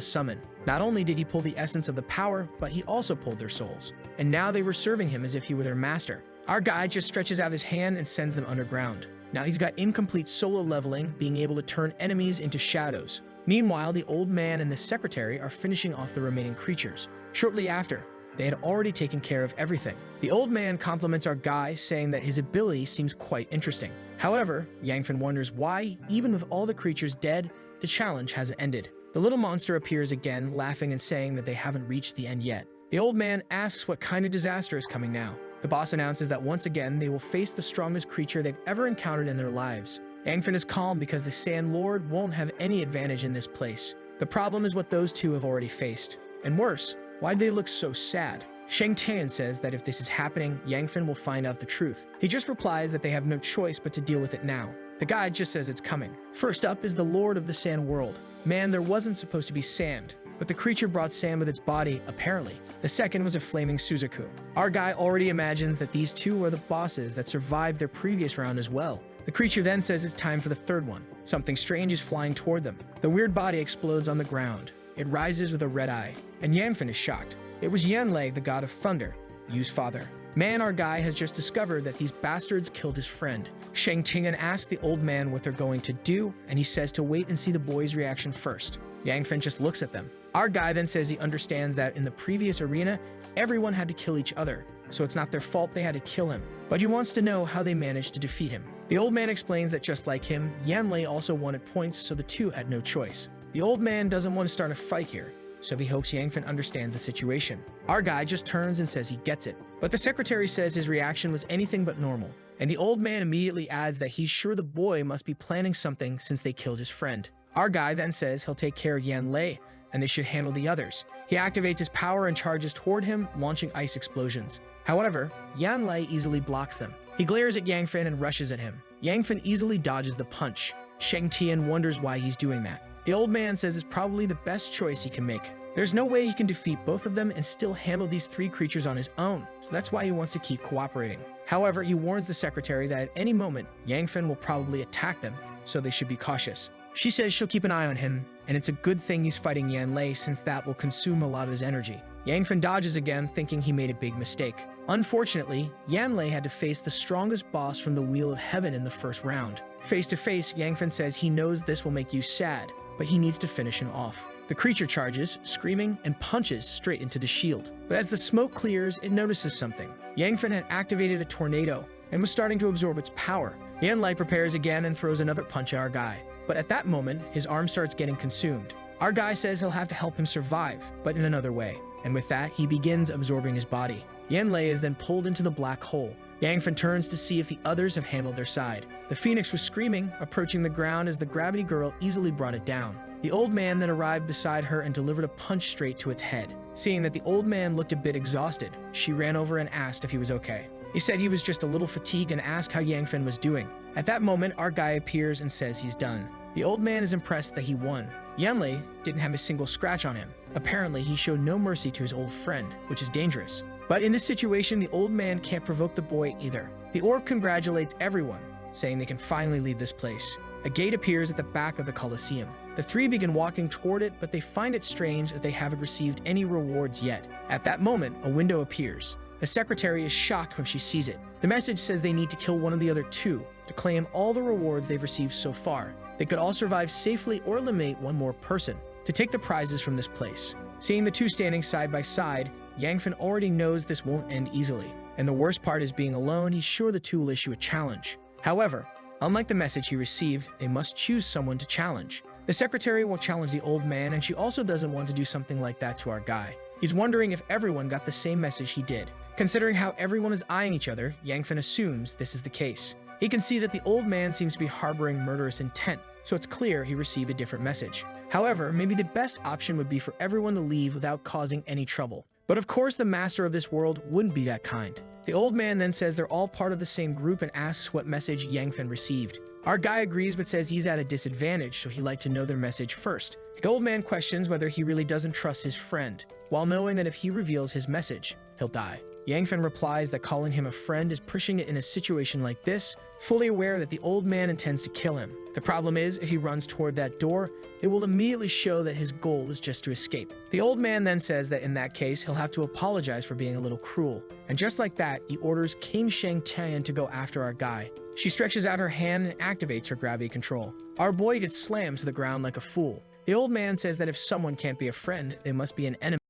summon. Not only did he pull the essence of the power, but he also pulled their souls. And now they were serving him as if he were their master. Our guy just stretches out his hand and sends them underground. Now he's got incomplete solo leveling, being able to turn enemies into shadows. Meanwhile, the old man and the secretary are finishing off the remaining creatures. Shortly after, they had already taken care of everything. The old man compliments our guy, saying that his ability seems quite interesting. However, Yangfen wonders why, even with all the creatures dead, the challenge hasn't ended. The little monster appears again, laughing and saying that they haven't reached the end yet. The old man asks what kind of disaster is coming now. The boss announces that once again they will face the strongest creature they've ever encountered in their lives. Yangfen is calm because the Sand Lord won't have any advantage in this place. The problem is what those two have already faced. And worse, why do they look so sad? Sheng Tian says that if this is happening, Yangfen will find out the truth. He just replies that they have no choice but to deal with it now. The guide just says it's coming. First up is the Lord of the Sand World. Man, there wasn't supposed to be sand, but the creature brought sand with its body, apparently. The second was a flaming Suzaku. Our guy already imagines that these two are the bosses that survived their previous round as well. The creature then says it's time for the third one. Something strange is flying toward them. The weird body explodes on the ground. It rises with a red eye, and Yangfen is shocked. It was Yanlei, the god of thunder, Yu's father. Man, our guy has just discovered that these bastards killed his friend. Sheng Tian asks the old man what they're going to do, and he says to wait and see the boy's reaction first. Yangfen just looks at them. Our guy then says he understands that in the previous arena, everyone had to kill each other, so it's not their fault they had to kill him, but he wants to know how they managed to defeat him. The old man explains that just like him, Yanlei also wanted points, so the two had no choice. The old man doesn't want to start a fight here, so he hopes Yangfen understands the situation. Our guy just turns and says he gets it, but the secretary says his reaction was anything but normal, and the old man immediately adds that he's sure the boy must be planning something since they killed his friend. Our guy then says he'll take care of Yanlei, and they should handle the others. He activates his power and charges toward him, launching ice explosions. However, Yanlei easily blocks them. He glares at Yangfen and rushes at him. Yangfen easily dodges the punch. Sheng Tian wonders why he's doing that. The old man says it's probably the best choice he can make. There's no way he can defeat both of them and still handle these three creatures on his own, so that's why he wants to keep cooperating. However, he warns the secretary that at any moment, Yangfen will probably attack them, so they should be cautious. She says she'll keep an eye on him, and it's a good thing he's fighting Yanlei since that will consume a lot of his energy. Yangfen dodges again, thinking he made a big mistake. Unfortunately, Yanlei had to face the strongest boss from the Wheel of Heaven in the first round. Face to face, Yangfen says he knows this will make you sad, but he needs to finish him off. The creature charges, screaming, and punches straight into the shield. But as the smoke clears, it notices something. Yangfen had activated a tornado and was starting to absorb its power. Yanlei prepares again and throws another punch at our guy. But at that moment, his arm starts getting consumed. Our guy says he'll have to help him survive, but in another way. And with that, he begins absorbing his body. Yanlei is then pulled into the black hole. Yangfen turns to see if the others have handled their side. The phoenix was screaming, approaching the ground as the gravity girl easily brought it down. The old man then arrived beside her and delivered a punch straight to its head. Seeing that the old man looked a bit exhausted, she ran over and asked if he was okay. He said he was just a little fatigued and asked how Yangfen was doing. At that moment, our guy appears and says he's done. The old man is impressed that he won. Yanlei didn't have a single scratch on him. Apparently, he showed no mercy to his old friend, which is dangerous. But in this situation, the old man can't provoke the boy either. The orb congratulates everyone, saying they can finally leave this place. A gate appears at the back of the Colosseum. The three begin walking toward it, but they find it strange that they haven't received any rewards yet. At that moment, a window appears. The secretary is shocked when she sees it. The message says they need to kill one of the other two to claim all the rewards they've received so far. They could all survive safely or eliminate one more person to take the prizes from this place. Seeing the two standing side by side, Yangfen already knows this won't end easily. And the worst part is being alone, he's sure the two will issue a challenge. However, unlike the message he received, they must choose someone to challenge. The secretary will challenge the old man, and she also doesn't want to do something like that to our guy. He's wondering if everyone got the same message he did. Considering how everyone is eyeing each other, Yangfen assumes this is the case. He can see that the old man seems to be harboring murderous intent, so it's clear he received a different message. However, maybe the best option would be for everyone to leave without causing any trouble. But of course, the master of this world wouldn't be that kind. The old man then says they're all part of the same group and asks what message Yangfen received. Our guy agrees but says he's at a disadvantage, so he'd like to know their message first. The old man questions whether he really doesn't trust his friend, while knowing that if he reveals his message, he'll die. Yangfen replies that calling him a friend is pushing it in a situation like this, fully aware that the old man intends to kill him. The problem is, if he runs toward that door, it will immediately show that his goal is just to escape. The old man then says that in that case, he'll have to apologize for being a little cruel. And just like that, he orders King Shang Tian to go after our guy. She stretches out her hand and activates her gravity control. Our boy gets slammed to the ground like a fool. The old man says that if someone can't be a friend, they must be an enemy.